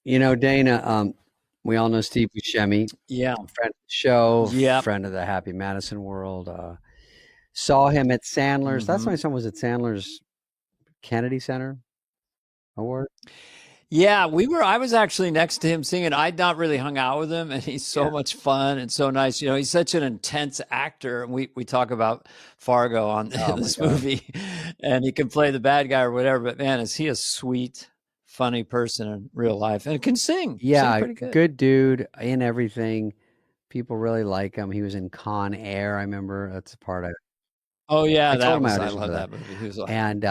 Dana, we all know Steve Buscemi, Yeah. friend of the show, Yep. friend of the Happy Madison world. Saw him at Sandler's. That's hmm my son was at Sandler's Kennedy Center Award. Yeah, I was actually next to him singing. I'd not really hung out with him, and he's so Yeah. much fun and so nice. He's such an intense actor. And we talk about Fargo on Oh my this God. movie, and he can play the bad guy or whatever. But man, is he a sweet, funny person in real life and can sing Yeah, pretty good. good dude in everything. People really like him. He was in Con Air. I remember that's a part Oh yeah, I told him I I auditioned for love that. that movie. He was like, And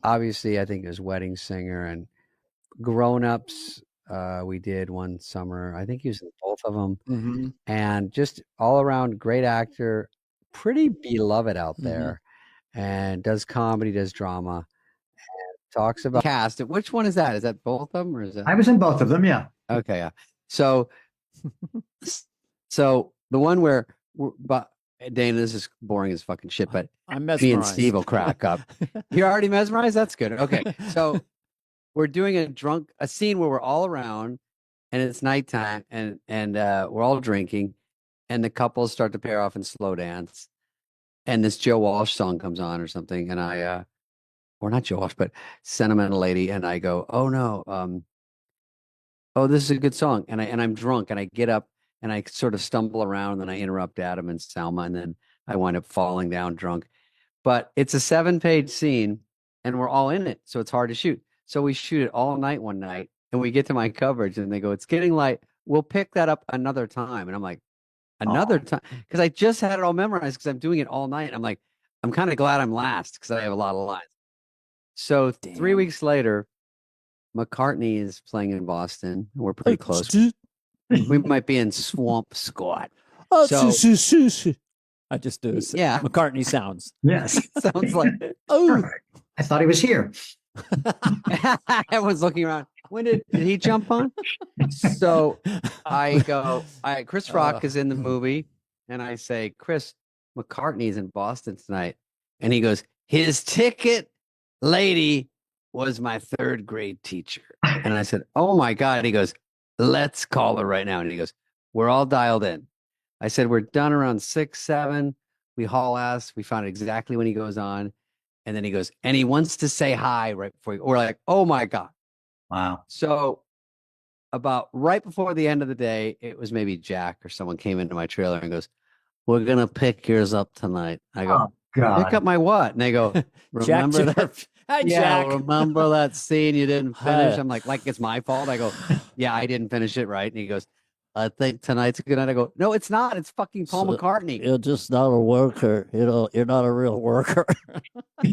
obviously, I think it was Wedding Singer and Grown Ups. We did one summer. I think he was in both of them. hmm And just all around great actor, pretty beloved out hmm there, and does comedy, does drama, talks about cast. Which one is that? Is that both of them, or is that I was in both of them. Yeah. okay? Yeah. So, so the one where, but Dana, this is boring as fucking shit, but I'm me and Steve mesmerized. will crack up. You're already mesmerized. That's good. Okay, so we're doing a scene where we're all around, and it's nighttime, and we're all drinking, and the couples start to pair off and slow dance, and this Joe Walsh song comes on or something, and or not Joe Walsh, but Sentimental Lady, and I go, oh no, oh, this is a good song, and I'm drunk, and I get up and I sort of stumble around, and I interrupt Adam and Salma, and then I wind up falling down drunk. But it's a 7-page scene, and we're all in it, so it's hard to shoot. So we shoot it all night one night, and we get to my coverage, and they go, "It's getting light. We'll pick that up another time." And I'm like, "Another Oh, time?" Because I just had it all memorized because I'm doing it all night. I'm like, I'm kind of glad I'm last because I have a lot of lines. So three Damn. weeks later, McCartney is playing in Boston. We're pretty close. We might be in Swamp Scott. So I just do yeah, McCartney sounds. yes. sounds like Oh, Perfect. I thought he was here. everyone's looking around. When did he jump on? So I go, Chris Rock is in the movie, and I say, Chris, McCartney's in Boston tonight. And he goes, his ticket lady was my third grade teacher. And I said, oh my God. He goes, let's call her right now. And he goes, we're all dialed in. I said, we're done around 6, 7. We haul ass. We found exactly when he goes on. And then he goes, and he wants to say hi right before we're like, oh my God. Wow. So about right before the end of the day, it was maybe Jack or someone came into my trailer and goes, we're gonna pick yours up tonight. I go, Oh pick up God. my what? And they go, Jack remember that? Jerv. Hi, Yeah, Jack. remember that scene you didn't finish? Hi. I'm like it's my fault. I go, yeah, I didn't finish it right. And he goes, I think tonight's a good night. I go, no, it's not. It's fucking Paul McCartney. You're just not a worker. You're not a real worker.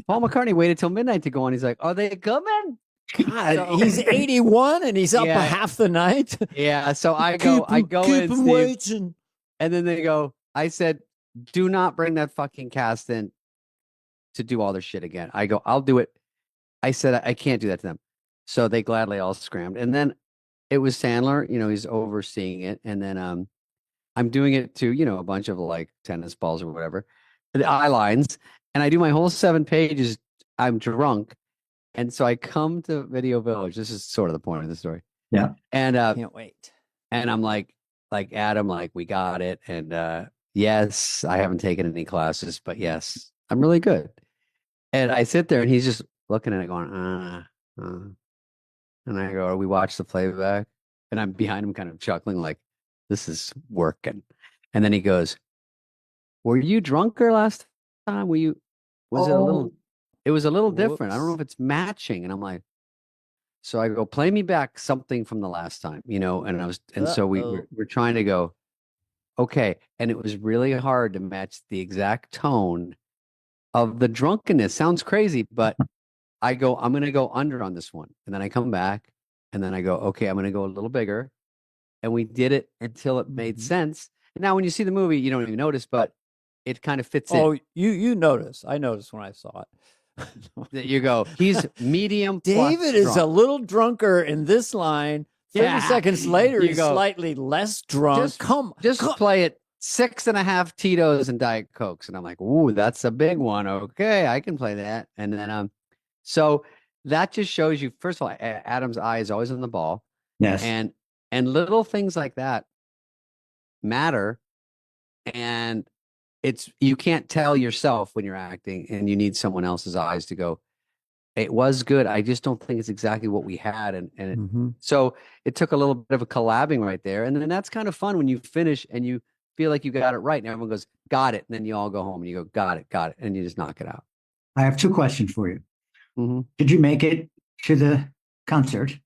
Paul McCartney waited till midnight to go on. He's like, are they coming? God, So- he's 81 and he's up Yeah. half the night. Yeah. So I go keep in, him Steve, waiting. and then they go, I said, do not bring that fucking cast in to do all their shit again. I go, I'll do it. I said, I can't do that to them. So they gladly all scrammed. And then it was Sandler, he's overseeing it. And then I'm doing it to, a bunch of like tennis balls or whatever, the eye lines. And I do my whole 7 pages. I'm drunk. And so I come to Video Village. This is sort of the point of the story. Yeah. And Can't wait. and I'm like Adam, like we got it. And yes, I haven't taken any classes, but yes, I'm really good. And I sit there and he's just looking at it going, and I go, we watch the playback. And I'm behind him kind of chuckling, like, this is working. And then he goes, were you drunker last time? Was it a little, Oh, it was a little different. I don't know Whoops. if it's matching. And I'm like, so I go, play me back something from the last time, and so we're trying to go, okay. And it was really hard to match the exact tone of the drunkenness. Sounds crazy, but I go, I'm going to go under on this one. And then I come back and then I go, okay, I'm going to go a little bigger. And we did it until it made Mhm. sense. And now when you see the movie, you don't even notice, but it kind of fits in. Oh, you notice. I noticed when I saw it. That you go, he's medium plus David is a drunk. little drunker in this line. 30 Yeah. seconds later, You he's go, slightly less drunk. just come, play it 6.5 Tito's and Diet Cokes. And I'm like, ooh, that's a big one. Okay, I can play that. And then so that just shows you, first of all, Adam's eye is always on the ball. Yes. And little things like that matter. And you can't tell yourself when you're acting, and you need someone else's eyes to go, it was good. I just don't think it's exactly what we had. So it took a little bit of a collabing right there. And then that's kind of fun when you finish and you feel like you got it right. And everyone goes, got it. And then you all go home and you go, got it. And you just knock it out. I have two questions for you. Mm-hmm. Did you make it to the concert?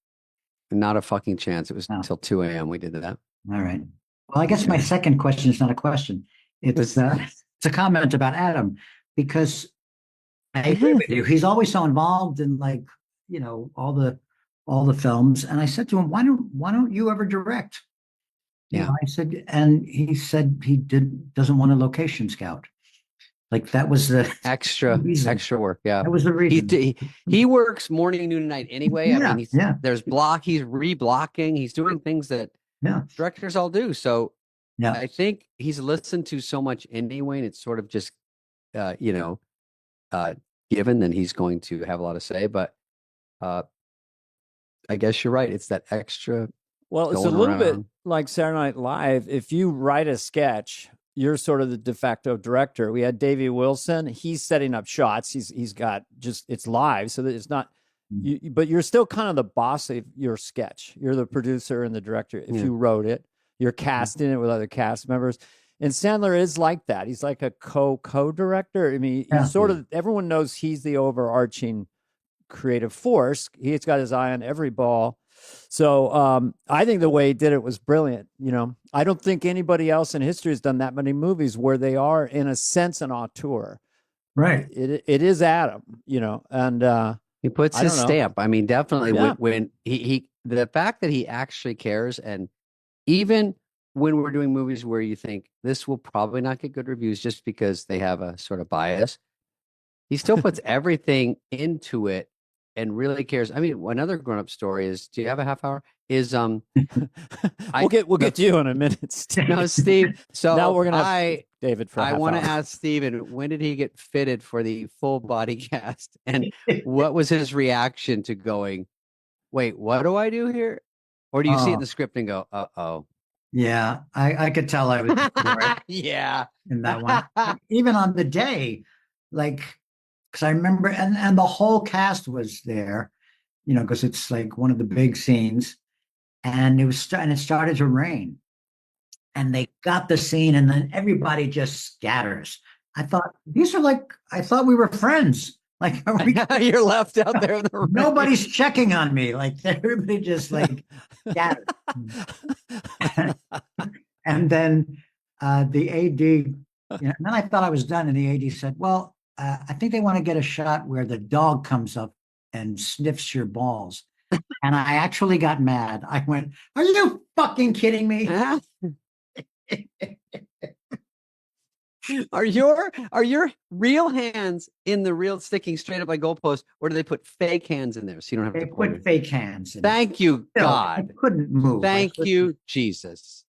Not a fucking chance. It was until 2 a.m. we did that. All right. Well, I guess my second question is not a question. It's a comment about Adam, because I agree with you. He's always so involved in, like, all the films. And I said to him, why don't you ever direct? I said, and he said he doesn't want a location scout. Like, that was the extra work. Yeah. That was the reason. He works morning, noon, and night anyway. Yeah, I mean, there's he's reblocking. He's doing things that directors all do. So I think he's listened to so much anyway, and it's sort of just, given, then he's going to have a lot to say. But I guess you're right. It's that extra. Well, it's a little bit like Saturday Night Live. If you write a sketch, you're sort of the de facto director. We had Davey Wilson. He's setting up shots. He's got it's live, so that it's not. But you're still kind of the boss of your sketch. You're the producer and the director. If you wrote it, you're casting it with other cast members. And Sandler is like that. He's like a co-director. I mean, he's sort of, everyone knows he's the overarching creative force. He's got his eye on every ball. So I think the way he did it was brilliant. I don't think anybody else in history has done that many movies where they are, in a sense, an auteur. Right. It is Adam, and he puts his stamp. I mean, definitely when he the fact that he actually cares, and even when we're doing movies where you think this will probably not get good reviews just because they have a sort of bias, he still puts everything into it and really cares. I mean, another grown-up story is, do you have a half hour? Is we'll get to you in a minute, Steve. No, Steve. So now we're gonna have David for I want to ask Steven, when did he get fitted for the full body cast? And what was his reaction to going, wait, what do I do here? Or do you see it in the script and go, uh-oh? Yeah, I could tell I was yeah, in that one. Even on the day, like, because I remember, and the whole cast was there, because it's like one of the big scenes, and it started to rain, and they got the scene, and then everybody just scatters. I thought I thought we were friends. Like, you're left out there in the rain. Nobody's checking on me. Like, everybody just like scattered. And then the AD, and then I thought I was done, and the AD said, well, I think they want to get a shot where the dog comes up and sniffs your balls. And I actually got mad. I went, are you fucking kidding me? Are your real hands in the real sticking straight up by goalpost, or do they put fake hands in there so you don't have they to put fake hands in Thank you, God. I couldn't move. Thank you, Jesus.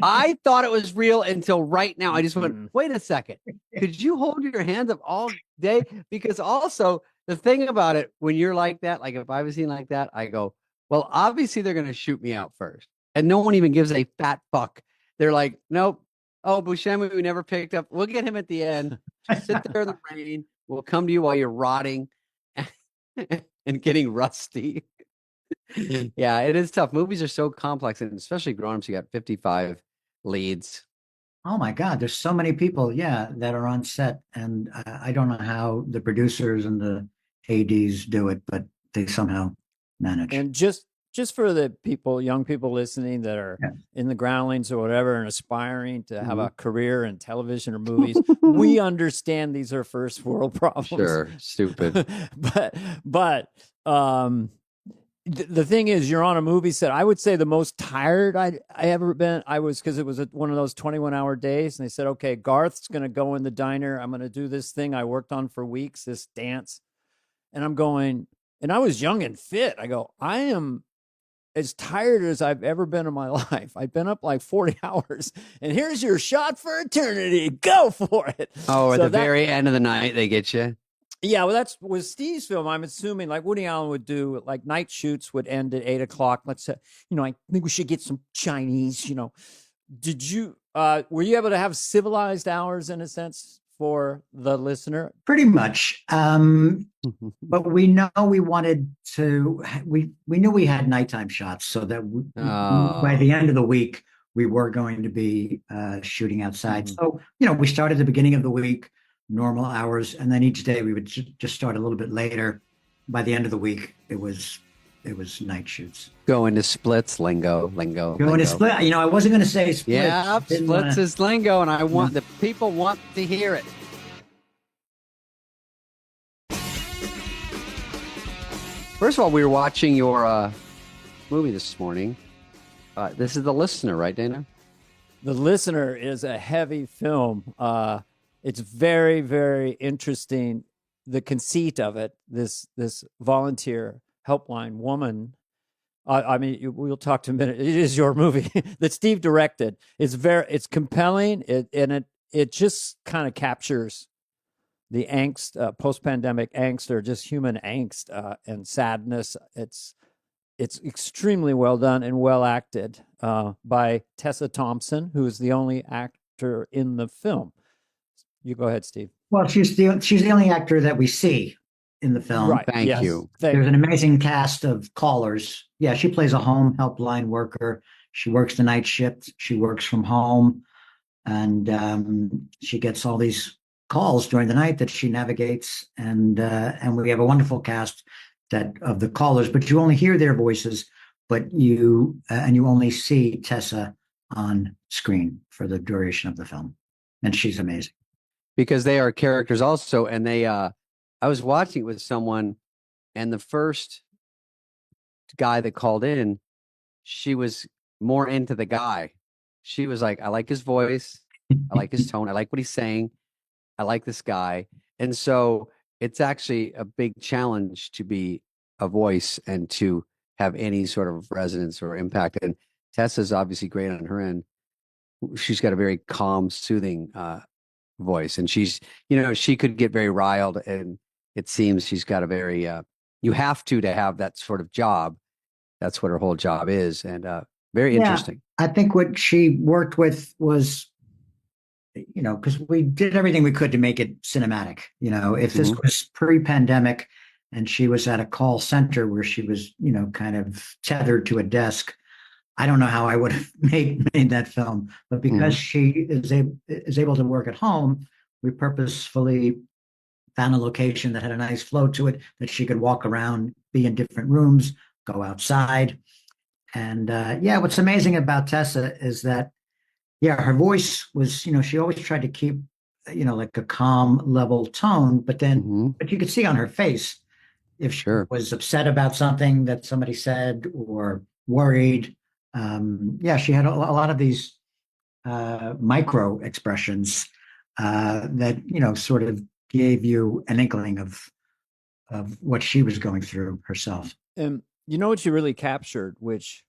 I thought it was real until right now. I just went, wait a second. Could you hold your hands up all day? Because also the thing about it, when you're like that, like if I was seen like that, I go, well, obviously they're going to shoot me out first. And no one even gives a fat fuck. They're like, nope. Oh, Buscemi, we never picked up. We'll get him at the end. Just sit there in the rain. We'll come to you while you're rotting and getting rusty. Yeah, it is tough. Movies are so complex, and especially grown-ups, you got 55 leads. Oh my God, there's so many people, that are on set, and I don't know how the producers and the ADs do it, but they somehow manage. And just for the young people listening that are in the groundlings or whatever and aspiring to have a career in television or movies, we understand these are first world problems. Sure, stupid. but the thing is, you're on a movie set. I would say the most tired I ever been. I was, because it was one of those 21-hour days, and they said, okay, Garth's going to go in the diner. I'm going to do this thing I worked on for weeks, this dance. And I'm going, and I was young and fit. I go, I am as tired as I've ever been in my life. I've been up like 40 hours, and here's your shot for eternity. Go for it. Oh, at the very end of the night, they get you. Yeah, well, that's with Steve's film. I'm assuming like Woody Allen would do, like night shoots would end at 8 o'clock. Let's say, I think we should get some Chinese. Did you? Were you able to have civilized hours in a sense for the listener? Pretty much. But we know we wanted to. We knew we had nighttime shots, so that by the end of the week we were going to be shooting outside. So we started at the beginning of the week, normal hours, and then each day we would just start a little bit later. By the end of the week, it was night shoots. Go into splits lingo. Go into split. I wasn't going to say splits. Yeah, splits is lingo, and I want the people want to hear it. First of all, we were watching your movie this morning. This is The Listener, right, Dana? The Listener is a heavy film. It's very, very interesting. The conceit of it, this volunteer helpline woman. We'll talk to a minute. It is your movie that Steve directed. It's compelling. It just kind of captures the angst, post-pandemic angst, or just human angst and sadness. It's extremely well done and well acted by Tessa Thompson, who is the only actor in the film. You go ahead, Steve. Well, she's the only actor that we see in the film. Right. Thank you. There's an amazing cast of callers. Yeah, she plays a home helpline worker. She works the night shift. She works from home, and she gets all these calls during the night that she navigates. And we have a wonderful cast of the callers, but you only hear their voices, but you only see Tessa on screen for the duration of the film, and she's amazing. Because they are characters also, and they I was watching it with someone, and the first guy that called in, she was more into the guy. She was like, I like his voice, I like his tone, I like what he's saying, I like this guy. And so it's actually a big challenge to be a voice and to have any sort of resonance or impact. And Tessa's obviously great on her end. She's got a very calm, soothing voice, and she's she could get very riled, and it seems she's got a very you have to have that sort of job. That's what her whole job is, and very interesting. I think what she worked with was because we did everything we could to make it cinematic. If this was pre-pandemic and she was at a call center where she was kind of tethered to a desk, I don't know how I would have made that film, but because she is able to work at home, we purposefully found a location that had a nice flow to it, that she could walk around, be in different rooms, go outside. And what's amazing about Tessa is that, her voice was, she always tried to keep, like a calm, level tone, but you could see on her face if she was upset about something that somebody said or worried. She had a lot of these micro expressions that sort of gave you an inkling of what she was going through herself. And what you really captured, which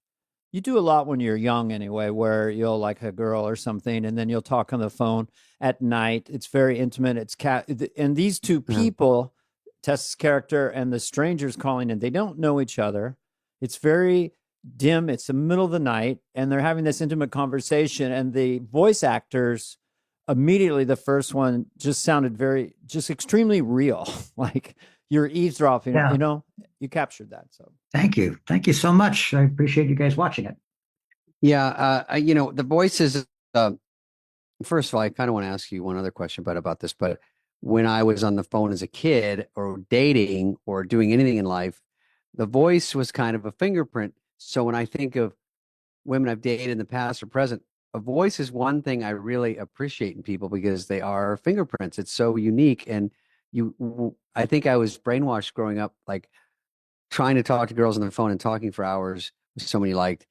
you do a lot when you're young anyway, where you'll like a girl or something, and then you'll talk on the phone at night. It's very intimate. And these two people, Tessa's character and the strangers calling in, they don't know each other. It's very dim. It's the middle of the night, and they're having this intimate conversation, and the voice actors immediately, the first one just sounded just extremely real. Like you're eavesdropping. You captured that. So thank you so much. I appreciate you guys watching it. The voices. First of all, I kind of want to ask you one other question about this, but when I was on the phone as a kid or dating or doing anything in life, the voice was kind of a fingerprint. So when I think of women I've dated in the past or present, a voice is one thing I really appreciate in people because they are fingerprints. It's so unique. And I think I was brainwashed growing up, like trying to talk to girls on the phone and talking for hours with somebody you liked.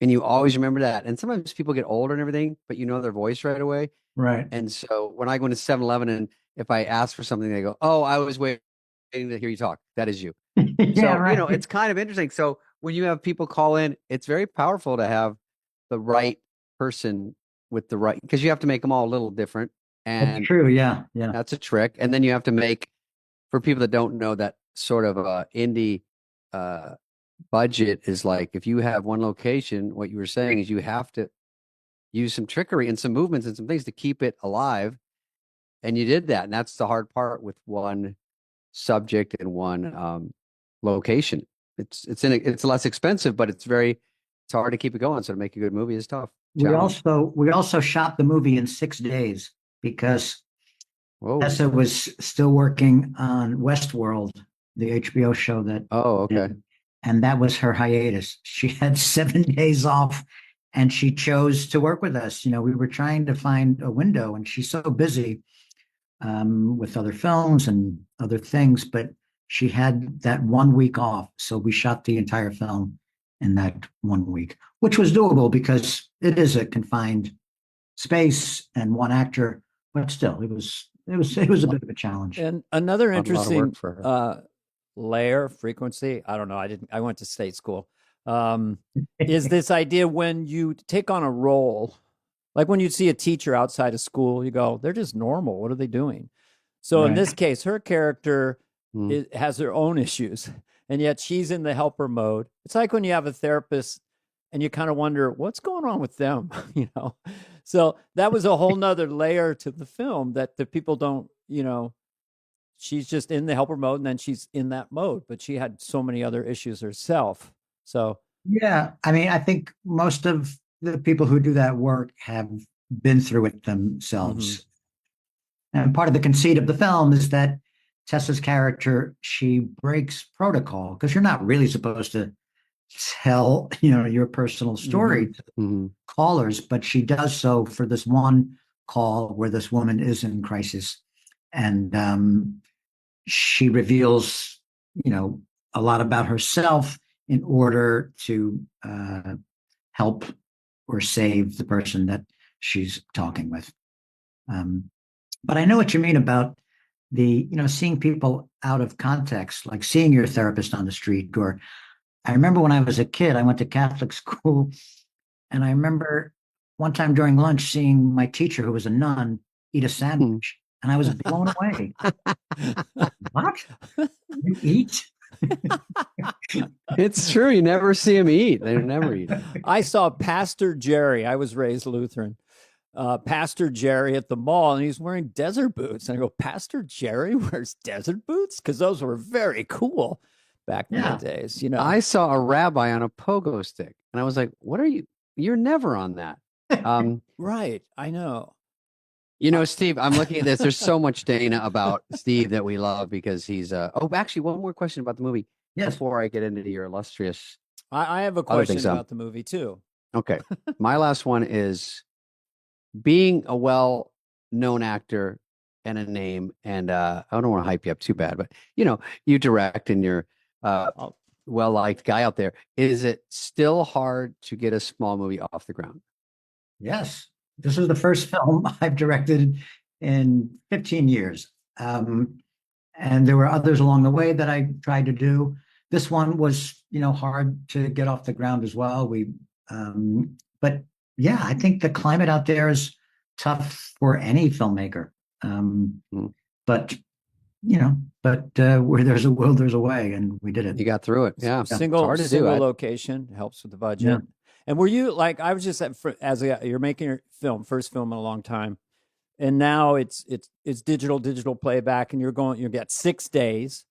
And you always remember that. And sometimes people get older and everything, but you know their voice right away. Right. And so when I go into 7-Eleven and if I ask for something, they go, "Oh, I was waiting to hear you talk. That is you." Right. It's kind of interesting. So when you have people call in, it's very powerful to have the right person with the right, because you have to make them all a little different. And that's true. Yeah. That's a trick. And then you have to make for people that don't know, that sort of indie budget is like, if you have one location, what you were saying is you have to use some trickery and some movements and some things to keep it alive. And you did that. And that's the hard part with one subject and one location. It's less expensive, but it's hard to keep it going. So to make a good movie is tough. We also shot the movie in 6 days because Tessa was still working on Westworld, the HBO show that. Oh, okay. And that was her hiatus. She had 7 days off and she chose to work with us. We were trying to find a window and she's so busy with other films and other things, but she had that 1 week off. So we shot the entire film in that 1 week, which was doable because it is a confined space and one actor, but still it was a bit of a challenge. And another interesting layer, frequency, I don't know, I went to state school, is this idea when you take on a role, like when you see a teacher outside of school, you go, they're just normal. What are they doing? So in this case, her character has her own issues, and yet she's in the helper mode. It's like when you have a therapist and you kind of wonder what's going on with them, So that was a whole nother layer to the film that the people don't, she's just in the helper mode and then she's in that mode, but she had so many other issues herself. So, yeah, I mean, I think most of the people who do that work have been through it themselves. And part of the conceit of the film is that Tessa's character, she breaks protocol because you're not really supposed to tell, your personal story to callers, but she does so for this one call where this woman is in crisis. And she reveals, a lot about herself in order to help or save the person that she's talking with. But I know what you mean about the, seeing people out of context, like seeing your therapist on the street. Or I remember when I was a kid, I went to Catholic school, and I remember one time during lunch seeing my teacher, who was a nun, eat a sandwich, and I was blown away. What? You eat? It's true. You never see him eat. They never eat. I saw Pastor Jerry. I was raised Lutheran. Pastor Jerry at the mall, and he's wearing desert boots. And I go, Pastor Jerry wears desert boots? Because those were very cool back in the days. I saw a rabbi on a pogo stick, and I was like, what are you? You're never on that. Right. I know. Steve, I'm looking at this. There's so much Dana about Steve that we love because he's actually, one more question about the movie. Yes. Before I get into your illustrious. I have a question about the movie too. Okay. My last one is being a well-known actor and a name, and I don't want to hype you up too bad, but you direct and you're well-liked guy out there. Is it still hard to get a small movie off the ground? Yes. This is the first film I've directed in 15 years. And there were others along the way that I tried to do. This one was, hard to get off the ground as well. But yeah, I think the climate out there is tough for any filmmaker. But where there's a will, there's a way, and we did it. You got through it. Yeah. Single location helps with the budget. Yeah. And were you I was just you're making your first film in a long time, and now it's digital playback, and you got 6 days,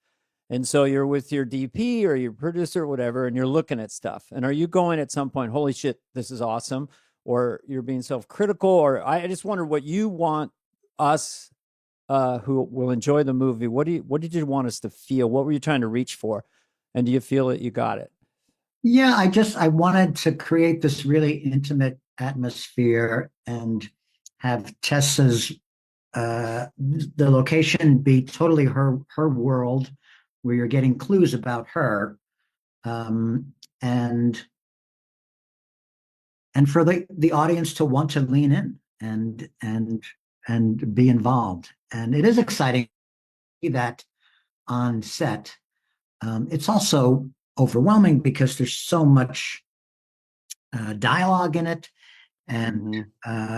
and so you're with your DP or your producer or whatever, and you're looking at stuff. And are you going at some point, holy shit, this is awesome, or you're being self-critical? Or I just wonder what you want us who will enjoy the movie. What did you want us to feel? What were you trying to reach for? And do you feel that you got it? Yeah, I wanted to create this really intimate atmosphere and have Tessa's the location be totally her world, where you're getting clues about her, and for the audience to want to lean in and be involved. And it is exciting to see that on set. It's also overwhelming because there's so much dialogue in it. And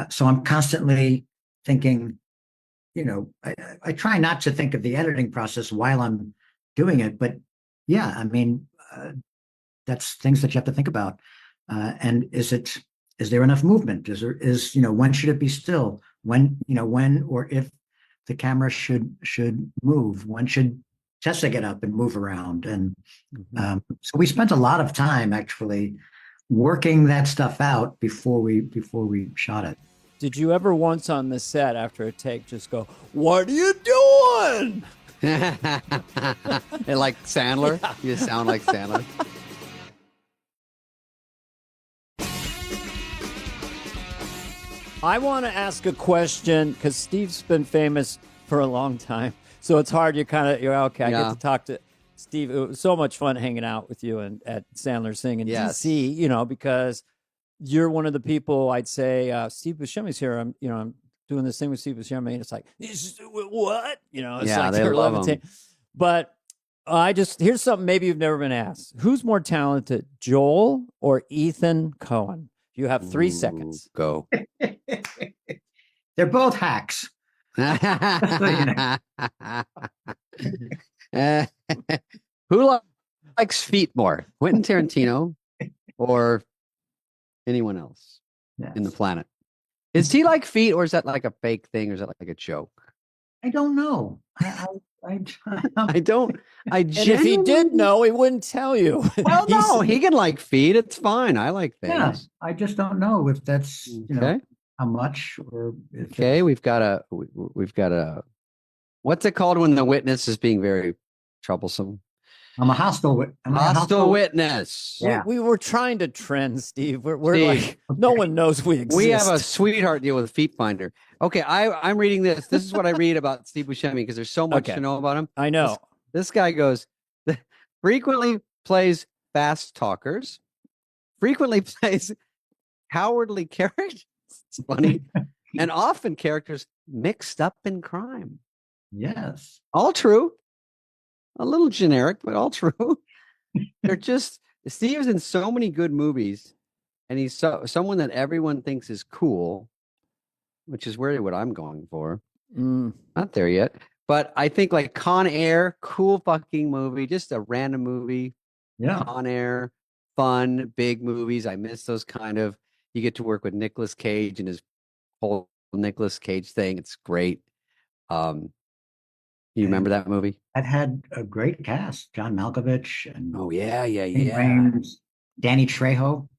so I'm constantly thinking, I try not to think of the editing process while I'm doing it, but yeah, I mean, that's things that you have to think about. And is there enough movement? When should it be still? When or if the camera should move? When should Tessa get up and move around? And so we spent a lot of time actually working that stuff out before we shot it. Did you ever once on the set after a take just go, "What are you doing?" And like Sandler, yeah. You sound like Sandler. I want to ask a question because Steve's been famous for a long time, so it's hard. You're okay. I get to talk to Steve. It was so much fun hanging out with you and at Sandler's thing in DC. Because you're one of the people. I'd say Steve Buscemi's here. I'm doing this thing with Steve Buscemi, and it's like, what? It's like they love him. But here's something maybe you've never been asked: who's more talented, Joel or Ethan Coen? You have 3 seconds. Go. They're both hacks. Who likes feet more, Quentin Tarantino or anyone else in the planet? Is he like feet, or is that like a fake thing, or is that like a joke? I don't know. I don't. And if he did know, he wouldn't tell you. Well, no, he can like feet. It's fine. I like things. Yeah, I just don't know if that's how much or. Okay, we've got a. What's it called when the witness is being very troublesome? I'm a hostile witness. Yeah, we were trying to trend, Steve. We're like, no one knows we exist. We have a sweetheart deal with Feet Finder. Okay, I'm reading this. This is what I read about Steve Buscemi because there's so much to know about him. I know. This guy goes, frequently plays fast talkers, frequently plays cowardly characters. It's funny. And often characters mixed up in crime. Yes. All true. A little generic, but all true. Steve's in so many good movies, and he's someone that everyone thinks is cool, which is really what I'm going for. Not there yet. But I think like Con Air, cool fucking movie, just a random movie. Yeah. Con Air, fun, big movies. I miss those kind of. You get to work with Nicolas Cage and his whole Nicolas Cage thing. It's great. You remember that movie? That had a great cast: John Malkovich and Rames, Danny Trejo.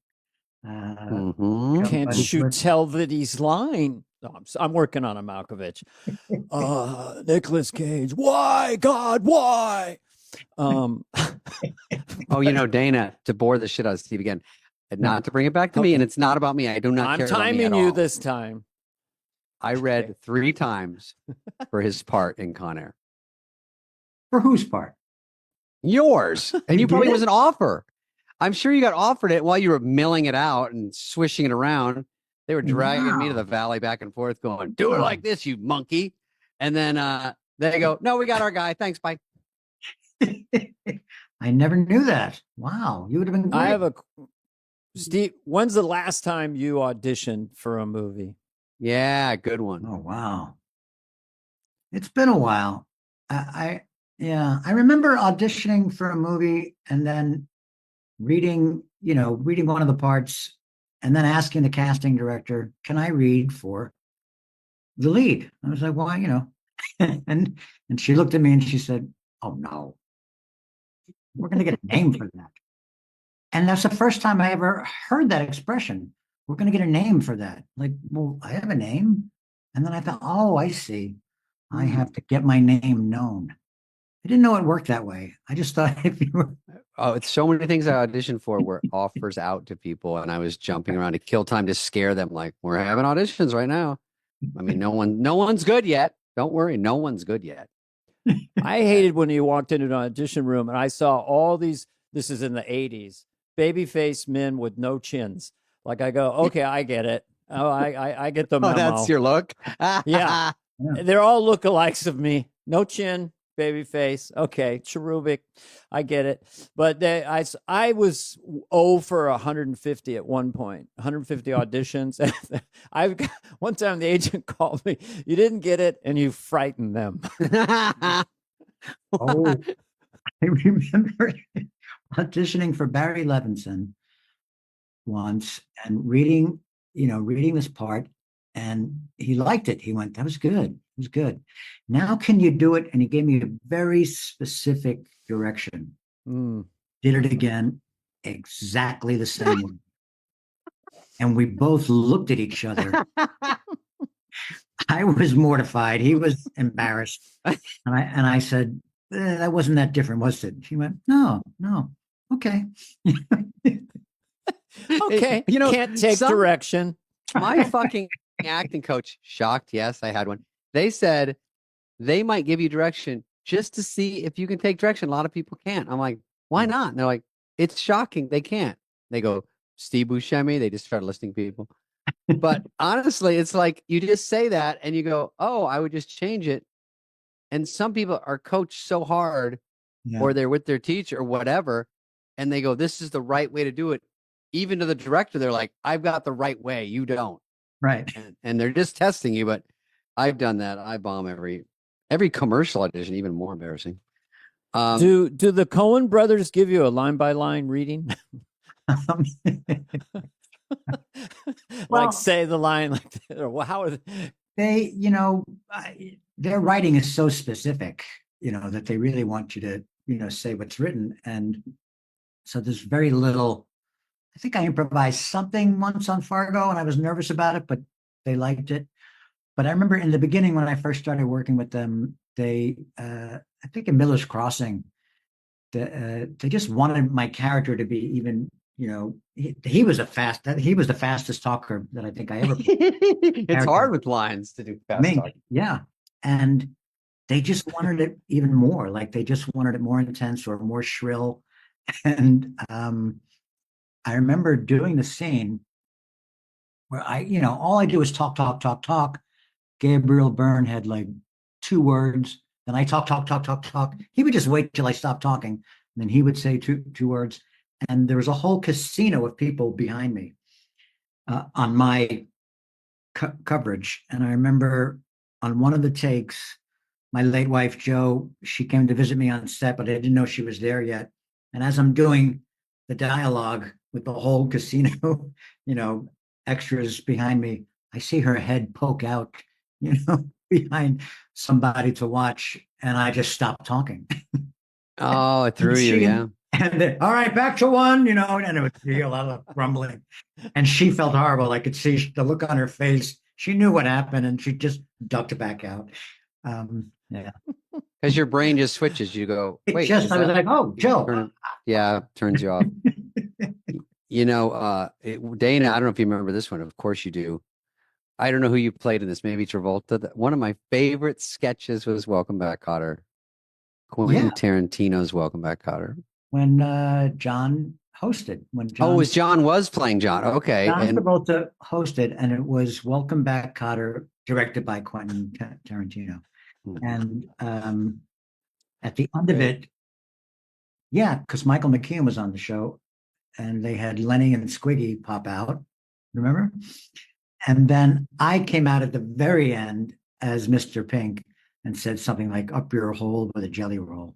Can't you tell that he's lying? No, I'm working on a Malkovich. Nicolas Cage. Why, God? Why? Dana, to bore the shit out of Steve again, not to bring it back to me, and it's not about me. I do not care about me at all. I'm timing you this time. I read 3 times for his part in Con Air. For whose part? Yours. And you probably was an offer. I'm sure you got offered it while you were milling it out and swishing it around. They were dragging me to the valley back and forth going, do it like this, you monkey. And then they go, no, we got our guy. Thanks, bye. I never knew that. Wow. You would have been great. Steve, when's the last time you auditioned for a movie? Yeah, good one. Oh, wow. It's been a while. I remember auditioning for a movie and then reading one of the parts and then asking the casting director, can I read for the lead? I was like, well, and she looked at me and she said, oh no, we're going to get a name for that. And that's the first time I ever heard that expression. We're going to get a name for that. Like, well, I have a name. And then I thought, oh, I see. I have to get my name known. I didn't know it worked that way. I just thought if you were. Oh, it's so many things I auditioned for were offers out to people, and I was jumping around to kill time to scare them. Like, we're having auditions right now. I mean, no one's good yet. Don't worry, no one's good yet. I hated when you walked into an audition room and I saw all these. This is in the 80s. Baby-faced men with no chins. Like I go, okay, I get it. Oh, I get the memo. Oh, that's your look. Yeah, they're all lookalikes of me. No chin. baby face. Okay, cherubic. I get it. But I was 0 for 150 at one point, 150 auditions. One time the agent called me, you didn't get it and you frightened them. Oh, I remember auditioning for Barry Levinson once and reading this part, and he liked it. He went, that was good. It was good. Now can you do it? And he gave me a very specific direction. Did it again, exactly the same way. And we both looked at each other. I was mortified. He was embarrassed. And I said, that wasn't that different, was it? She went, no. Okay. Okay. Can't take direction. My fucking acting coach, shocked. Yes, I had one. They said they might give you direction just to see if you can take direction. A lot of people can't. I'm like, why not? And they're like, it's shocking. They can't. They go, Steve Buscemi. They just start listing people. But honestly, it's like you just say that and you go, oh, I would just change it. And some people are coached so hard or they're with their teacher or whatever. And they go, this is the right way to do it. Even to the director, they're like, I've got the right way. You don't. Right. And they're just testing you. But I've done that. I bomb every commercial audition, even more embarrassing. Do the Coen brothers give you a line by line reading? Like say the line like that, or how are they? Their writing is so specific, that they really want you to, say what's written, and so there's very little. I think I improvised something once on Fargo, and I was nervous about it, but they liked it. But I remember in the beginning when I first started working with them, they, I think in Miller's Crossing, they just wanted my character to be even, he was the fastest talker that I think I ever. It's hard with lines to do fast talking. Yeah, and they just wanted it even more. Like they just wanted it more intense or more shrill, and I remember doing the scene where all I do is talk, talk, talk, talk. Gabriel Byrne had like 2 words. Then I talk, talk, talk, talk, talk. He would just wait till I stopped talking. And then he would say two words. And there was a whole casino of people behind me on my coverage. And I remember on one of the takes, my late wife, Jo, she came to visit me on set, but I didn't know she was there yet. And as I'm doing the dialogue with the whole casino, extras behind me, I see her head poke out, behind somebody to watch, and I just stopped talking. Oh, it threw you, yeah. And then, all right, back to 1, and it would be a lot of grumbling. And she felt horrible. I could see the look on her face. She knew what happened, and she just ducked back out. Yeah. Because your brain just switches. You go, wait. I was like, oh, Jo. Turns you off. Dana, I don't know if you remember this one. Of course you do. I don't know who you played in this. Maybe Travolta. One of my favorite sketches was Welcome Back, Kotter. Quentin Tarantino's Welcome Back, Kotter. When John hosted. John was playing John. Okay. John Travolta hosted, and it was Welcome Back, Kotter, directed by Quentin Tarantino. And at the end of it, because Michael McKean was on the show, and they had Lenny and Squiggy pop out. Remember? And then I came out at the very end as Mr. Pink and said something like, up your hole with a jelly roll,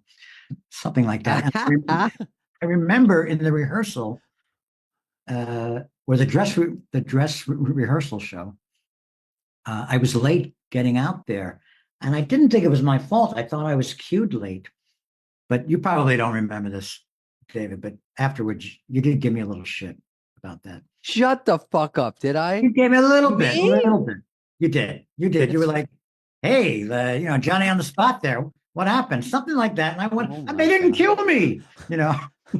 something like that. I remember in the rehearsal, or the dress rehearsal show, I was late getting out there, and I didn't think it was my fault. I thought I was cued late, but you probably don't remember this, David, but afterwards you did give me a little shit about that. Shut the fuck up, did I? You gave me a little bit. You did. You were like, hey, Johnny on the spot there. What happened? Something like that. And I went, they didn't kill me.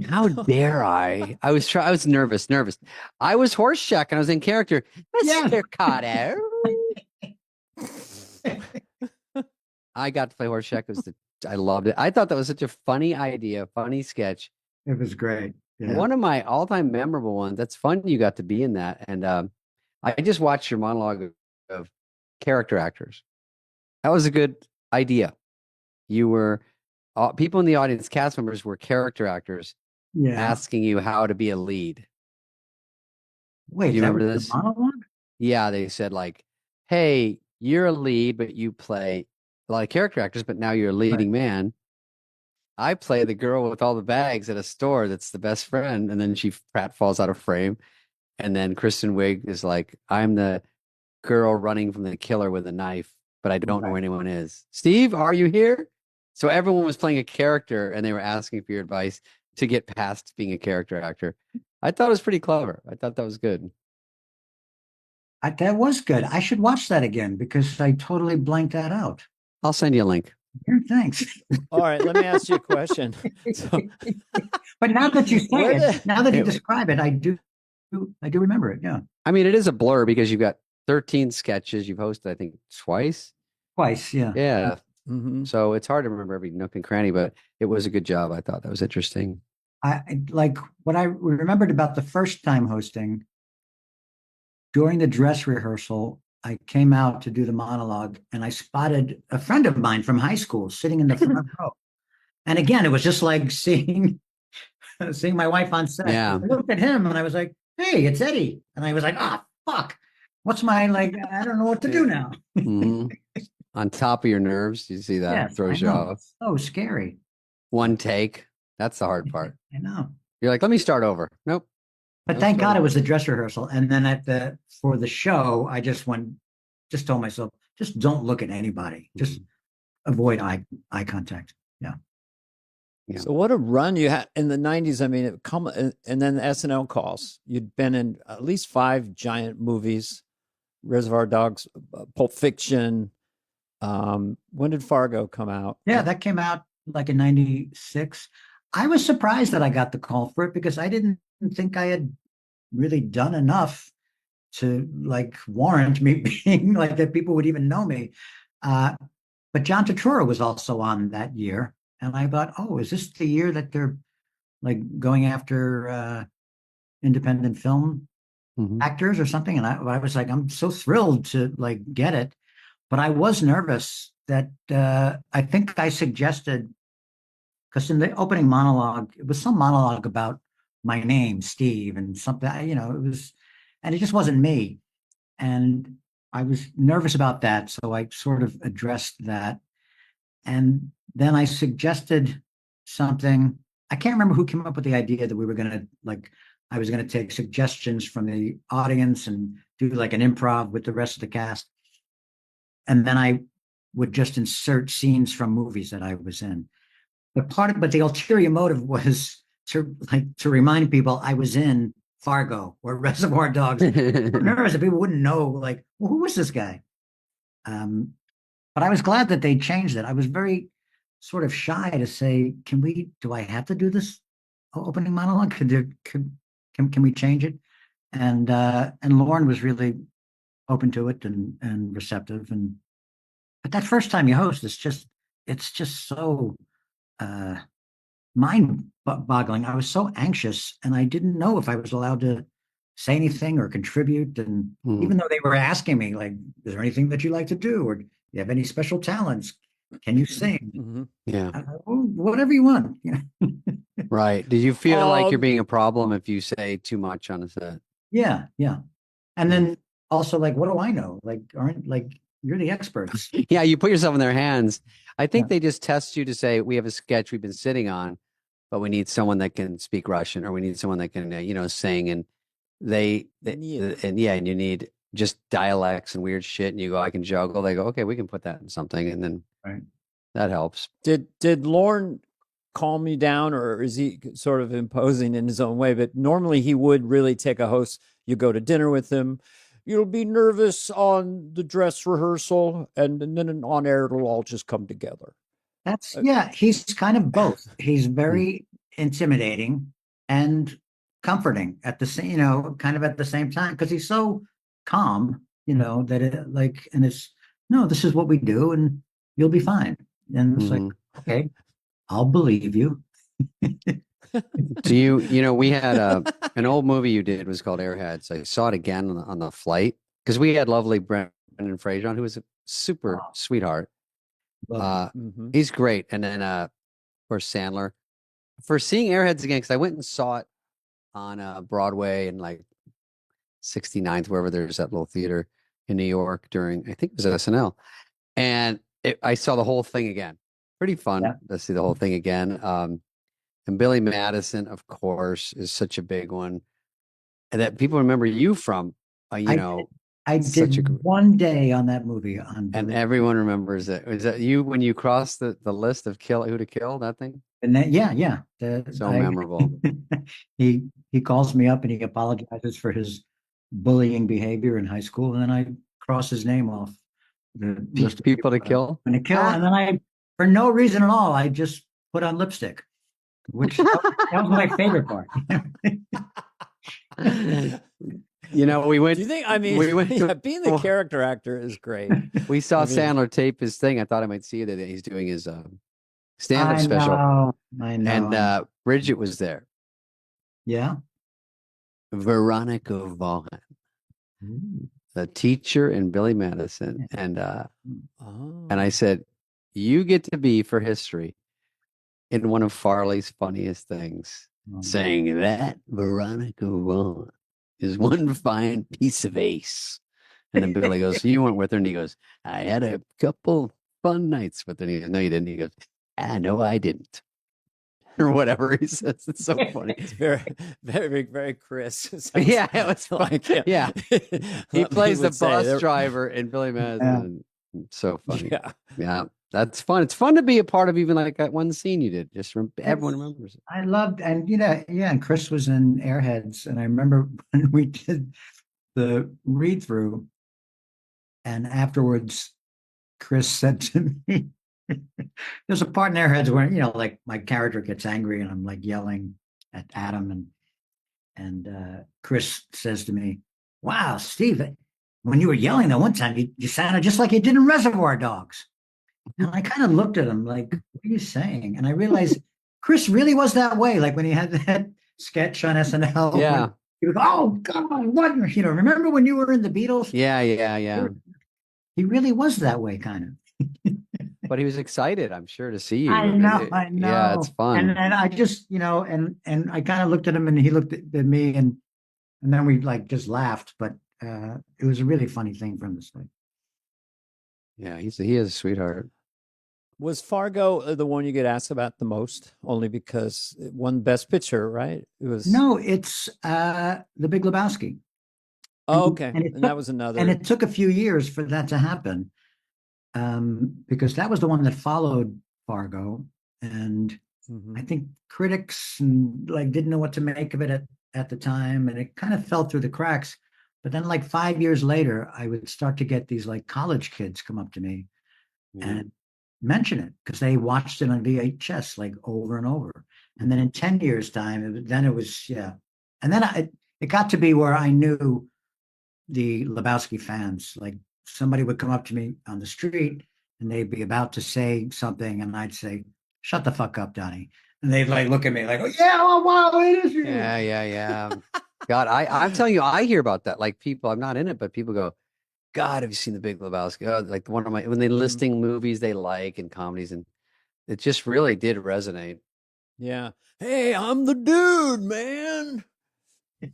How dare I? I was nervous. I was Horseshack and I was in character. Mr. Kotter. I got to play Horseshack. I loved it. I thought that was such a funny idea, funny sketch. It was great. Yeah. One of my all-time memorable ones. That's fun. You got to be in that. And I just watched your monologue of character actors. That was a good idea. you were people in the audience, cast members were character actors Yeah. asking you how to be a lead. Wait, Do you that remember was this? the monologue? Yeah, they said like, "Hey, you're a lead, but you play a lot of character actors, but now you're a leading man. I play the girl with all the bags at a store that's the best friend." And then Pratt falls out of frame. And then Kristen Wiig is like, "I'm the girl running from the killer with a knife, but I don't know where anyone is. Steve, are you here?" So everyone was playing a character and they were asking for your advice to get past being a character actor. I thought it was pretty clever. I thought that was good. That was good. I should watch that again because I totally blanked that out. I'll send you a link. Here, thanks. All right, let me ask you a question. But now that you say it, now that you describe it, I do remember it. Yeah. I mean, it is a blur because you've got 13 sketches. You've hosted, I think, twice. Twice, yeah. Yeah. Mm-hmm. So it's hard to remember every nook and cranny, but it was a good job. I thought that was interesting. I like what I remembered about the first time hosting. During the dress rehearsal, I came out to do the monologue and I spotted a friend of mine from high school sitting in the front row. And again, it was just like seeing my wife on set. Yeah. I looked at him and I was like, "Hey, it's Eddie." And I was like, "Ah, fuck. What's my, like, I don't know what to do now." Mm-hmm. On top of your nerves. You see that? Yes, throws you off. So scary. One take. That's the hard part. I know. You're like, let me start over. Nope. But thank God it was the dress rehearsal. And then for the show, I just told myself, just don't look at anybody. Just avoid eye contact. Yeah. So what a run you had in the 90s. I mean, and then the SNL calls. You'd been in at least 5 giant movies, Reservoir Dogs, Pulp Fiction. When did Fargo come out? Yeah, that came out like in 96. I was surprised that I got the call for it because I didn't think I had really done enough to like warrant me being like that people would even know me. But John Turturro was also on that year. And I thought, oh, is this the year that they're like going after independent film actors or something? And I was like, I'm so thrilled to like get it. But I was nervous that I think I suggested, because in the opening monologue, it was some monologue about my name, Steve, and something, it was, and it just wasn't me. And I was nervous about that. So I sort of addressed that. And then I suggested something. I can't remember who came up with the idea that we were going to, I was going to take suggestions from the audience and do like an improv with the rest of the cast. And then I would just insert scenes from movies that I was in. But the ulterior motive was to remind people I was in Fargo or Reservoir Dogs. Nervous that people wouldn't know, like, well, who was this guy? But I was glad that they changed it. I was very sort of shy to say, do I have to do this opening monologue? Can we change it? And Lauren was really open to it and receptive. But that first time you host, it's just so mind-boggling. I was so anxious, and I didn't know if I was allowed to say anything or contribute. And even though they were asking me, like, is there anything that you like to do, or do you have any special talents? Can you sing? Yeah. Whatever you want. Right. Did you feel like you're being a problem if you say too much on a set? Yeah. And then also, like, what do I know? Like, you're the experts. Yeah, you put yourself in their hands. I think they just test you to say, we have a sketch we've been sitting on, but we need someone that can speak Russian, or we need someone that can, sing. And and you need just dialects and weird shit. And you go, I can juggle. They go, okay, we can put that in something. And then that helps. Did Lorne calm you down, or is he sort of imposing in his own way? But normally he would really take a host. You go to dinner with him. You'll be nervous on the dress rehearsal, and then on air, it'll all just come together. He's kind of both. He's very intimidating and comforting at the same, kind of at the same time, because he's so calm, that this is what we do, and you'll be fine. And it's like, okay, I'll believe you. Do we had an old movie you did was called Airheads. I saw it again on the flight because we had lovely Brendan Fraser on, who was a super sweetheart. He's great. And then of course Sandler. For seeing Airheads again, because I went and saw it on Broadway and like 69th, wherever there's that little theater in New York during, I think it was SNL. And I saw the whole thing again. Pretty fun to see the whole thing again. And Billy Madison, of course, is such a big one. And that people remember you from, I did one day on that movie. And everyone remembers it. Is that you when you crossed the list of who to kill, that thing? And then, yeah. So memorable. He calls me up and he apologizes for his bullying behavior in high school. And then I cross his name off the list of people to kill. And then I, for no reason at all, I just put on lipstick, which that was my favorite part. We went. Do you think? I mean, being the character actor is great. We saw Sandler tape his thing. I thought I might see that he's doing his stand-up special. I know. And Bridget was there. Yeah. Veronica Vaughn, the teacher in Billy Madison, and I said, "You get to be for history in one of Farley's funniest things, saying that Veronica Vaughn is one fine piece of ace." And then Billy goes, "You went with her?" And he goes, "I had a couple fun nights with her." And he goes, "No, you didn't." He goes, "No, I didn't." Or whatever he says. It's so funny. It's very, very, very Chris. Yeah, it was fun. Yeah. He plays the bus driver in Billy Madison. Yeah. So funny. Yeah. That's fun. It's fun to be a part of even like that one scene you did. Just everyone remembers it. I loved, and and Chris was in Airheads, and I remember when we did the read through, and afterwards, Chris said to me, "There's a part in Airheads where like my character gets angry, and I'm like yelling at Adam, and Chris says to me, 'Wow, Steve, when you were yelling that one time, you sounded just like you did in Reservoir Dogs.'" And I kind of looked at him like, "What are you saying?" And I realized Chris really was that way. Like when he had that sketch on SNL. Yeah. He would go, "Oh God, what? Remember when you were in the Beatles?" Yeah. He really was that way, kind of. But he was excited, I'm sure, to see you. I know. Yeah, it's fun. And I just, and I kind of looked at him, and he looked at me, and then we like just laughed. But it was a really funny thing from this thing. Yeah, he is a sweetheart. Was Fargo the one you get asked about the most? Only because it won Best Picture, right? It was it's The Big Lebowski. Oh, okay. And that was another. And it took a few years for that to happen. Because that was the one that followed Fargo, and I think critics didn't know what to make of it at the time, and it kind of fell through the cracks. But then, like 5 years later, I would start to get these like college kids come up to me and mention it because they watched it on VHS like over and over. And then in 10 years' time, it was and then it got to be where I knew the Lebowski fans. Like somebody would come up to me on the street and they'd be about to say something, and I'd say, "Shut the fuck up, Donnie." And they'd like look at me like, "Oh yeah, oh wow, it is you." Yeah. God, I'm telling you, I hear about that. Like people, I'm not in it, but people go, "God, have you seen The Big Lebowski?" Oh, like when they listing movies they like and comedies, and it just really did resonate. Yeah. Hey, I'm the dude, man.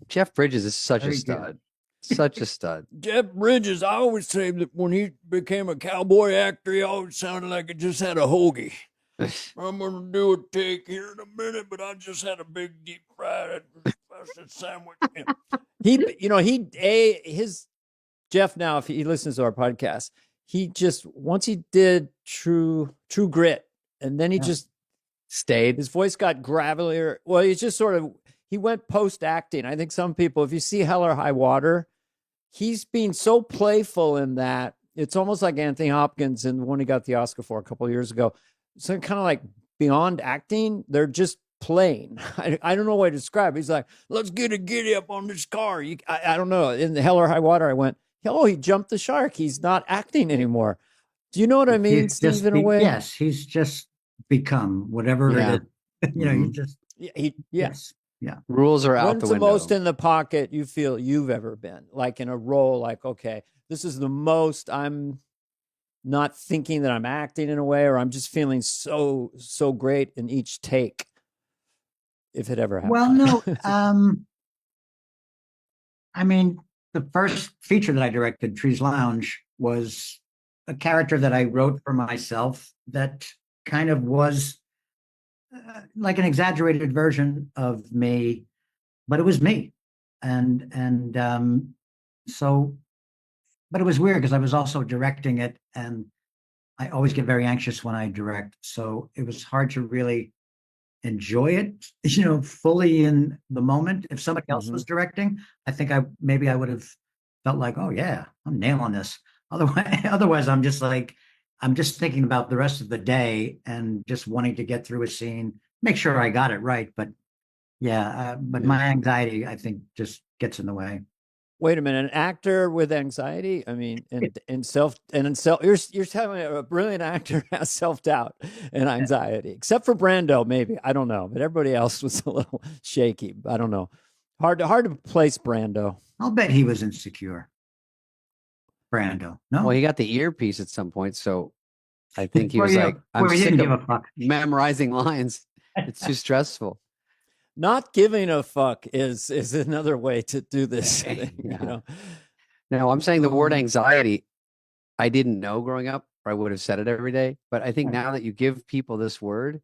Jeff Bridges is such a stud. Such a stud. Jeff Bridges, I always say that when he became a cowboy actor, he always sounded like he just had a hoagie. "I'm going to do a take here in a minute, but I just had a big deep fried sandwich." Jeff, now, if he listens to our podcast, once he did True Grit, and then he just stayed. His voice got gravelier. Well, he's just he went post-acting. I think some people, if you see Hell or High Water, he's being so playful in that. It's almost like Anthony Hopkins and the one he got the Oscar for a couple of years ago. So kind of like beyond acting, they're just playing. I don't know what to describe. He's like, "Let's get a giddy up on this car." I don't know. In the Hell or High Water, I went, "Oh, he jumped the shark. He's not acting anymore." Do you know what I mean, Steve, in a way? Yes, he's just become whatever it is. He just... Yes. Yeah. Rules are out When's the window. The most in the pocket you feel you've ever been? Like in a role, like, okay, this is the most I'm not thinking that I'm acting in a way, or I'm just feeling so great in each take? If it ever happens. Well, no. I mean, the first feature that I directed, Trees Lounge, was a character that I wrote for myself that kind of was like an exaggerated version of me, but it was me. And so, but it was weird because I was also directing it, and I always get very anxious when I direct. So it was hard to really enjoy it, fully in the moment. If somebody else was directing, I think maybe I would have felt like, oh yeah, I'm nailing this. Otherwise, I'm just like, I'm just thinking about the rest of the day and just wanting to get through a scene, make sure I got it right. But yeah, but my anxiety, I think, just gets in the way. Wait a minute, an actor with anxiety? I mean, you're telling me a brilliant actor has self-doubt and anxiety, except for Brando, maybe. I don't know, but everybody else was a little shaky. I don't know. Hard to place Brando. I'll bet he was insecure. Brando, no? Well, he got the earpiece at some point, so I think he was I'm sick of memorizing lines. It's too stressful. Not giving a fuck is another way to do this thing, No, I'm saying the word anxiety, I didn't know growing up, or I would have said it every day. But I think now that you give people this word,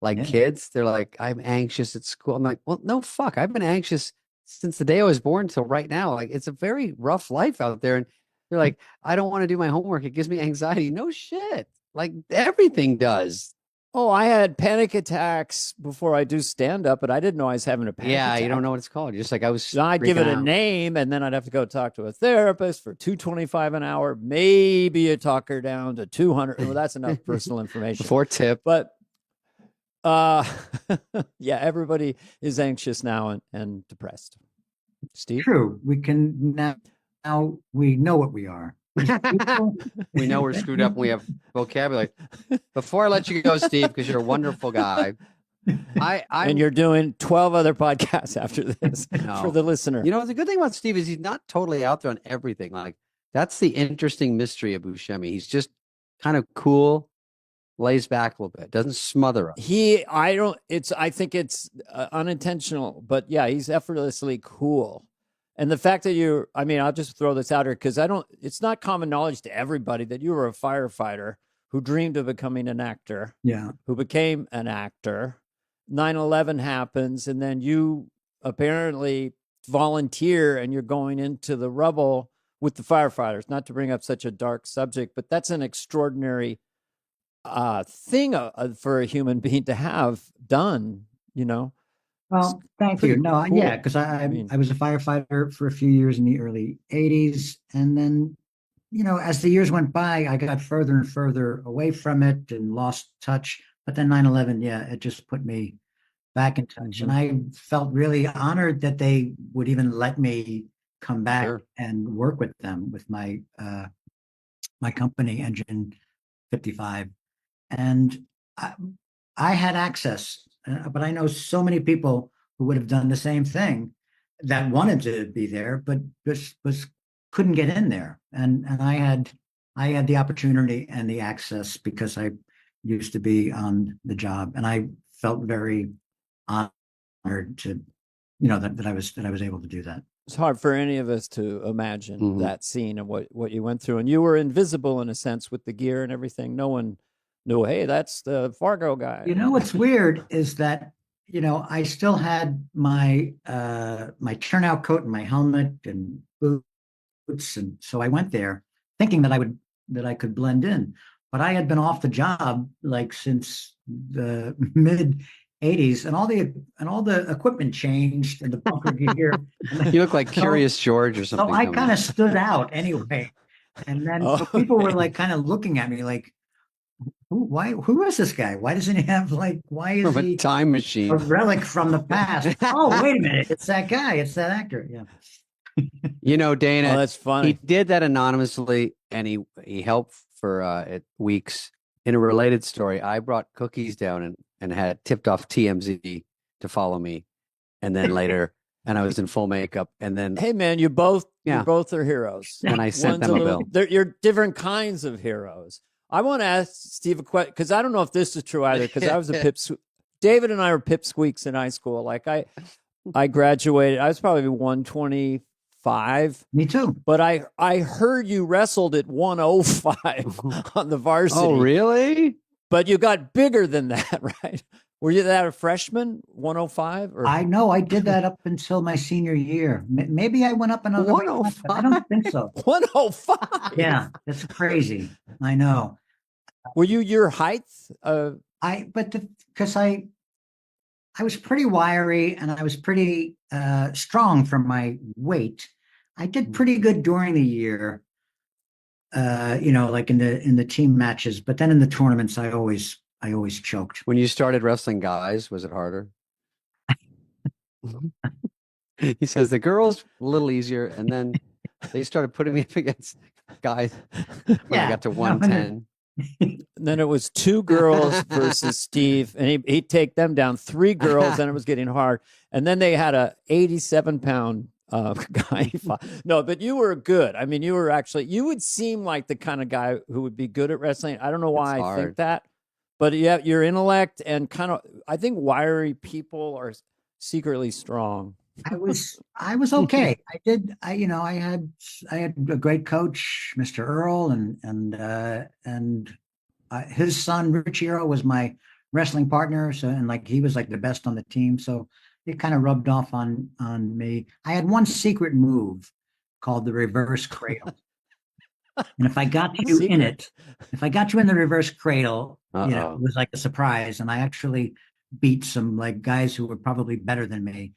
like kids, they're like, I'm anxious at school. I'm like, well, no, fuck. I've been anxious since the day I was born till right now. Like, it's a very rough life out there. And they're like, I don't want to do my homework. It gives me anxiety. No shit. Like, everything does. Oh, I had panic attacks before I do stand up, but I didn't know I was having a panic attack. You don't know what it's called. You're just like, I was. So I'd give it a name, and then I'd have to go talk to a therapist for $225 an hour. Maybe you talk her down to $200. Well, that's enough personal information. Before tip. But yeah, everybody is anxious now and depressed. Steve? True. We can now we know what we are. We know we're screwed up and we have vocabulary. Before I let you go, Steve, because you're a wonderful guy, and you're doing 12 other podcasts after this for the listener. The good thing about Steve is he's not totally out there on everything. Like, that's the interesting mystery of Buscemi. He's just kind of cool, lays back a little bit, doesn't smother us. I think it's unintentional, but yeah, he's effortlessly cool. And the fact that I'll just throw this out here because it's not common knowledge to everybody that you were a firefighter who dreamed of becoming an actor. Yeah. Who became an actor. 9/11 happens, and then you apparently volunteer and you're going into the rubble with the firefighters. Not to bring up such a dark subject, but that's an extraordinary thing for a human being to have done, Well, thank you. No, cool. Yeah, because I was a firefighter for a few years in the early 80s. And then, as the years went by, I got further and further away from it and lost touch. But then 9/11, it just put me back in touch. And I felt really honored that they would even let me come back and work with them, with my my company, Engine 55. And I had access. But I know so many people who would have done the same thing that wanted to be there, but just couldn't get in there. And I had the opportunity and the access because I used to be on the job, and I felt very honored to, that I was able to do that. It's hard for any of us to imagine that scene and what you went through, and you were invisible in a sense with the gear and everything. No one knew, hey, that's the Fargo guy. What's weird is that, I still had my my turnout coat and my helmet and boots. And so I went there thinking that I could blend in. But I had been off the job like since the mid 80s, and all the equipment changed and the bunker gear. You look like Curious George or something. So I kind of stood out anyway. And then so people were like kind of looking at me like, who is this guy? Why doesn't he have why is he a time machine? A relic from the past. Oh, wait a minute. It's that guy. It's that actor. Yeah. Dana, that's funny. He did that anonymously, and he helped for weeks. In a related story, I brought cookies down and had tipped off TMZ to follow me. And then later and I was in full makeup. And then, hey man, you both are heroes. And I sent them a bill. You're different kinds of heroes. I want to ask Steve a question because I don't know if this is true either. Because I was a David and I were pipsqueaks in high school. Like I graduated. I was probably 125. Me too. But I heard you wrestled at 105 on the varsity. Oh, really? But you got bigger than that, right? Were you that a freshman, 105? Or? I know. I did that up until my senior year. Maybe I went up another 105. I don't think so. 105. Yeah, that's crazy. I know. Were you your height? Because I was pretty wiry and I was pretty strong for my weight. I did pretty good during the year, like in the team matches. But then in the tournaments, I always choked. When you started wrestling guys, was it harder? He says the girls a little easier, and then they started putting me up against guys when I got to 110. And then it was 2 girls versus Steve, and he'd take them down. 3 girls, and it was getting hard. And then they had a 87-pound guy. No, but you were good. I mean, you would seem like the kind of guy who would be good at wrestling. I don't know why I think that, but yeah, your intellect and I think wiry people are secretly strong. I was okay. I had a great coach, Mr. Earl, and his son Richie Earl was my wrestling partner. So he was like the best on the team. So it kind of rubbed off on me. I had one secret move called the reverse cradle, and if I got you in the reverse cradle, it was like a surprise, and I actually beat some like guys who were probably better than me.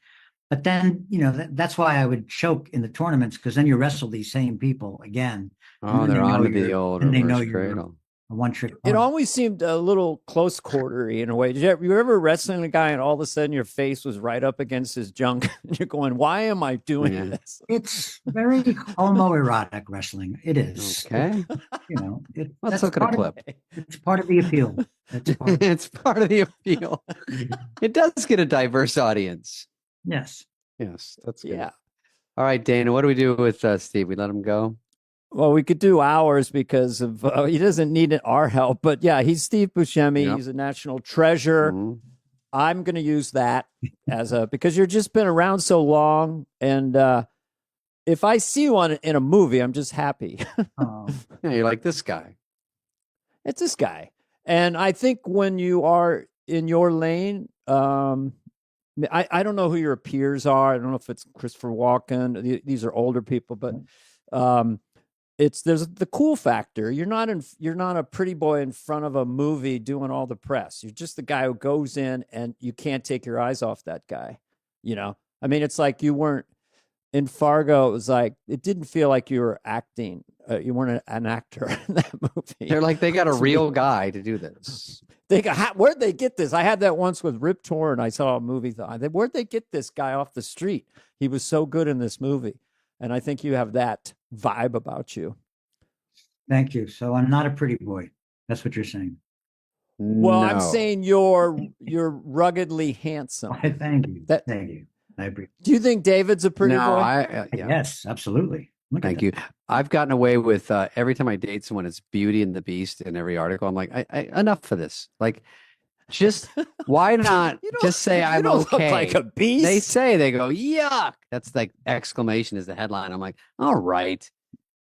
But then, that's why I would choke in the tournaments, because then you wrestle these same people again. Oh, they're on to the old reverse cradle. A one-trick pony. It always seemed a little close quartery in a way. Did you ever wrestling a guy and all of a sudden your face was right up against his junk? And you're going, why am I doing this? It's very homoerotic wrestling. It is. Okay. Let's look at a clip. It's part of the appeal. It's part of the appeal. It does get a diverse audience. Yes, that's good. Yeah. All right, Dana, what do we do with Steve? We let him go? Well, we could do hours because of he doesn't need our help. But yeah, he's Steve Buscemi. Yep. He's a national treasure. Mm-hmm. I'm going to use that because you've just been around so long. And if I see you in a movie, I'm just happy. Yeah, you're like this guy. It's this guy. And I think when you are in your lane, I don't know who your peers are. I don't know if it's Christopher Walken. These are older people, but there's the cool factor. You're not a pretty boy in front of a movie doing all the press. You're just the guy who goes in and you can't take your eyes off that guy. I mean, it's like you weren't in Fargo. It was like it didn't feel like you were acting. You weren't an actor in that movie. They're like they got a real guy to do this. Where'd they get this? I had that once with Rip Torn. I saw a movie. Where'd they get this guy off the street? He was so good in this movie. And I think you have that vibe about you. Thank you. So I'm not a pretty boy. That's what you're saying. Well, no. I'm saying you're ruggedly handsome. Thank you. Thank you. I agree. Do you think David's a pretty boy? Yeah. Yes, absolutely. Thank you. I've gotten away with every time I date someone, it's Beauty and the Beast in every article. I'm like, I enough for this. Like, just why not just say I'm okay? Look like a beast. They go, yuck. That's like exclamation is the headline. I'm like, all right.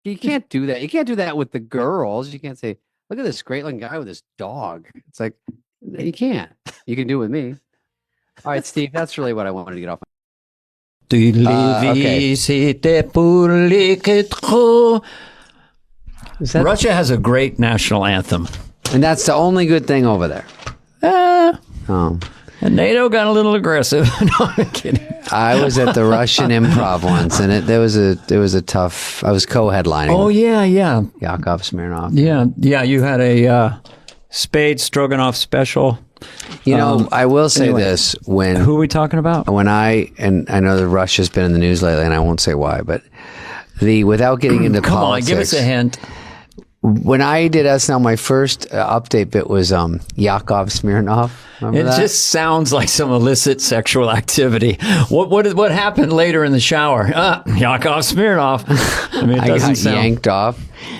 You can't do that. You can't do that with the girls. You can't say, look at this great looking guy with this dog. It's like, you can't. You can do it with me. All right, Steve, that's really what I wanted to get off. Okay. Russia has a great national anthem. And that's the only good thing over there. And NATO got a little aggressive. No, I'm kidding. I was at the Russian Improv once, and there was a tough. I was co-headlining. Oh yeah. Yakov Smirnoff. Yeah. You had a Spade Stroganoff special. I will say this: who are we talking about? When I know that Russia's been in the news lately, and I won't say why, but without getting into Come politics. on, give us a hint. when I did SNL, my first update bit was Yakov Smirnoff. Remember that? Just sounds like some illicit sexual activity. What happened later in the shower? Yakov Smirnoff. I mean, it doesn't sound... yanked off.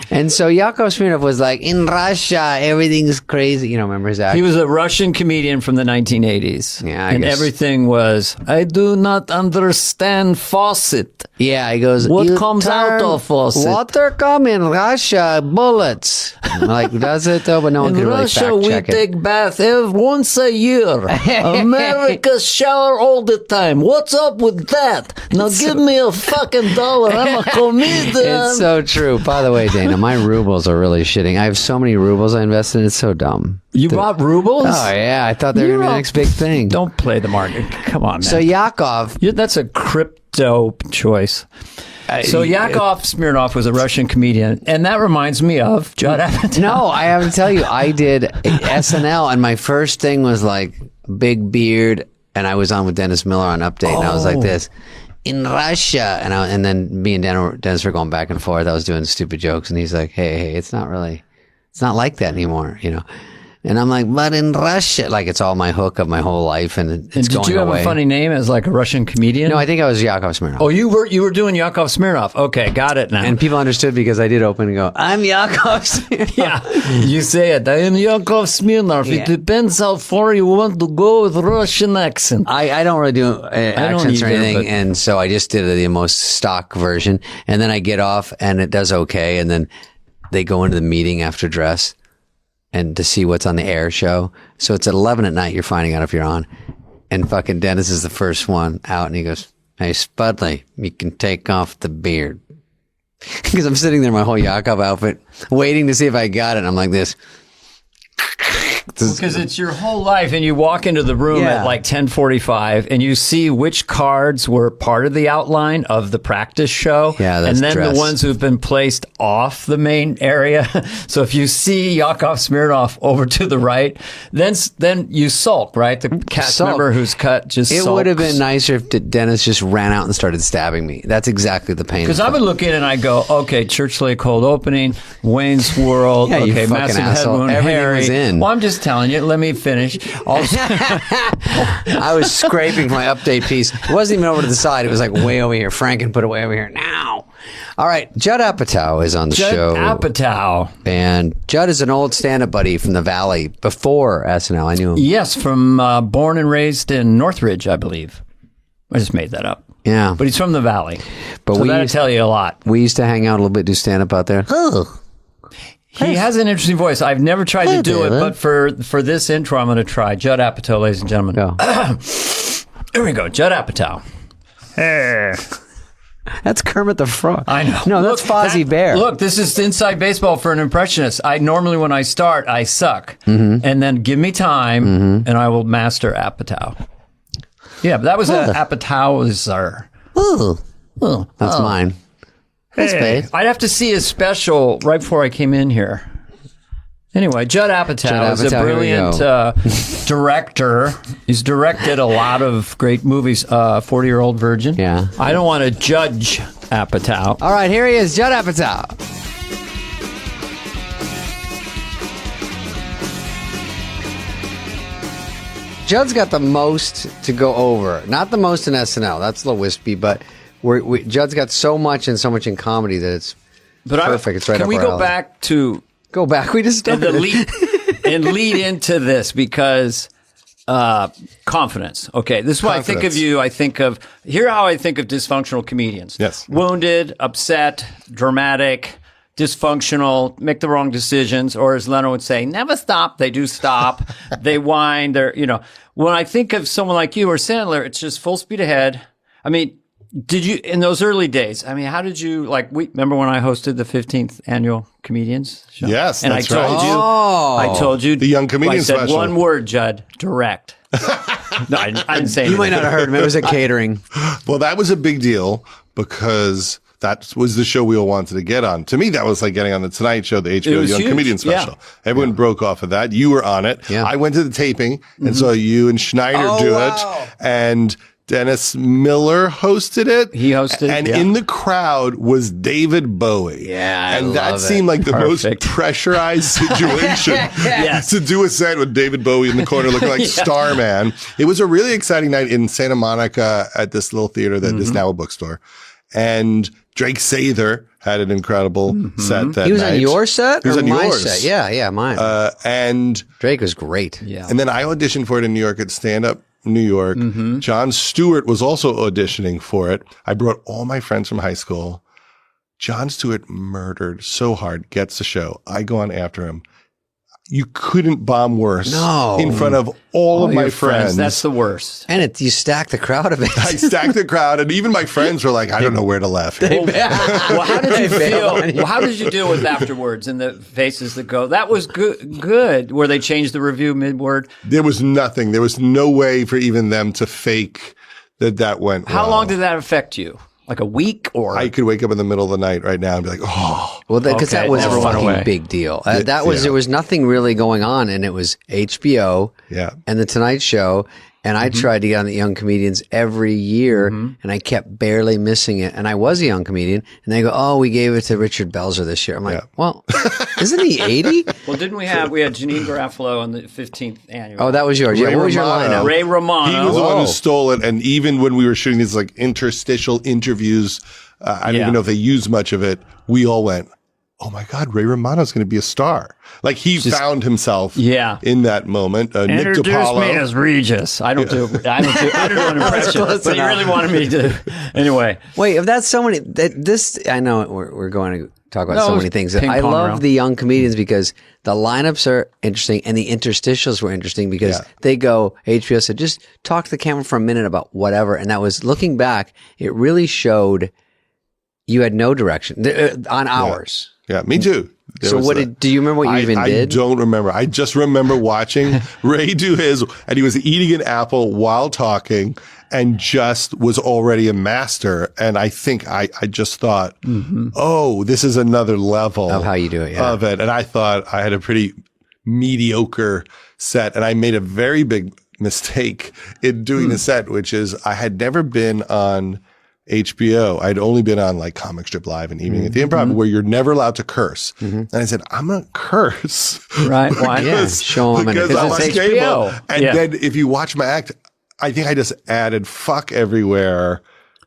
And so Yakov Smirnoff was like, in Russia, everything's crazy. You know, remember his act? He was a Russian comedian from the 1980s. Yeah, and everything was, I do not understand faucet. Yeah, he goes, what comes out of faucet? Water come in Russia, bullets. Like, does it though? But no one in could really Russia, fact we check take bath once a year. America shower all the time. What's up with that? Now give me a fucking dollar. I'm a comedian. It's so true. By the way, Dana, my rubles are really shitting. I have so many rubles I invested in. It's so dumb. You bought rubles? Oh, yeah. I thought they were going to be the next big thing. Don't play the market. Come on, man. So Yakov. That's a crypto choice. So Yakov Smirnoff was a Russian comedian, and that reminds me of Judd Apatow. No, I have to tell you, I did SNL, and my first thing was like big beard, and I was on with Dennis Miller on Update, and I was like this. In Russia, and then me and Dennis were going back and forth. I was doing stupid jokes, and he's like, "Hey, it's not like that anymore, you know." And I'm like, "But in Russia, like it's all my hook of my whole life, and it's going away." Did you have a funny name as like a Russian comedian? No, I think I was Yakov Smirnoff. Oh, you were doing Yakov Smirnoff. Okay, got it now. And people understood because I did open and go, "I'm Yakov Smirnoff." Yeah, you say it. I am Yakov Smirnoff. Yeah. It depends how far you want to go with Russian accent. I don't really do accents or anything, and so I just did the most stock version. And then I get off, and it does okay. And then they go into the meeting after dress, and to see what's on the air show. So it's at 11 at night. You're finding out if you're on. And fucking Dennis is the first one out, and he goes, "Hey, Spudley, you can take off the beard." Because I'm sitting there in my whole Yakov outfit, waiting to see if I got it. And I'm like this. Because it's your whole life, and you walk into the room at like 10:45, and you see which cards were part of the outline of the practice show, and then the ones who've been placed off the main area. So if you see Yakov Smirnoff over to the right, then you sulk, right? The cast member who's cut just sulks. It would have been nicer if Dennis just ran out and started stabbing me. That's exactly the pain. Because I would look in and I go, okay, Church Lake cold opening, Wayne's World, okay, Massive Head Wound, Harry. Was in. Well, I'm just telling you. Let me finish. Also, I was scraping for my update piece. It wasn't even over to the side. It was like way over here. Franken put it way over here. Now. All right. Judd Apatow is on the show. Judd Apatow. And Judd is an old stand-up buddy from the Valley before SNL. I knew him. Yes, from born and raised in Northridge, I believe. I just made that up. Yeah. But he's from the Valley. But so that'll tell you a lot. We used to hang out a little bit, do stand-up out there. Oh. He has an interesting voice. I've never tried to do it, but for this intro, I'm going to try. Judd Apatow, ladies and gentlemen. Go. Here we go. Judd Apatow. Hey. That's Kermit the Frog. I know. No, that's Fozzie Bear. Look, this is inside baseball for an impressionist. I normally, when I start, I suck. And then give me time, and I will master Apatow. Yeah, but that was Apatow. That's mine. Hey, I'd have to see his special right before I came in here. Anyway, Judd Apatow is a brilliant director. He's directed a lot of great movies. 40-Year-Old Virgin. Yeah. I don't want to judge Apatow. All right, here he is, Judd Apatow. Judd's got the most to go over. Not the most in SNL. That's a little wispy, but Judd's got so much and so much in comedy that it's perfect. It's right up our alley. Can we go back to... Go back. We just started. And lead into this because confidence. Okay, this is what I think of you. Here how I think of dysfunctional comedians. Yes. Wounded, upset, dramatic, dysfunctional, make the wrong decisions, or as Leno would say, never stop. They do stop. They whine. When I think of someone like you or Sandler, it's just full speed ahead. I mean, did you, in those early days, how did you, remember when I hosted the 15th annual Comedians show? Yes, and that's I told you, the Young Comedians I said special. One word, Judd, direct. No, I didn't say anything. You might not have heard him. It was a catering. Well, that was a big deal because that was the show we all wanted to get on. To me, that was like getting on the Tonight Show, the HBO Young Comedian special. Yeah. Everyone broke off of that. You were on it. Yeah. I went to the taping and saw you and Schneider do it. And Dennis Miller hosted it. He hosted, and in the crowd was David Bowie. Yeah, and that seemed like the most pressurized situation to do a set with David Bowie in the corner looking like Starman. It was a really exciting night in Santa Monica at this little theater that is now a bookstore. And Drake Sather had an incredible set that night. He was on your set? He was on my yours. set? Yeah, mine. And Drake was great. Yeah. And then I auditioned for it in New York at Stand Up New York. Jon Stewart was also auditioning for it. I brought all my friends from high school. Jon Stewart murdered so hard, gets the show. I go on after him. You couldn't bomb worse in front of all of my friends. That's the worst. And you stack the crowd a bit. I stacked the crowd, and even my friends were like, I don't know where to laugh. Well, how did you feel? Well, how did you deal with afterwards and the faces that go, that was good, where they changed the review mid-word? There was nothing. There was no way for even them to fake that went How well. long did that affect you? Like a week, or I could wake up in the middle of the night right now and be like, oh. Well, because that was a fucking big deal. There was nothing really going on, and it was HBO and The Tonight Show. And I tried to get on the Young Comedians every year, and I kept barely missing it. And I was a young comedian, and they go, "Oh, we gave it to Richard Belzer this year." I'm like, "Well, isn't he 80?" Well, didn't we had Janine Garofalo on the 15th annual? Oh, that was yours. Ray what was your lineup? Ray Romano. He was the one who stole it. And even when we were shooting these like interstitial interviews, I don't even know if they used much of it. We all went, oh my God, Ray Romano's going to be a star. Like he found himself in that moment. Nick Introduce DiPaolo. me as Regis. I don't do an impression, but he really wanted me to. Anyway. Wait, if that's so many, I know we're going to talk about so many things. I love the young comedians because the lineups are interesting and the interstitials were interesting because they go, HBO said, just talk to the camera for a minute about whatever. And that was, looking back, it really showed you had no direction on ours. Yeah, me too. So do you remember what you even did? I don't remember. I just remember watching Ray do his, and he was eating an apple while talking and just was already a master. And I think I just thought, oh, this is another level of how you do it. Of it. And I thought I had a pretty mediocre set, and I made a very big mistake in doing the set, which is I had never been on HBO. I'd only been on like Comic Strip Live and Evening at the Improv, where you're never allowed to curse. And I said, I'm going to curse. Right. Why? Show them because I'm on it's cable. HBO. And then if you watch my act, I think I just added fuck everywhere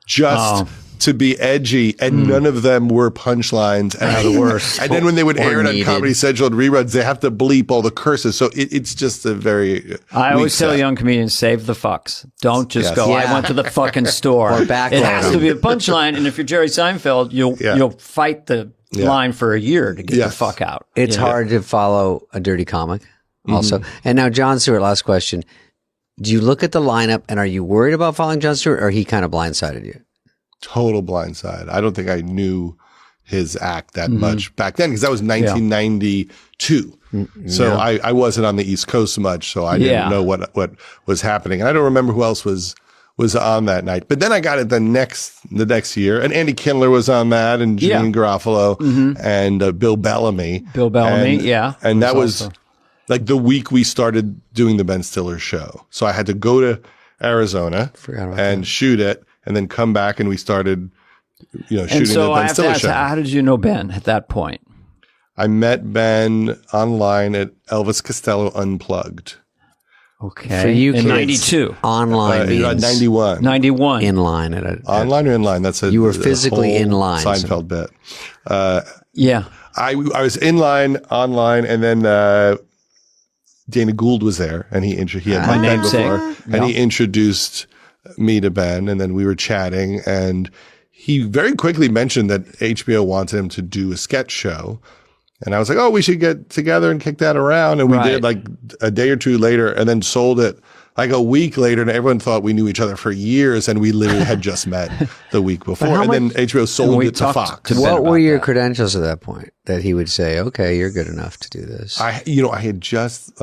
just to be edgy, and none of them were punchlines. And the worst. And then when they would air it on Comedy Central and reruns, they have to bleep all the curses. So it's just a very I always tell young comedians, save the fucks. Don't just go, I went to the fucking store. Or back it has to be a punchline, and if you're Jerry Seinfeld, you'll fight the line for a year to get the fuck out. It's hard to follow a dirty comic also. And now, Jon Stewart, last question. Do you look at the lineup, and are you worried about following Jon Stewart, or he kind of blindsided you? Total blindside. I don't think I knew his act that much back then because that was 1992. So I wasn't on the East Coast much, so I didn't know what was happening. And I don't remember who else was on that night. But then I got it the next year, and Andy Kindler was on that, and Janine Garofalo, and Bill Bellamy. And that was like the week we started doing the Ben Stiller show. So I had to go to Arizona and shoot it, and then come back, and we started, shooting the Ben Stiller show. How did you know Ben at that point? I met Ben online at Elvis Costello Unplugged. Okay. For you, in 92. Online means 91. 91. In line. Online or in line? That's you were physically in line. Seinfeld bit. I was in line, online, and then Dana Gould was there, and he had met Ben before, and he introduced me to Ben, and then we were chatting, and he very quickly mentioned that HBO wanted him to do a sketch show. And I was like, oh, we should get together and kick that around. And we did like a day or two later, and then sold it like a week later. And everyone thought we knew each other for years, and we literally had just met the week before. And then HBO sold it to Fox. What were your credentials at that point that he would say, okay, you're good enough to do this? I had just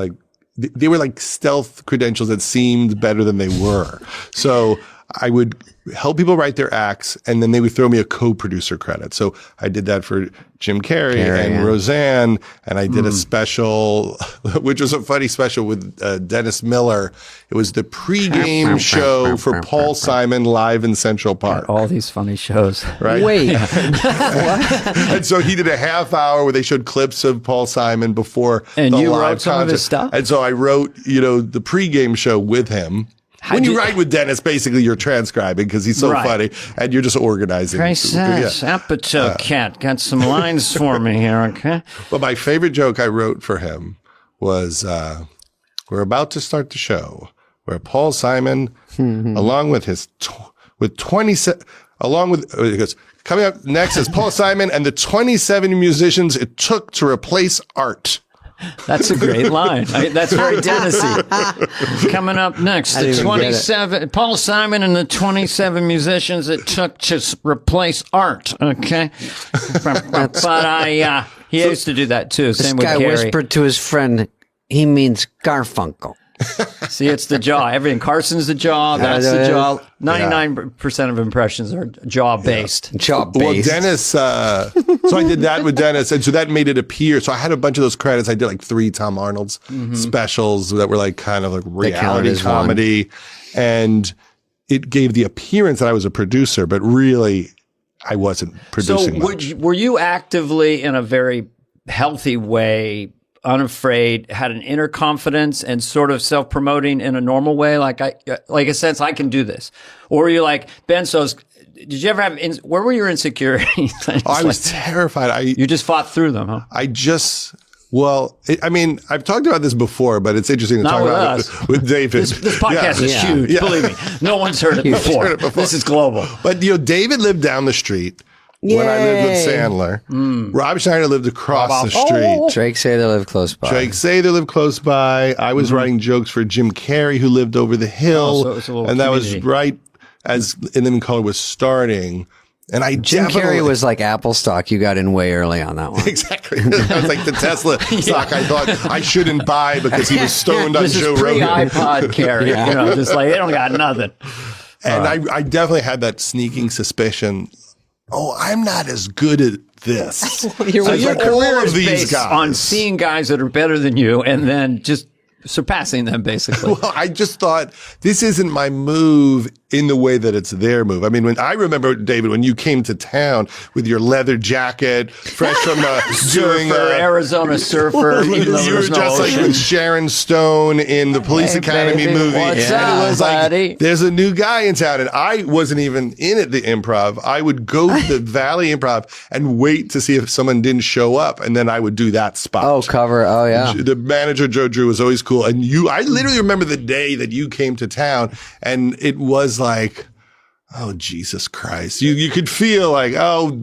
they were like stealth credentials that seemed better than they were. So I would help people write their acts, and then they would throw me a co-producer credit. So I did that for Jim Carrey and Roseanne, and I did a special, which was a funny special with Dennis Miller. It was the pregame show for Paul Simon live in Central Park. All these funny shows. Right? Wait. And so he did a half hour where they showed clips of Paul Simon before and the you live wrote some concert. of his stuff? And so I wrote, the pregame show with him. When you write with Dennis, basically you're transcribing because he's so funny, and you're just organizing. Apatow cat, got some lines for me here, okay? But my favorite joke I wrote for him was, we're about to start the show where Paul Simon, along with his, he goes, coming up next is Paul Simon and the 27 musicians it took to replace art. That's a great line. That's very Tennessee. Coming up next, the 27, Paul Simon and the 27 musicians it took to replace art. Okay. But he used to do that too. Same with Carrey. This guy whispered to his friend, he means Garfunkel. See, it's the jaw. Everything. Carson's the jaw. That's the jaw. 99% of impressions are jaw-based. Yeah. Jaw-based. Well, Dennis, so I did that with Dennis, and so that made it appear. So I had a bunch of those credits. I did like 3 Tom Arnold's specials that were like kind of like reality comedy. And it gave the appearance that I was a producer, but really I wasn't producing much. So were you actively, in a very healthy way, unafraid, had an inner confidence and sort of self-promoting in a normal way, like a sense I can do this? Or were you like, Ben, did you ever have, where were your insecurities? I was terrified. You just fought through them, huh? I've talked about this before, but it's interesting to talk about it with David. This podcast is huge, believe me. No one's heard it before. This is global. But, David lived down the street. When I lived with Sandler. Rob Schneider lived across the street. Drake Sather lived close by. I was writing jokes for Jim Carrey, who lived over the hill. And that was right as In Living Color was starting. And Jim Carrey was like Apple stock. You got in way early on that one. Exactly. That was like the Tesla stock I thought I shouldn't buy because he was stoned on Joe Rogan. Pre-iPod Carey. Just like, they don't got nothing. And I definitely had that sneaking suspicion, I'm not as good at this. Your career is based on seeing guys that are better than you and then just surpassing them, basically. Well, I just thought this isn't my move in the way that it's their move. I mean, when I remember, David, when you came to town with your leather jacket, fresh from doing Arizona surfer, you were just like with Sharon Stone in the Police Academy movie. What's up, and it was buddy? Like, there's a new guy in town, and I wasn't even in at the Improv. I would go to the Valley Improv and wait to see if someone didn't show up, and then I would do that spot. The manager, Joe Drew, was always cool. And I literally remember the day that you came to town, and it was like, oh, Jesus Christ. You could feel like,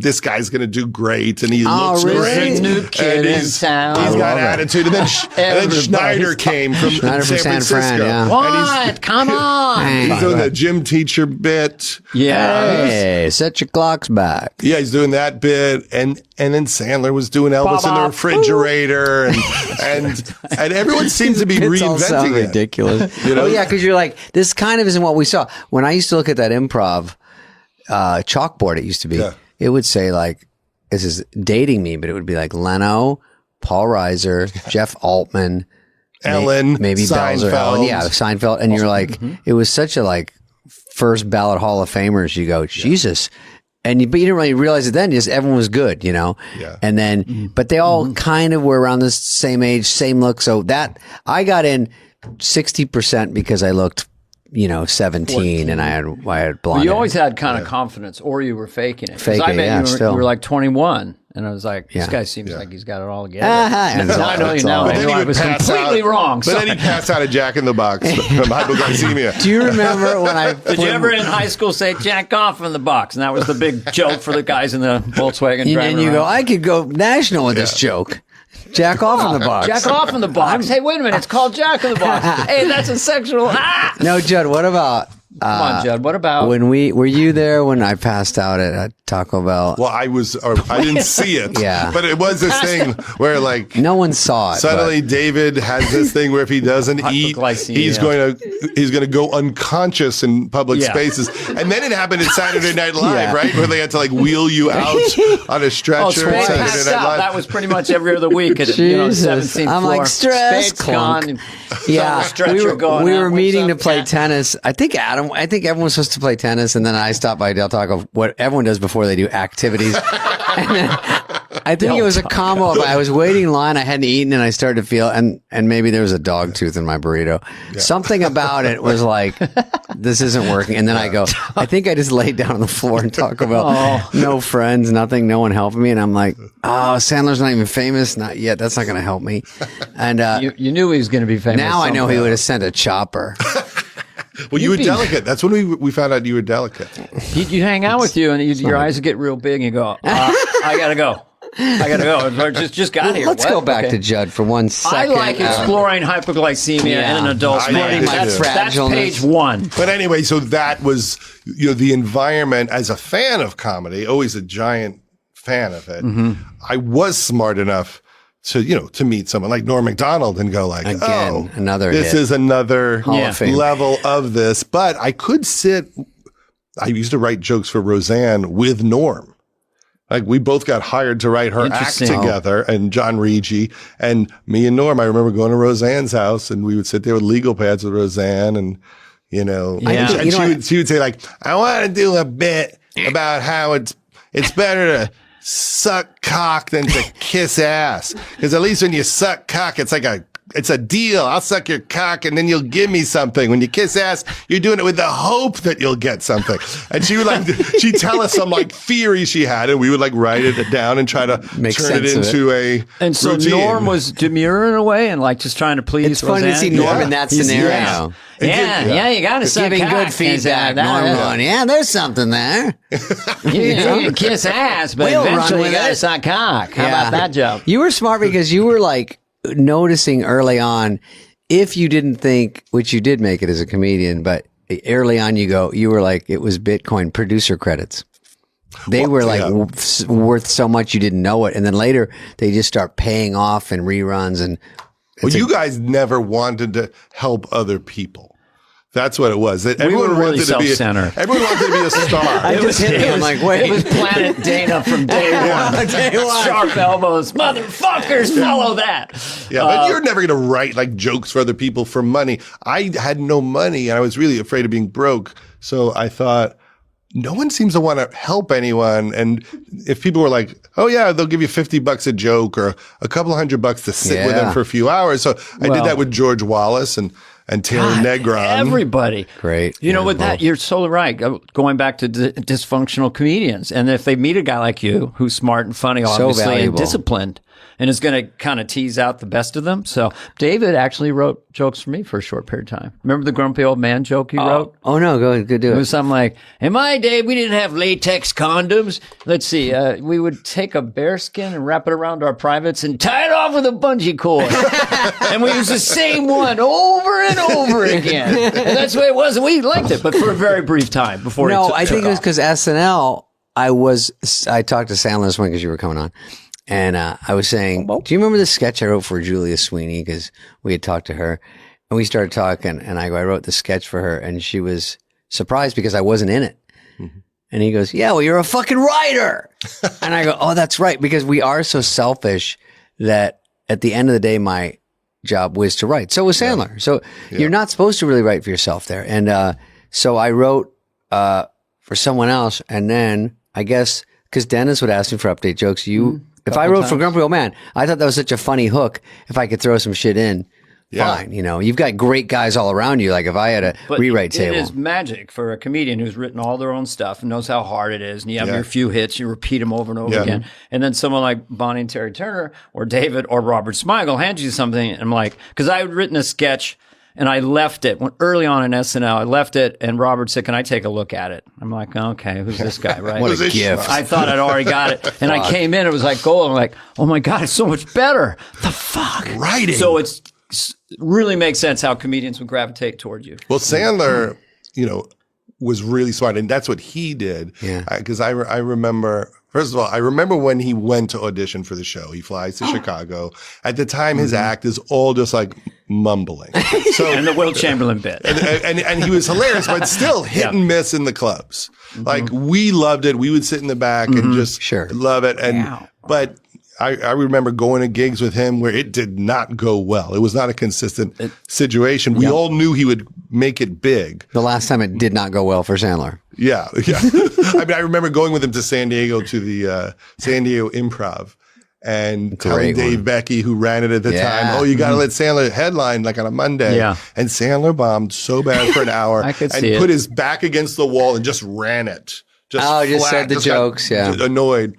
this guy's going to do great. And he looks great. New kid in town. He's got attitude. And then Schneider came from San Francisco. What? Come on. He's doing the gym teacher bit. Yeah. Hey, set your clocks back. Yeah, he's doing that bit. And then Sandler was doing Elvis in the refrigerator. And everyone seems to be reinventing it. Ridiculous. Because you're like, this kind of isn't what we saw. When I used to look at that Improv chalkboard, it used to be, it would say like, this is dating me, but it would be like Leno, Paul Reiser, Jeff Altman, Ellen, maybe Belzer, Ellen, Seinfeld. And you're like, it was such a like first ballot Hall of Famers. You go, Jesus. But you didn't really realize it then, just everyone was good, Yeah. And then, but they all kind of were around the same age, same look. So that I got in 60% because I looked 17 and I had blonde. Well, you always had kind of confidence, or you were faking it. I bet you were like 21, and I was like, this guy seems like he's got it all together. I know you now. I was completely wrong. But then he'd pass out a Jack in the Box from hypoglycemia. Do you remember when I... Did you ever in high school say, jack off in the box? And that was the big joke for the guys in the Volkswagen driving And you go, I could go national with this joke. Jack off in the box. Jack off in the box. Hey, wait a minute. It's called Jack in the Box. Hey, that's a sexual... No, Judd, what about Come on, Judd. What about were you there when I passed out at Taco Bell? Well, I didn't see it. Yeah. But it was this thing where like no one saw it. Suddenly David has this thing where if he doesn't eat, he's going to go unconscious in public spaces. And then it happened at Saturday Night Live, right? Where they had to like wheel you out on a stretcher at Saturday Night Live. That was pretty much every other week at 17th floor. I'm like, stress. Spade's gone. Yeah. We were meeting to play tennis. I think everyone was supposed to play tennis, and then I stopped by Del Taco, what everyone does before they do activities. And then I think it was a combo of I was waiting in line, I hadn't eaten, and I started to feel, and maybe there was a dog tooth in my burrito. Yeah. Something about it was like, this isn't working. And then I go, I think I just laid down on the floor and talk about no friends, nothing, no one helping me. And I'm like, oh, Sandler's not even famous. Not yet. That's not going to help me. And you knew he was going to be famous. Now I know he would have sent a chopper. Well, you were delicate. That's when we found out you were delicate. You hang out with you, and your eyes get real big, and you go, I gotta go. Just got here. Let's go back to Judd for 1 second. I like exploring hypoglycemia in an adult man. That's page 1. But anyway, so that was the environment as a fan of comedy, always a giant fan of it. Mm-hmm. I was smart enough to meet someone like Norm Macdonald and go like, this is another level of this. But I could I used to write jokes for Roseanne with Norm. Like we both got hired to write her act together, and John Rigi and me and Norm. I remember going to Roseanne's house, and we would sit there with legal pads with Roseanne, and she would say like, I want to do a bit about how it's better to suck cock than to kiss ass, because at least when you suck cock, it's a deal. I'll suck your cock and then you'll give me something. When you kiss ass, you're doing it with the hope that you'll get something. And she'd tell us some like theory she had, and we would like write it down and try to turn it into a And so routine. Norm was demure in a way and like just trying to please It's fun to see Norm in that scenario. You got to suck giving cock. good feedback. Norm going, there's something there. You can kiss ass, but eventually you got to suck cock. How about that joke? You were smart because you were like noticing early on, if you didn't think, which you did make it as a comedian, but early on you were like, it was Bitcoin producer credits. They were worth so much you didn't know it. And then later they just start paying off in reruns. And you guys never wanted to help other people. That's what it was. Everyone wanted to be a star. I just hit him. I'm like, wait. It was Planet Dana from day one. Day one. Sharp elbows. Motherfuckers, follow that. Yeah, but you're never going to write like jokes for other people for money. I had no money and I was really afraid of being broke. So I thought, no one seems to want to help anyone. And if people were like, oh yeah, they'll give you $50 a joke or a couple $100 to sit with them for a few hours. So I did that with George Wallace and Taylor Negron. Everybody. Great. That, you're so right. Going back to dysfunctional comedians. And if they meet a guy like you, who's smart and funny, obviously, and disciplined, and is going to kind of tease out the best of them. So David actually wrote jokes for me for a short period of time. Remember the grumpy old man joke you wrote? Oh, no. Go ahead. Do it. It was something like, in my day, we didn't have latex condoms. Let's see. We would take a bearskin and wrap it around our privates and tie it off with a bungee cord. And we used the same one over and over again. And that's the way it was. And we liked it, but for a very brief time before I think it was because SNL, I talked to Sandler this morning because you were coming on. And I was saying, do you remember the sketch I wrote for Julia Sweeney? Because we had talked to her and we started talking, and I wrote the sketch for her, and she was surprised because I wasn't in it. Mm-hmm. And he goes, yeah, well, you're a fucking writer. And I go, oh, that's right. Because we are so selfish that at the end of the day, my job was to write. So was Sandler. Yeah. So you're not supposed to really write for yourself there. And so I wrote for someone else. And then I guess because Dennis would ask me for update jokes, if I wrote for Grumpy Old Man, I thought that was such a funny hook. If I could throw some shit in, fine. You've got great guys all around you. Like if I had a rewrite table. It is magic for a comedian who's written all their own stuff and knows how hard it is. And you have your few hits, you repeat them over and over again. And then someone like Bonnie and Terry Turner or David or Robert Smigel hands you something. And I'm like, because I had written a sketch and I left it early on in SNL. I left it, and Robert said, "Can I take a look at it?" I'm like, "Okay, who's this guy?" Right? What a gift! I thought I'd already got it, and I came in. It was like gold. I'm like, "Oh my god, it's so much better." The fuck writing. So it's really makes sense how comedians would gravitate toward you. Well, Sandler, was really smart. And that's what he did. Yeah. Because I remember, first of all, I remember when he went to audition for the show. He flies to Chicago. At the time, his act is all just like mumbling. So, and the Will Chamberlain bit. And he was hilarious, but still hit and miss in the clubs. Like, we loved it. We would sit in the back and just love it. And but I remember going to gigs with him where it did not go well. It was not a consistent situation. We all knew he would make it big. The last time it did not go well for Sandler. Yeah. I mean, I remember going with him to San Diego, to the San Diego Improv, and telling Dave Becky, who ran it at the time, oh, you got to let Sandler headline like on a Monday. Yeah. And Sandler bombed so bad for an hour and put his back against the wall and just ran it. Just said the jokes. Annoyed.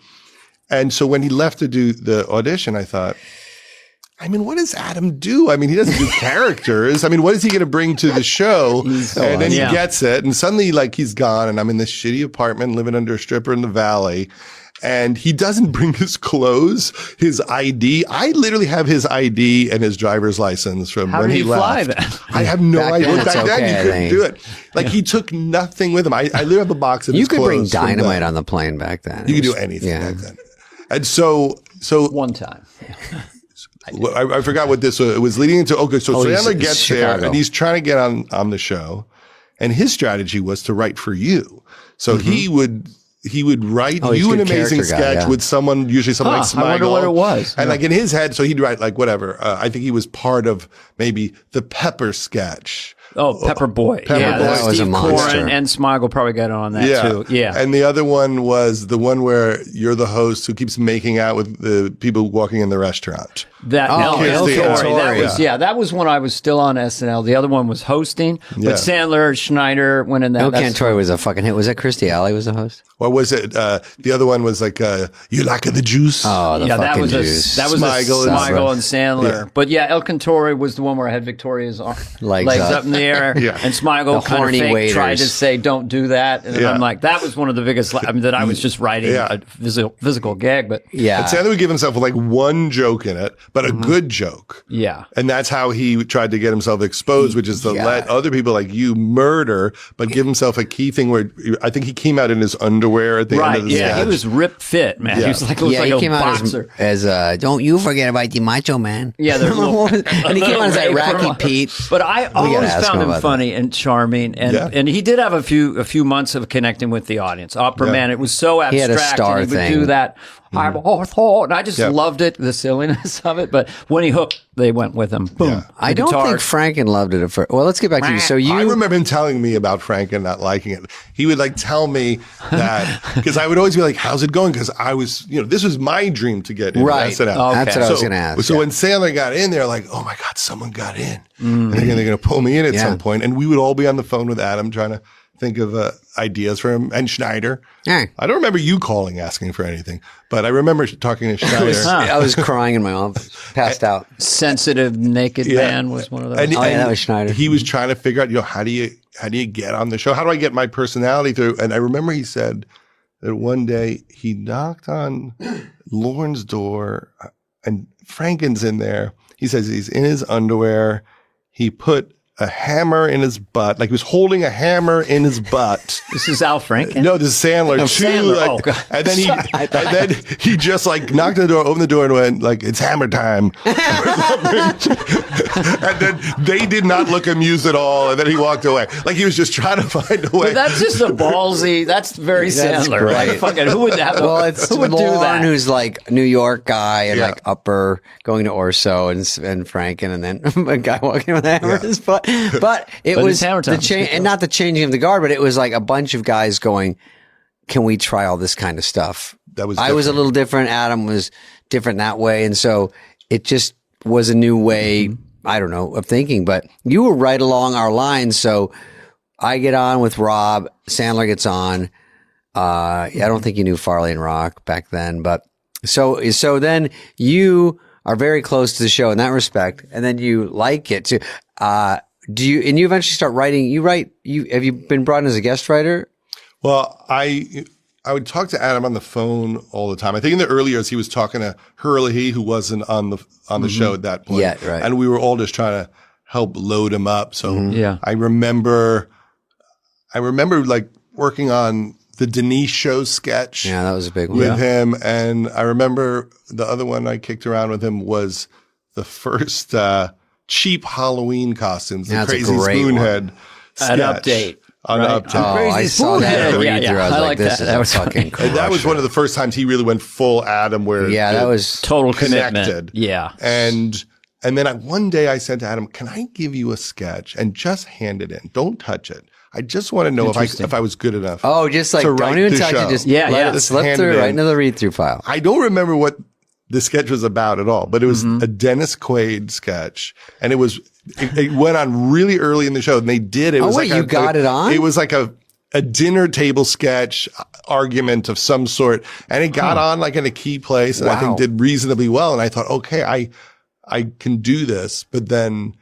And so when he left to do the audition, I thought, I mean, what does Adam do? I mean, he doesn't do characters. I mean, what is he going to bring to the show? And then he gets it. And suddenly, like, he's gone. And I'm in this shitty apartment living under a stripper in the valley. And he doesn't bring his clothes, his ID. I literally have his ID and his driver's license from when he left. How did he fly that? I have no idea. Back then, you couldn't do it. Like, he took nothing with him. I literally have a box of his clothes. You could bring dynamite on the plane back then. You could do anything back then. And so one time. I forgot what this was. It was leading into, so Sandler gets there and he's trying to get on the show. And his strategy was to write for you. So he would write you an amazing sketch with someone, usually someone like Smigel. I wonder what it was. And like in his head, so he'd write like whatever. I think he was part of maybe the Pepper sketch. Oh, Pepper Boy. That was a monster. Corrin and Smigel probably got on that too. Yeah. And the other one was the one where you're the host who keeps making out with the people walking in the restaurant. That was when I was still on SNL. The other one was hosting, but Sandler, Schneider went in that. El Cantore was a fucking hit. Was that Christy Alley was the host? Or was it the other one was like you like the juice? Oh, the fucking juice. That was Smigel and Sandler. Yeah. But El Cantore was the one where I had Victoria's legs up in the air, and Smigel kind of fake tried to say don't do that, and I'm like, that was one of the biggest. I mean, that I was just writing a physical gag, but and Sandler would give himself like one joke in it, but a good joke. Yeah. And that's how he tried to get himself exposed, which is to let other people like you murder, but give himself a key thing where I think he came out in his underwear at the end of the sketch. He was ripped fit, man. He was like, he came out boxer. as don't you forget about the Macho Man. Yeah. And he came out as Iraqi Pete. But I always found him funny and charming. And he did have a few months of connecting with the audience. Opera Man, it was so abstract. He had a star thing. He would do that. And I just loved it, the silliness of it. But when he hooked, they went with him. Boom. Yeah. I don't think Franken loved it at first. Well, let's get back to you. So I remember him telling me about Franken not liking it. He would like tell me that because I would always be like, "How's it going?" Because I was, this was my dream to get in SNL. Okay. That's what I was going to ask. So when Sandler got in, they're like, "Oh my God, someone got in," and they're going to pull me in at some point. And we would all be on the phone with Adam trying to think of ideas for him, and Schneider. I don't remember you calling asking for anything, but I remember talking to Schneider. I was crying in my office, passed out. Sensitive Naked Man was one of those. And that was Schneider. He was trying to figure out, how do you get on the show? How do I get my personality through? And I remember he said that one day he knocked on Lorne's door, and Franken's in there. He says he's in his underwear. He put a hammer in his butt, like he was holding a hammer in his butt. This is Al Franken? No, this is Sandler. And then he just like knocked on the door, opened the door, and went like, "It's hammer time." And then they did not look amused at all. And then he walked away, like he was just trying to find a way. But that's just a ballsy. That's very Sandler. Right? Fucking who would that? Well, it's who would do that? Who's like New York guy and like upper going to Orso and Franken, and then a guy walking with a hammer in his butt. But it was the change, and not the changing of the guard, but it was like a bunch of guys going, "Can we try all this kind of stuff?" I was a little different. Adam was different that way, and so it just was a new way. I don't know, of thinking. But you were right along our lines. So I get on with Rob. Sandler gets on. I don't think you knew Farley and Rock back then, but so then you are very close to the show in that respect, and then you like it too. Do you eventually start writing? Have you been brought in as a guest writer? Well, I would talk to Adam on the phone all the time. I think in the early years he was talking to Hurley, who wasn't on the show at that point. Yeah, right. And we were all just trying to help load him up. So I remember I remember like working on the Denise Show sketch. Yeah, that was a big one. With him. And I remember the other one I kicked around with him was the first cheap Halloween costumes, the Crazy Spoonhead sketch. An update. Update. Oh, I saw that. I was like, this is a fucking crusher. And that was one of the first times he really went full Adam where that was total connected. Commitment. Yeah. And then one day I said to Adam, can I give you a sketch and just hand it in? Don't touch it. I just want to know if I was good enough. Oh, just like, don't even touch it. Just let it slip through, right into the read-through file. I don't remember what the sketch was about at all, but it was a Dennis Quaid sketch. And it went on really early in the show, and they did. It was like you got it on? It was like a dinner table sketch argument of some sort. And it got on like in a key place, and I think did reasonably well. And I thought, okay, I can do this. But then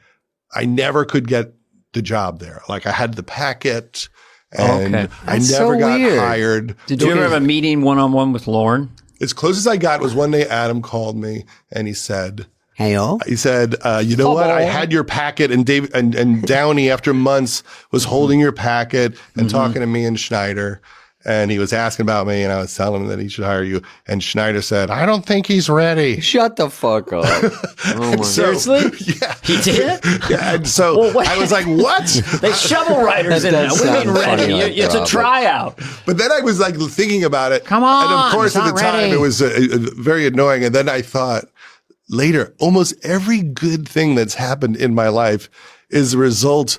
I never could get the job there. Like I had the packet and I never got hired. Did you ever have a meeting one-on-one with Lorne? As close as I got was one day Adam called me and he said, he said, you know what? I had your packet, and Dave and Downey after months was holding your packet and talking to me and Schneider. And he was asking about me, and I was telling him that he should hire you. And Schneider said, I don't think he's ready. Shut the fuck up. Seriously? Yeah. He did? Yeah. And so I was like, what? They shovel writers in there. We mean ready. It's a tryout. But then I was like thinking about it. Come on. And of course, at the time, it was very annoying. And then I thought later, almost every good thing that's happened in my life is a result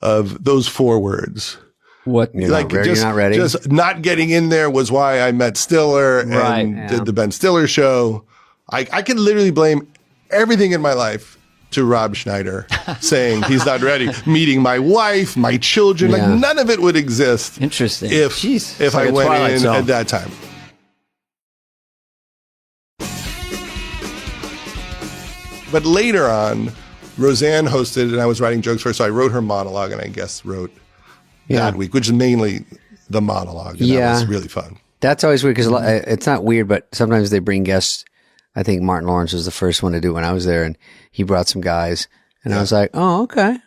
of those 4 words. What? You're not ready? Just not getting in there was why I met Stiller and did the Ben Stiller show. I can literally blame everything in my life to Rob Schneider saying he's not ready. Meeting my wife, my children, like none of it would exist. Interesting. If I went in at that time. But later on, Roseanne hosted, and I was writing jokes for her, so I wrote her monologue, and I guess wrote that week, which is mainly the monologue. And that was really fun. That's always weird because it's not weird, but sometimes they bring guests. I think Martin Lawrence was the first one to do it when I was there, and he brought some guys, and I was like, oh, okay.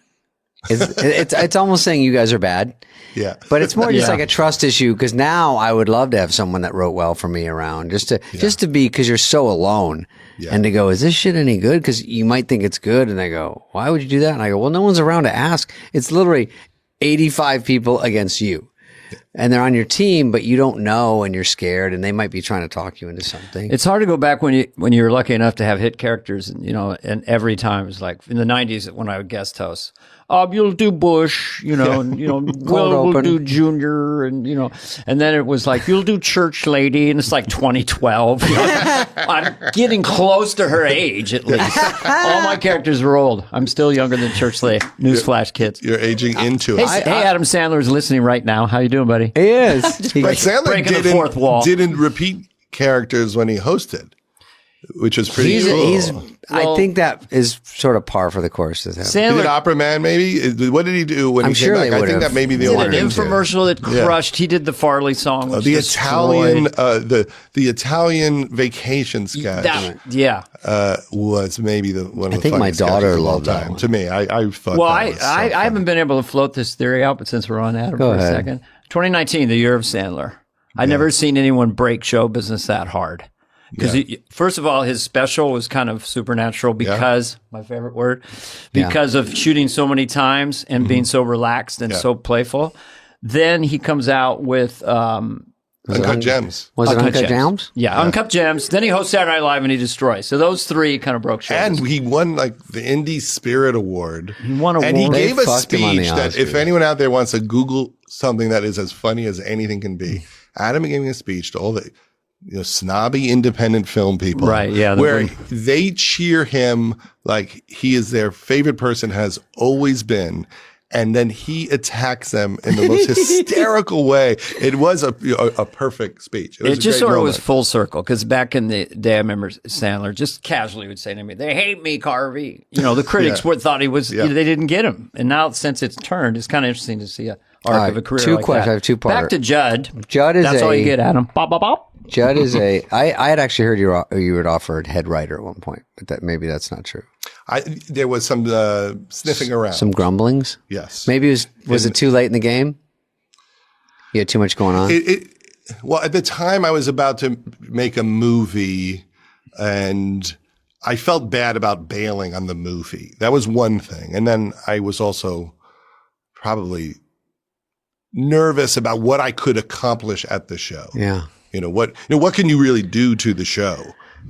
It's almost saying you guys are bad. Yeah. But it's more just like a trust issue, because now I would love to have someone that wrote well for me around, just to be, because you're so alone. Yeah. And to go, is this shit any good? Because you might think it's good, and I go, why would you do that? And I go, well, no one's around to ask. It's literally 85 people against you, and they're on your team, but you don't know, and you're scared, and they might be trying to talk you into something. It's hard to go back when you were lucky enough to have hit characters, and every time it was like in the 90s when I would guest host. You'll do Bush, and we'll do Junior, and and then it was like, you'll do Church Lady, and it's like 2012. I'm getting close to her age, at least. All my characters are old. I'm still younger than Church Lady. Newsflash, kids. You're aging into it. Hey, Adam Sandler is listening right now. How you doing, buddy? He is. But Sandler didn't repeat characters when he hosted, which was pretty cool. I think that is sort of par for the course with him. He did Opera Man, maybe? What did he do when he came back? I think that may be the only thing. He did an infomercial that crushed. He did the Farley song. The Italian, the Italian vacation sketch. Was maybe one of the funniest. I think my daughter loved that one. To me, I thought. Well, I haven't been able to float this theory out, but since we're on Adam for a second, 2019, the year of Sandler. I've never seen anyone break show business that hard. Because first of all, his special was kind of supernatural because, my favorite word, because of shooting so many times and being so relaxed and so playful. Then he comes out with Uncut Gems. Was it Uncut Gems? Yeah, Uncut Gems. Then he hosts Saturday Night Live and he destroys. So those 3 kind of broke shows. And he won like the Indie Spirit Award. He won an award. And he gave a speech that if anyone out there wants to Google something that is as funny as anything can be, Adam gave a speech to all the snobby independent film people, right? Yeah, where they cheer him like he is their favorite person, has always been, and then he attacks them in the most hysterical way. It was a perfect speech. It just sort of was full circle, because back in the day, I remember Sandler just casually would say to me, "They hate me, Carvey." The critics thought he was. They didn't get him, and now since it's turned, it's kind of interesting to see a arc of a career. Two like questions. That. I have 2 parts. Back to Judd. Judd is that's all you get, Adam. Bop, bop, bop. Judd is I had actually heard you had offered head writer at one point, but maybe that's not true. There was some sniffing around. Some grumblings? Yes. Maybe was it too late in the game? You had too much going on? Well, at the time I was about to make a movie and I felt bad about bailing on the movie. That was one thing. And then I was also probably nervous about what I could accomplish at the show. Yeah. What can you really do to the show?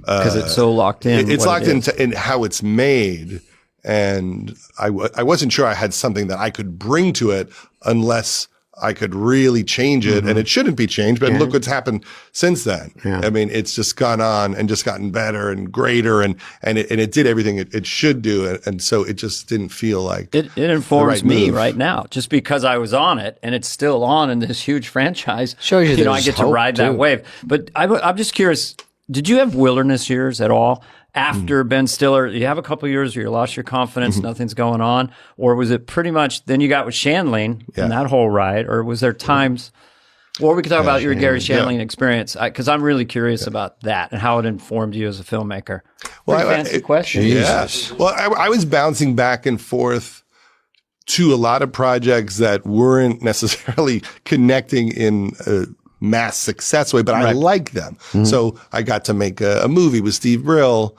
Because it's so locked in. It's locked in how it's made. And I wasn't sure I had something that I could bring to it unless I could really change it, and it shouldn't be changed. But look what's happened since then. Yeah. I mean, it's just gone on and just gotten better and greater, and it did everything it should do, and so it just didn't feel like it informs me right now, just because I was on it and it's still on in this huge franchise. Shows you, I get to ride that wave. But I'm just curious, did you have wilderness years at all? After Ben Stiller, you have a couple of years where you lost your confidence, nothing's going on? Or was it pretty much, then you got with Shandling and that whole ride? Or was there times, or we could talk about your Gary Shandling experience, because I'm really curious about that and how it informed you as a filmmaker. Well, fancy question. Yes. Well, I was bouncing back and forth to a lot of projects that weren't necessarily connecting in mass success way, but I like them. So I got to make a movie with Steve Brill,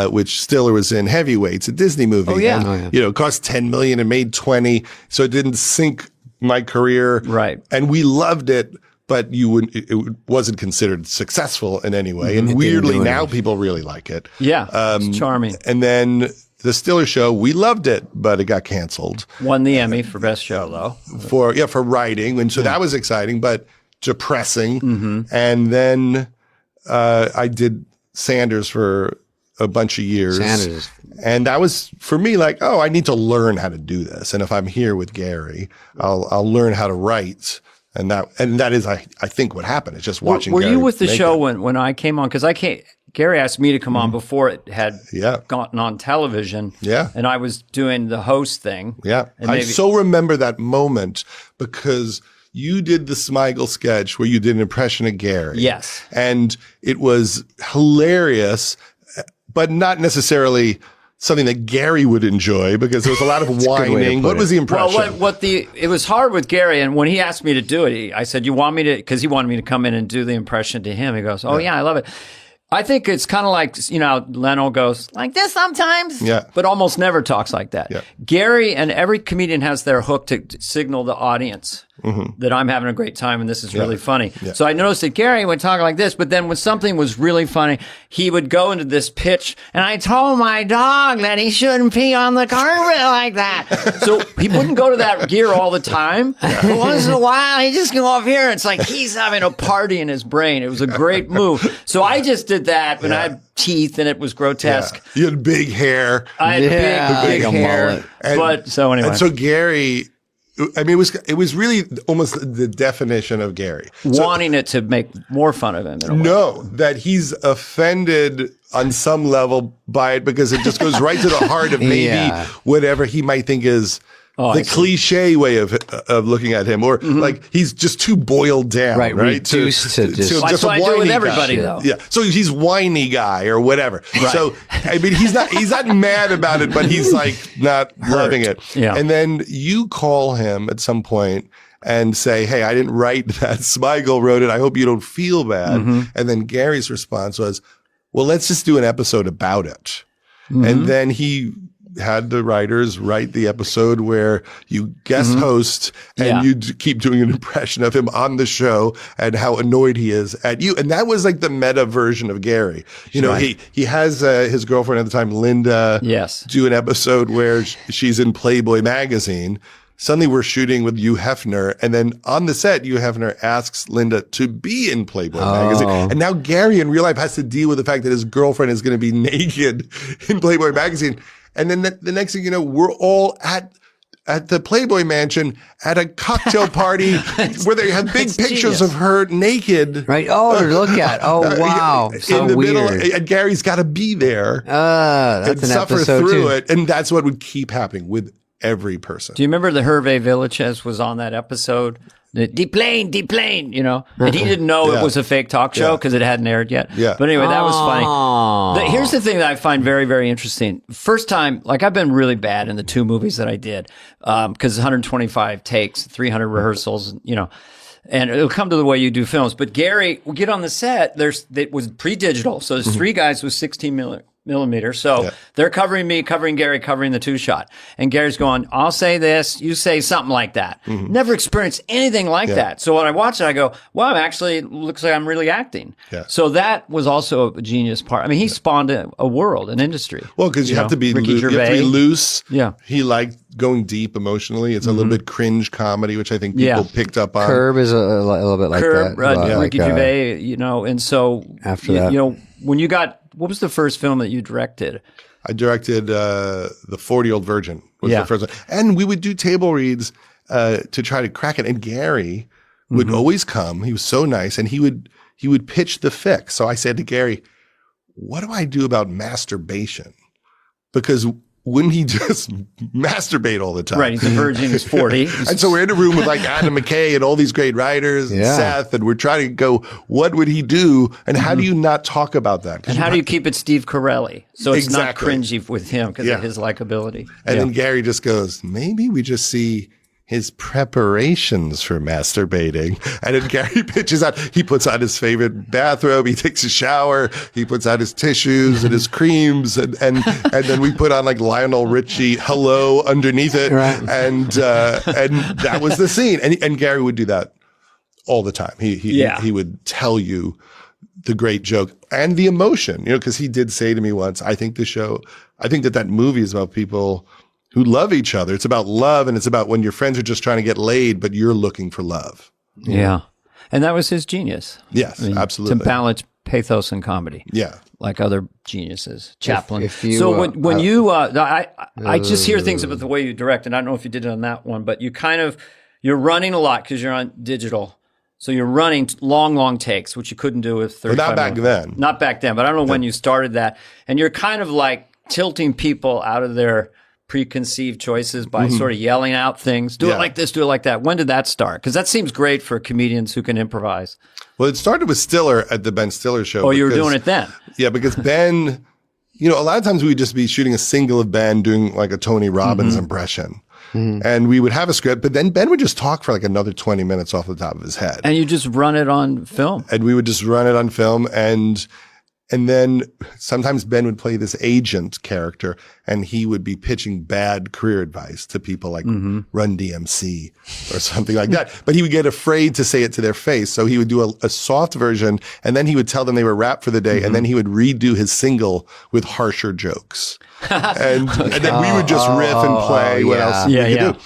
which Stiller was in, Heavyweights, a Disney movie. Oh, yeah. And, it cost $10 million and made 20. So it didn't sink my career. Right. And we loved it, but it wasn't considered successful in any way. And weirdly, now people really like it. Yeah. It's charming. And then the Stiller Show, we loved it, but it got canceled. Won the Emmy for Best Show, though. For writing. And so that was exciting, but depressing. And then I did Sanders for a bunch of years. Sanders. And that was for me like, oh, I need to learn how to do this. And if I'm here with Gary, I'll learn how to write. And that is I think what happened. It's just watching. Were Gary you with the make show it. when I came on? Because Gary asked me to come on before it had gotten on television. Yeah. And I was doing the host thing. Yeah. And I so remember that moment because you did the Smigel sketch where you did an impression of Gary. Yes. And it was hilarious, but not necessarily something that Gary would enjoy because there was a lot of whining. What was the impression? Well, it was hard with Gary. And when he asked me to do it, I said, you want me to, because he wanted me to come in and do the impression to him. He goes, oh yeah, I love it. I think it's kind of like, Leno goes like this sometimes, but almost never talks like that. Yeah. Gary and every comedian has their hook to signal the audience that I'm having a great time and this is really funny. Yeah. So I noticed that Gary would talk like this, but then when something was really funny, he would go into this pitch, and I told my dog that he shouldn't pee on the carpet like that. So he wouldn't go to that gear all the time. But once in a while, he just go up here, and it's like he's having a party in his brain. It was a great move. So I just did that, and I had teeth, and it was grotesque. Yeah. You had big hair. I had big hair. But so anyway. And so Gary, I mean, it was really almost the definition of Gary. Wanting it to make more fun of him. In a way. No, that he's offended on some level by it because it just goes right to the heart of maybe whatever he might think is the cliche way of looking at him, or like he's just too boiled down, right? Reduced to just that's what I do with everybody, though. Yeah, so he's whiny guy or whatever. Right. So I mean, he's not mad about it, but he's like not loving it. Yeah. And then you call him at some point and say, "Hey, I didn't write that. Smigel wrote it. I hope you don't feel bad." And then Gary's response was, "Well, let's just do an episode about it." And then he had the writers write the episode where you guest host and you keep doing an impression of him on the show and how annoyed he is at you. And that was like the meta version of Gary. You know, he has his girlfriend at the time, Linda, do an episode where she's in Playboy magazine. Suddenly we're shooting with Hugh Hefner, and then on the set, Hugh Hefner asks Linda to be in Playboy magazine. And now Gary in real life has to deal with the fact that his girlfriend is going to be naked in Playboy magazine. And then the next thing you know, we're all at the Playboy mansion at a cocktail party where they have big pictures of her naked. Right. Oh, to look at. Oh, wow. So in the weird. middle, and Gary's got to be there. That's and an suffer episode through too. it. And that's what would keep happening with every person. Do you remember the Hervé Villachez was on that episode? The deplane, you know? And he didn't know it was a fake talk show because it hadn't aired yet. Yeah. But anyway, that was funny. Here's the thing that I find very, very interesting. First time, like I've been really bad in the 2 movies that I did because 125 takes, 300 rehearsals, you know. And it'll come to the way you do films. But Gary, we get on the set. It was pre-digital, so there's 3 guys with 16 millimeter. So they're covering me, covering Gary, covering the 2-shot. And Gary's going, I'll say this, you say something like that. Never experienced anything like that. So when I watch it, I go, wow, actually, it looks like I'm really acting. Yeah. So that was also a genius part. I mean, he spawned a world, an industry. Well, because you have to be loose. Yeah. He liked going deep emotionally. It's a little bit cringe comedy, which I think people picked up on. Curb is a little bit like that. Ricky Gervais, and so after that, when you got, what was the first film that you directed? I directed The 40-Year-Old Virgin was the first one. And we would do table reads to try to crack it. And Gary would always come. He was so nice. And he would pitch the fix. So I said to Gary, what do I do about masturbation? Because wouldn't he just masturbate all the time? Right, he's a virgin, he's 40. And so we're in a room with like Adam McKay and all these great writers and Seth, and we're trying to go, what would he do? And how do you not talk about that? And how do you keep it Steve Carell? So it's not cringy with him because of his likability. And then Gary just goes, maybe we just see his preparations for masturbating. And then Gary pitches out, he puts on his favorite bathrobe, he takes a shower, he puts out his tissues and his creams, and then we put on like Lionel Richie Hello underneath it. Right. And that was the scene. And Gary would do that all the time. He would tell you the great joke and the emotion, because he did say to me once, I think that movie is about people who love each other. It's about love, and it's about when your friends are just trying to get laid, but you're looking for love. Yeah. And that was his genius. Yes, absolutely. To balance pathos and comedy. Yeah. Like other geniuses. Chaplin. When you, I just hear things about the way you direct, and I don't know if you did it on that one, but you're running a lot because you're on digital. So you're running long takes, which you couldn't do with 35. Not back then. Not back then, but I don't know when you started that. And you're kind of like tilting people out of their preconceived choices by sort of yelling out things. Do it like this, do it like that. When did that start? Because that seems great for comedians who can improvise. Well, it started with Stiller at the Ben Stiller show. Oh, you were doing it then? Yeah, because Ben, a lot of times we would just be shooting a single of Ben doing like a Tony Robbins impression. And we would have a script, but then Ben would just talk for like another 20 minutes off the top of his head. And you just run it on film. And we would just run it on film. And then sometimes Ben would play this agent character, and he would be pitching bad career advice to people like Run DMC or something like that. But he would get afraid to say it to their face. So he would do a soft version, and then he would tell them they were wrapped for the day, and then he would redo his single with harsher jokes. And then we would just riff and play what else we could do.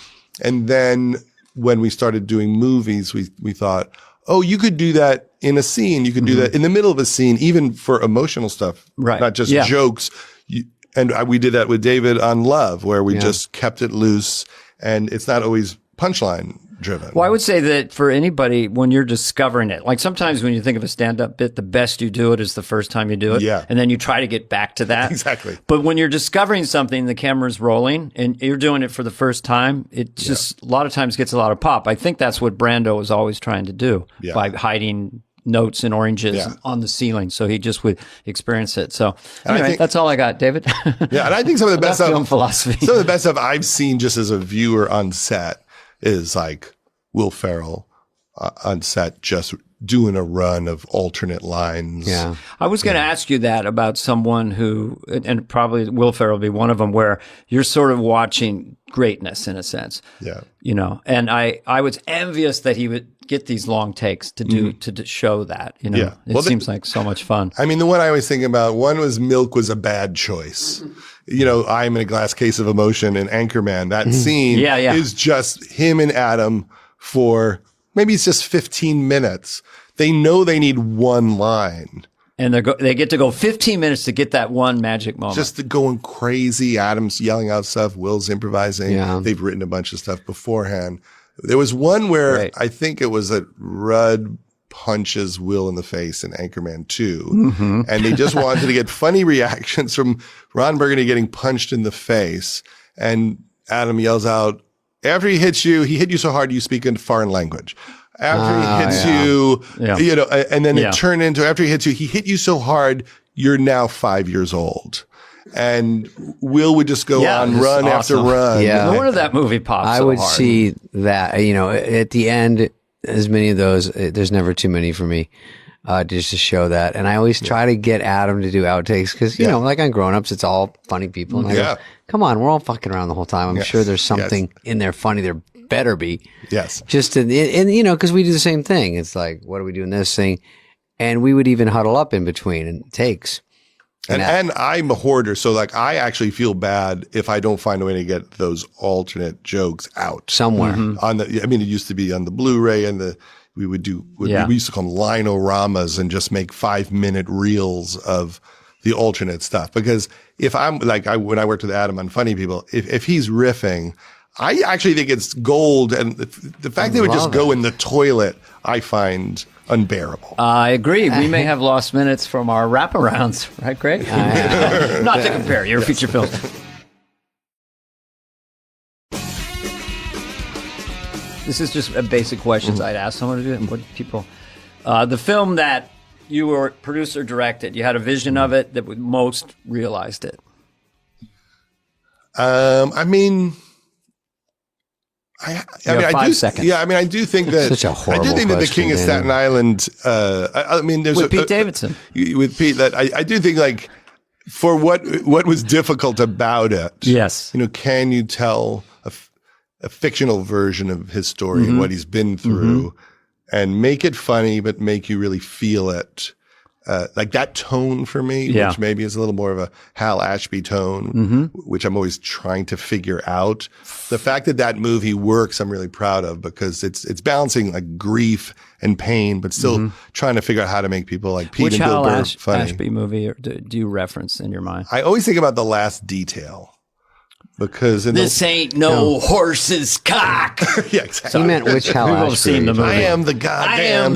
And then when we started doing movies, we thought, oh, you could do that in a scene. You could do that in the middle of a scene, even for emotional stuff, not just jokes. We did that with David on Love, where we just kept it loose, and it's not always punchline driven. Well, I would say that for anybody, when you're discovering it, like sometimes when you think of a stand-up bit, the best you do it is the first time you do it. Yeah. And then you try to get back to that. Exactly. But when you're discovering something, the camera's rolling and you're doing it for the first time, it just a lot of times gets a lot of pop. I think that's what Brando was always trying to do by hiding notes and oranges on the ceiling, so he just would experience it. So anyway, that's all I got, David. And I think some of the best film philosophy. Some of the best stuff I've seen just as a viewer on set is like Will Ferrell on set just doing a run of alternate lines. Yeah. I was going to ask you that about someone who, and probably Will Ferrell will be one of them, where you're sort of watching greatness in a sense. Yeah. And I was envious that he would get these long takes to do, to show that, It seems like so much fun. I mean, the one I was thinking about, one was Milk was a bad choice. I'm in a glass case of emotion and Anchorman. That scene is just him and Adam for maybe it's just 15 minutes. They know they need one line. And they get to go 15 minutes to get that one magic moment. Just going crazy. Adam's yelling out stuff. Will's improvising. Yeah. They've written a bunch of stuff beforehand. There was one where I think it was that Rudd punches Will in the face in Anchorman 2. And they just wanted to get funny reactions from Ron Burgundy getting punched in the face. And Adam yells out, after he hit you so hard you speak in foreign language. After he hits you, and then it turned into, after he hits you, he hit you so hard, you're now 5 years old. And Will would just go on run after run. Yeah. No wonder that movie pops I would see that, at the end, as many of those. There's never too many for me. Just to show that. And I always try to get Adam to do outtakes because, you know, like on Grown Ups, it's all funny people. And I go, come on, we're all fucking around the whole time. I'm sure there's something in there funny. There better be. Yes. Just and you know, because we do the same thing. It's like, what are we doing this thing? And we would even huddle up in between and takes. And I'm a hoarder, so like I actually feel bad if I don't find a way to get those alternate jokes out somewhere. On the, I mean, it used to be on the Blu-ray and we would do, we used to call them linoramas and just make 5-minute reels of the alternate stuff. Because if I'm like, when I worked with Adam on Funny People, if he's riffing, I actually think it's gold. And the fact they would just go in the toilet, I find unbearable. I agree. We may have lost minutes from our wraparounds, right, Craig? Not to compare your feature films. This is just a basic questions I'd ask someone to do. And what people, the film that you were producer directed, you had a vision of it that most realized it. I mean, I mean, 5 seconds. Yeah, I mean, I do think that. Such a horrible I do think that the King of Staten Island. I mean, there's with Pete Davidson. With Pete, that I do think like for what was difficult about it. Yes. You know, can you tell a fictional version of his story and what he's been through, and make it funny, but make you really feel it. Like that tone for me, which maybe is a little more of a Hal Ashby tone, which I'm always trying to figure out. The fact that movie works, I'm really proud of because it's balancing like grief and pain, but still trying to figure out how to make people like Pete and Bill Burr funny. Which Hal Ashby movie do you reference in your mind? I always think about The Last Detail. Because this ain't no horse's cock. Yeah, exactly. He meant which Hal Ashby? Seen the movie. I am the goddamn.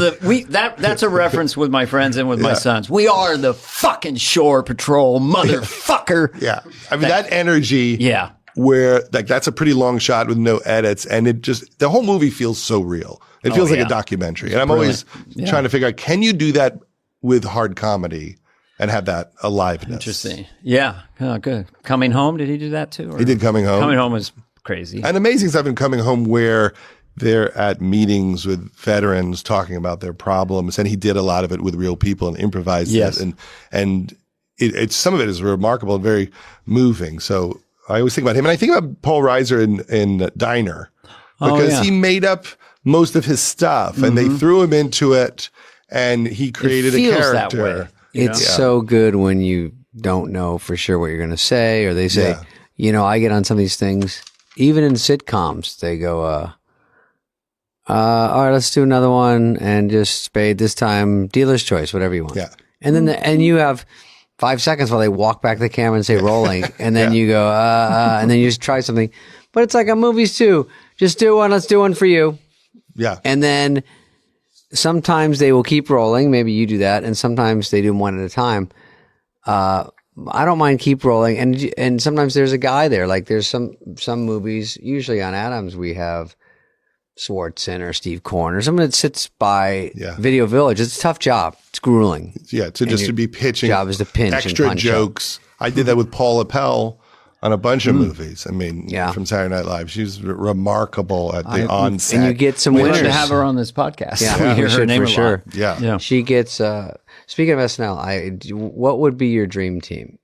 That's a reference with my friends and with my sons. We are the fucking shore patrol, motherfucker. Yeah, I mean that energy. Yeah, where like that's a pretty long shot with no edits, and it just the whole movie feels so real. It feels like a documentary, and I'm always trying to figure out can you do that with hard comedy. And have that aliveness. Interesting. Yeah. Oh, good. Coming Home, did he do that too? Or? He did Coming Home. Coming Home was crazy. And amazing stuff in Coming Home where they're at meetings with veterans talking about their problems. And he did a lot of it with real people and improvised it. And it's some of it is remarkable and very moving. So I always think about him. And I think about Paul Reiser in Diner because he made up most of his stuff and they threw him into it and he created a character. That way. It's so good when you don't know for sure what you're going to say, or they say, you know, I get on some of these things, even in sitcoms, they go, all right, let's do another one and just Spade this time, dealer's choice, whatever you want. Yeah. And then, and you have 5 seconds while they walk back the camera and say rolling, and then you go, and then you just try something. But it's like on movies too. Just do one, let's do one for you. Yeah. And then sometimes they will keep rolling. Maybe you do that. And sometimes they do them one at a time. I don't mind keep rolling. And sometimes there's a guy there. Like there's some movies, usually on Adams, we have Swartzen or Steve Korn or someone that sits by Video Village. It's a tough job. It's grueling. Yeah. To be pitching job is to pinch extra and punch jokes. I did that with Paula Appel on a bunch of movies. I mean, from Saturday Night Live. She's remarkable at the onset. And you get some we winners. should have her on this podcast. Yeah, we hear her name for sure. Yeah. She gets, speaking of SNL, what would be your dream team?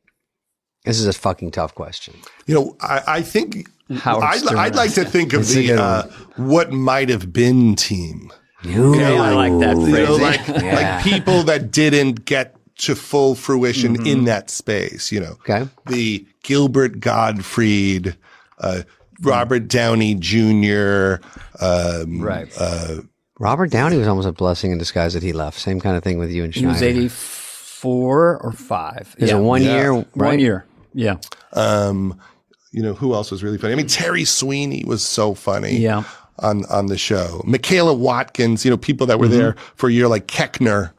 This is a fucking tough question. You know, I think I'd like to think of the what might have been team. I like that phrase. You know, like people that didn't get to full fruition in that space, you know. Okay. The Gilbert Gottfried, Robert Downey Jr. Robert Downey was almost a blessing in disguise that he left. Same kind of thing with you and Schneider. He was 84 or 5. Is it 1 year? Right? 1 year. Yeah. You know, who else was really funny? I mean, Terry Sweeney was so funny on the show. Michaela Watkins, you know, people that were there for a year like Keckner.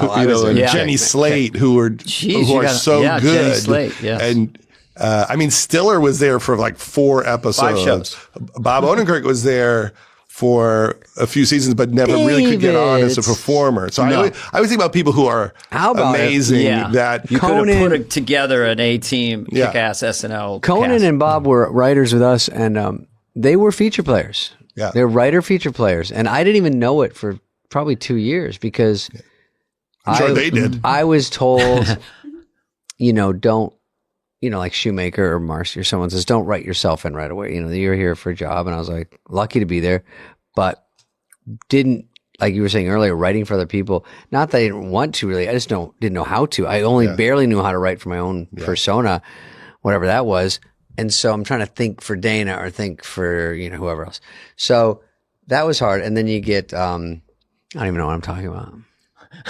And Jenny Slate, who are so good. Jenny Slate, yes. And I mean, Stiller was there for like 4 episodes. 5 shows. Bob Odenkirk was there for a few seasons, but never really could get on as a performer. So I always think about people who are amazing. That you could have put together an A-team, kick-ass SNL. Conan and Bob were writers with us, and they were feature players. Yeah. They're writer feature players. And I didn't even know it for probably 2 years because I'm sure they did. I was told, don't, like Shoemaker or Marcy or someone says, don't write yourself in right away. You're here for a job. And I was like, lucky to be there, but didn't, like you were saying earlier, writing for other people. Not that I didn't want to really. I just didn't know how to. I only barely knew how to write for my own persona, whatever that was. And so I'm trying to think for Dana or think for, whoever else. So that was hard. And then you get, I don't even know what I'm talking about.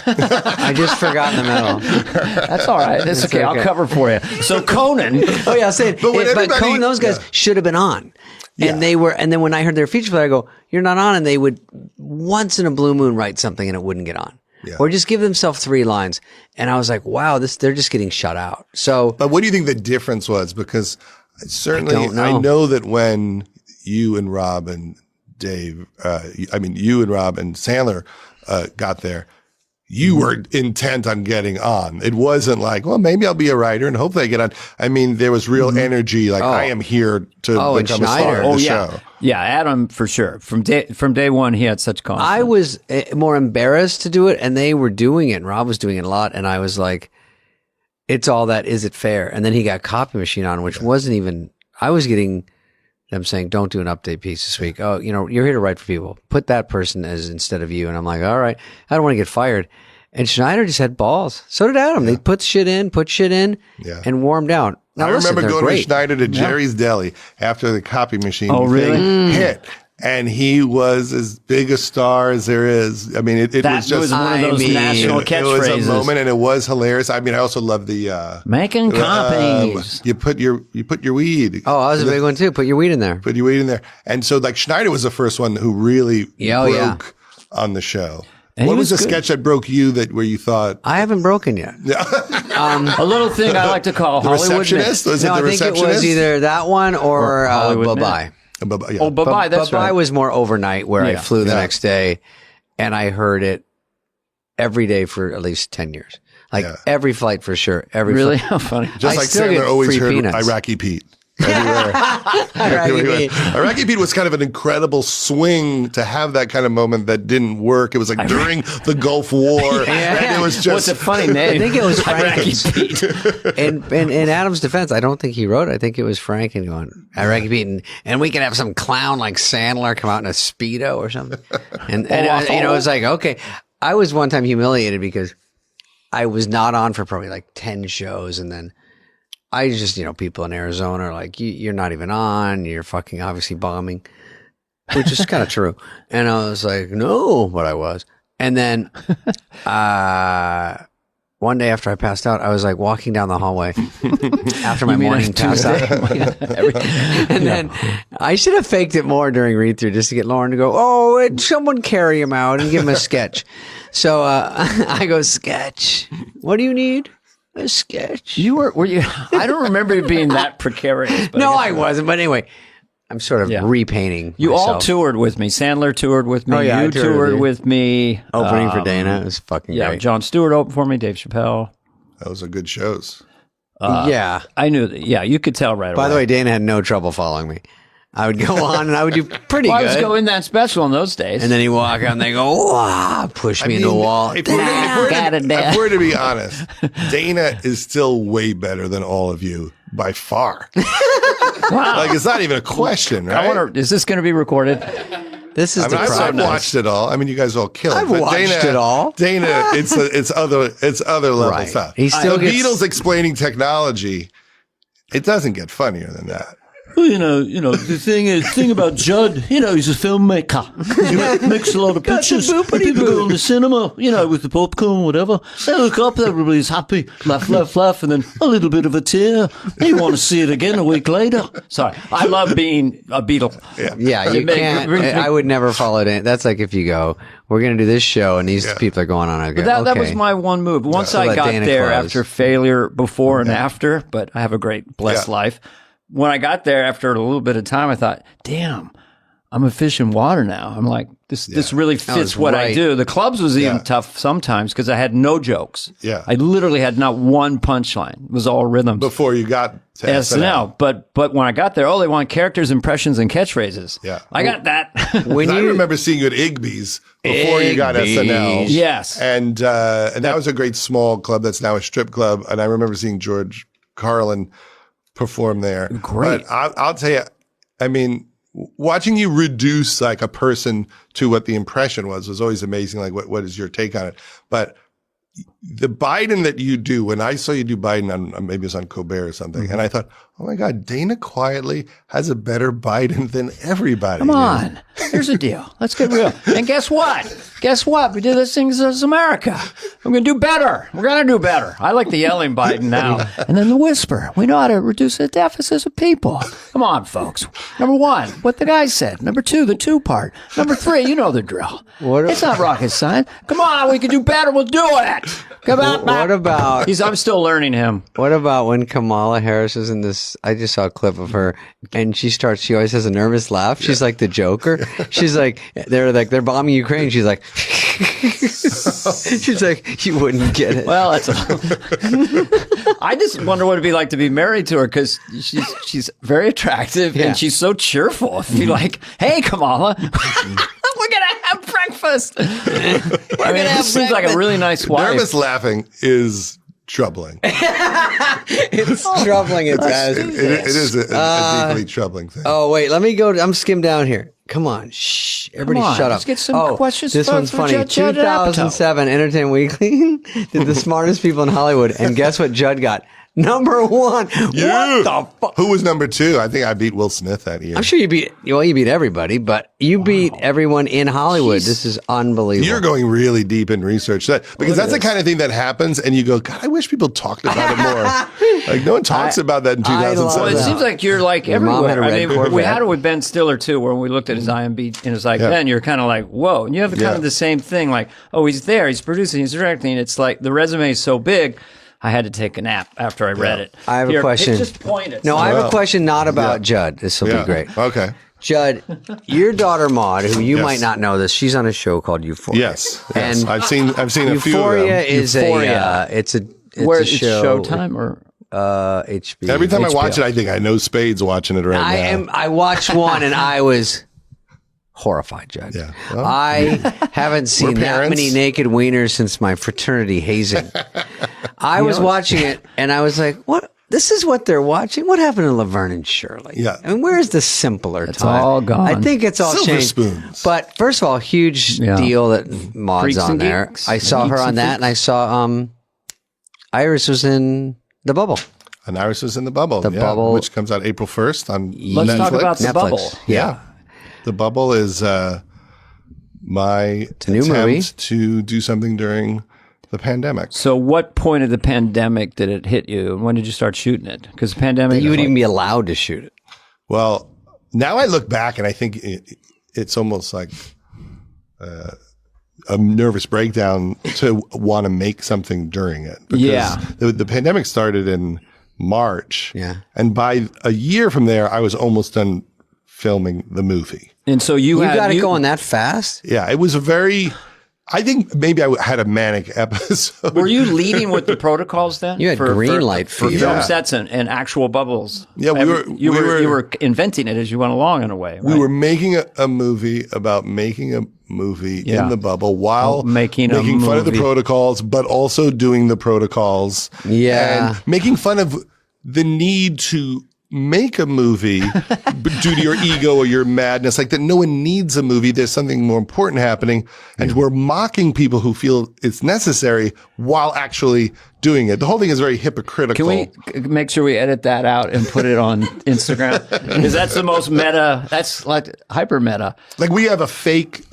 I just forgot in the middle. That's all right. That's okay. I'll cover for you. So Conan. Oh yeah, I'll say it. But Conan, those guys should have been on. And they were, and then when I heard their feature player, I go, you're not on. And they would once in a blue moon write something and it wouldn't get on. Yeah. Or just give themselves 3 lines. And I was like, wow, they're just getting shut out. So, but what do you think the difference was? Because certainly I know that when you and Rob and Dave, you and Rob and Sandler got there, you were intent on getting on. It wasn't like, well, maybe I'll be a writer and hopefully I get on. I mean, there was real energy. Like I am here to become a star of the show. Yeah, Adam for sure. From day one, he had such confidence. I was more embarrassed to do it, and they were doing it, and Rob was doing it a lot, and I was like, "It's all that. Is it fair?" And then he got Copy Machine on, which wasn't even. I was getting them saying, "Don't do an update piece this week." Oh, you're here to write for people. Put that person as instead of you. And I'm like, all right, I don't want to get fired. And Schneider just had balls. So did Adam. They put shit in, and warmed out. Now, I remember going with Schneider to Jerry's Deli after the Copy Machine thing hit. And he was as big a star as there is. I mean, it was just one of those national catchphrases. It was a moment, and it was hilarious. I mean, I also love the making copies. You put your weed. Oh, I was a big one too. Put your weed in there. Put your weed in there. And so, like, Schneider was the first one who really broke on the show. And what was the sketch that broke you where you thought? I haven't broken yet. A little thing I like to call the Hollywood receptionist. Was it the receptionist? I think it was either that one or Bye-Bye. Yeah. Oh, Bye-Bye. That's right. Bye-Bye was more overnight where I flew the next day and I heard it every day for at least 10 years. Like every flight for sure. Really? How funny. Just like Sandler always heard peanuts. Iraqi Pete. Everywhere. Iraqi Pete was kind of an incredible swing to have that kind of moment that didn't work. It was like during the Gulf War. And it was just. What's a funny name? I think it was Iraqi Pete. And in Adam's defense, I don't think he wrote it. I think it was Franken going, Iraqi Pete. And we can have some clown like Sandler come out in a Speedo or something. And it was like, okay. I was one time humiliated because I was not on for probably like 10 shows. And then I just, people in Arizona are like, you're not even on. You're fucking obviously bombing, which is kind of true. And I was like, no, but I was. And then one day after I passed out, I was like walking down the hallway after my morning pass out. And then I should have faked it more during read through just to get Lauren to go, someone carry him out and give him a sketch. So I go, sketch. What do you need? A sketch. Were you? I don't remember you being that precarious. No, I wasn't. But anyway, I'm sort of repainting. You myself. all toured with me. Sandler toured with me. Oh, yeah, you toured with me. Opening for Dana. It was fucking great. Jon Stewart opened for me. Dave Chappelle. Those are good shows. I knew that. Yeah, you could tell right away. By the way, Dana had no trouble following me. I would go on and I would do pretty good. I was going that special in those days. And then he'd walk out and they go, wow, push me into the wall. If we're to be honest, Dana is still way better than all of you by far. Wow. Like, it's not even a question, right? Is this going to be recorded? This is I've watched it all. I mean, you guys all killed it. I've watched it all. Dana, it's other level stuff. He still the Beatles explaining technology, it doesn't get funnier than that. Well, the thing about Judd, he's a filmmaker. He makes a lot of pictures. People go in the cinema, with the popcorn, whatever. They look up, everybody's happy, laugh, laugh, laugh, and then a little bit of a tear. They want to see it again a week later. Sorry, I love being a Beatle. Yeah, you can't. I would never follow it in. That's like if you go, we're going to do this show, and these people are going on. I go, that was my one move. Once I got there after failure, before and after, but I have a great, blessed life. When I got there after a little bit of time, I thought, damn, I'm a fish in water now. I'm like, this really fits what I do. The clubs was even tough sometimes because I had no jokes. Yeah. I literally had not one punchline. It was all rhythms. Before you got to SNL. But when I got there, they want characters, impressions, and catchphrases. Yeah. I got that. I remember seeing you at Igby's before you got SNL. Yes. And that was a great small club that's now a strip club. And I remember seeing George Carlin perform there. Great. But I'll tell you, I mean, watching you reduce like a person to what the impression was always amazing. Like, what is your take on it? But the Biden that you do, when I saw you do Biden on, maybe it was on Colbert or something, and I thought, oh my God, Dana quietly has a better Biden than everybody. Come on. Here's the deal. Let's get real. And guess what? We do this thing as America. We're going to do better. We're going to do better. I like the yelling Biden now. And then the whisper. We know how to reduce the deficits of people. Come on, folks. Number one, what the guy said. Number two, the two part. Number three, you know the drill. It's not rocket science. Come on, we can do better. We'll do it. Come on. What about... I'm still learning him. What about when Kamala Harris is in this... I just saw a clip of her, and she always has a nervous laugh. She's like the Joker. She's like, they're bombing Ukraine. She's like... She's like, you wouldn't get it. Well, I just wonder what it'd be like to be married to her, because she's very attractive and she's so cheerful. If you're like, hey, Kamala, we're gonna have breakfast. It seems like a really nice wife. Nervous laughing is troubling. It's troubling. It is a deeply troubling thing. Oh wait, let me go. I'm skim down here. Come on, shh! Everybody, shut up. Let's get some questions. This one's funny. 2007 Entertainment Weekly did the smartest people in Hollywood, and guess what? Judd got number one. Yeah. What the fuck? Who was number two? I think I beat Will Smith that year. I'm sure you beat everybody, but you beat everyone in Hollywood. This is unbelievable. You're going really deep in research because that's the kind of thing that happens, and you go, God, I wish people talked about it more. Like no one talks about that in 2007. Well, it seems like you're like everywhere. I mean, we had it with Ben Stiller too, where we looked at his IMDb and it's like, then you're kind of like, whoa, and you have kind of the same thing, like, oh, he's there, he's producing, he's directing. And it's like the resume is so big. I had to take a nap after I read it. I have a question. Just point it. No, I have a question not about Judd. This will be great. Okay. Judd, your daughter Maud, who you might not know this, she's on a show called Euphoria. Yes. And I've seen a few of them. Euphoria is it's a show. Showtime or HBO. Every time I watch it, I think I know Spade's watching it right now. I watched one and I was horrified, Judd. Yeah. Well, I haven't seen that many naked wieners since my fraternity hazing. I was watching it and I was like, what? This is what they're watching? What happened to Laverne and Shirley? Yeah. I mean, where's the simpler time? It's all gone. I think it's all Silver changed. spoons. But first of all, huge deal that Maud's Freaks on and there. Geeks. I saw her on that, and I saw Iris was in The Bubble. And Iris was in The Bubble. The Bubble. Which comes out April 1st on Let's Netflix. talk about The Bubble. Yeah. The Bubble is my a new movie to do something during the pandemic. So what point of the pandemic did it hit you? And when did you start shooting it? Because the pandemic... You would even be allowed to shoot it. Well, now I look back and I think it's almost like a nervous breakdown to want to make something during it. Because the pandemic started in March. Yeah. And by a year from there, I was almost done filming the movie. And so you got it going that fast? Yeah, it was a very... I think maybe I had a manic episode. Were you leading with the protocols then? You had green light for film sets and actual bubbles. Yeah, you were inventing it as you went along in a way. Right? We were making a movie about making a movie in the bubble while making fun of the protocols, but also doing the protocols. Yeah, and making fun of the need to make a movie due to your ego or your madness, like that no one needs a movie. There's something more important happening. And we're mocking people who feel it's necessary while actually doing it. The whole thing is very hypocritical. Can we make sure we edit that out and put it on Instagram? Because that's the most meta. That's like hyper meta. Like we have a fake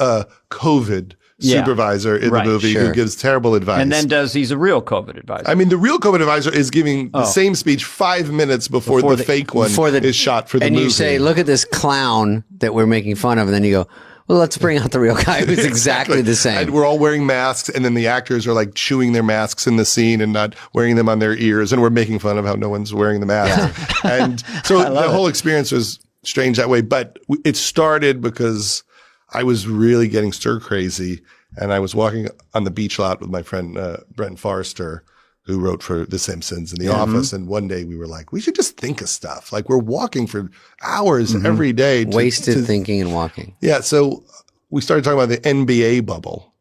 COVID supervisor in the movie who gives terrible advice. And then he's a real COVID advisor. I mean, the real COVID advisor is giving the same speech 5 minutes before the fake one is shot for the movie. And you say, look at this clown that we're making fun of. And then you go, well, let's bring out the real guy who's exactly the same. And we're all wearing masks. And then the actors are like chewing their masks in the scene and not wearing them on their ears. And we're making fun of how no one's wearing the mask. Yeah. And so the whole experience was strange that way. But it started because I was really getting stir crazy, and I was walking on the beach lot with my friend Brent Forrester, who wrote for The Simpsons and The Office. And one day we were like, we should just think of stuff. Like, we're walking for hours every day. Wasted thinking and walking. Yeah. So we started talking about the NBA bubble,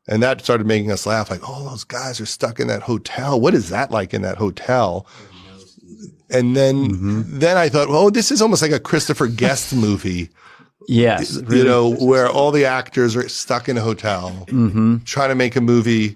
and that started making us laugh. Like, oh, those guys are stuck in that hotel. What is that like in that hotel? And then I thought, oh, this is almost like a Christopher Guest movie. Yes. You know, where all the actors are stuck in a hotel trying to make a movie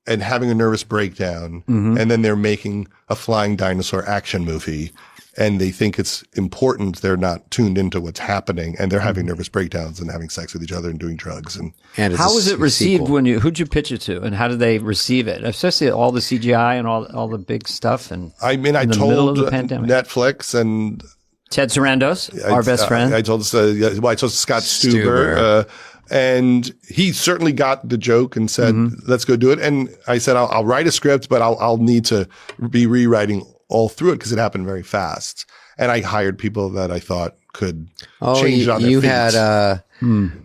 and having a nervous breakdown. And then they're making a flying dinosaur action movie, and they think it's important. They're not tuned into what's happening, and they're having nervous breakdowns and having sex with each other and doing drugs. And how was it received who'd you pitch it to, and how did they receive it? Especially all the CGI and all the big stuff. And I mean, I told Netflix and Ted Sarandos, our best friend. I told Scott Stuber. And he certainly got the joke and said, let's go do it. And I said, I'll write a script, but I'll need to be rewriting all through it because it happened very fast. And I hired people that I thought could change it on their feet. You had,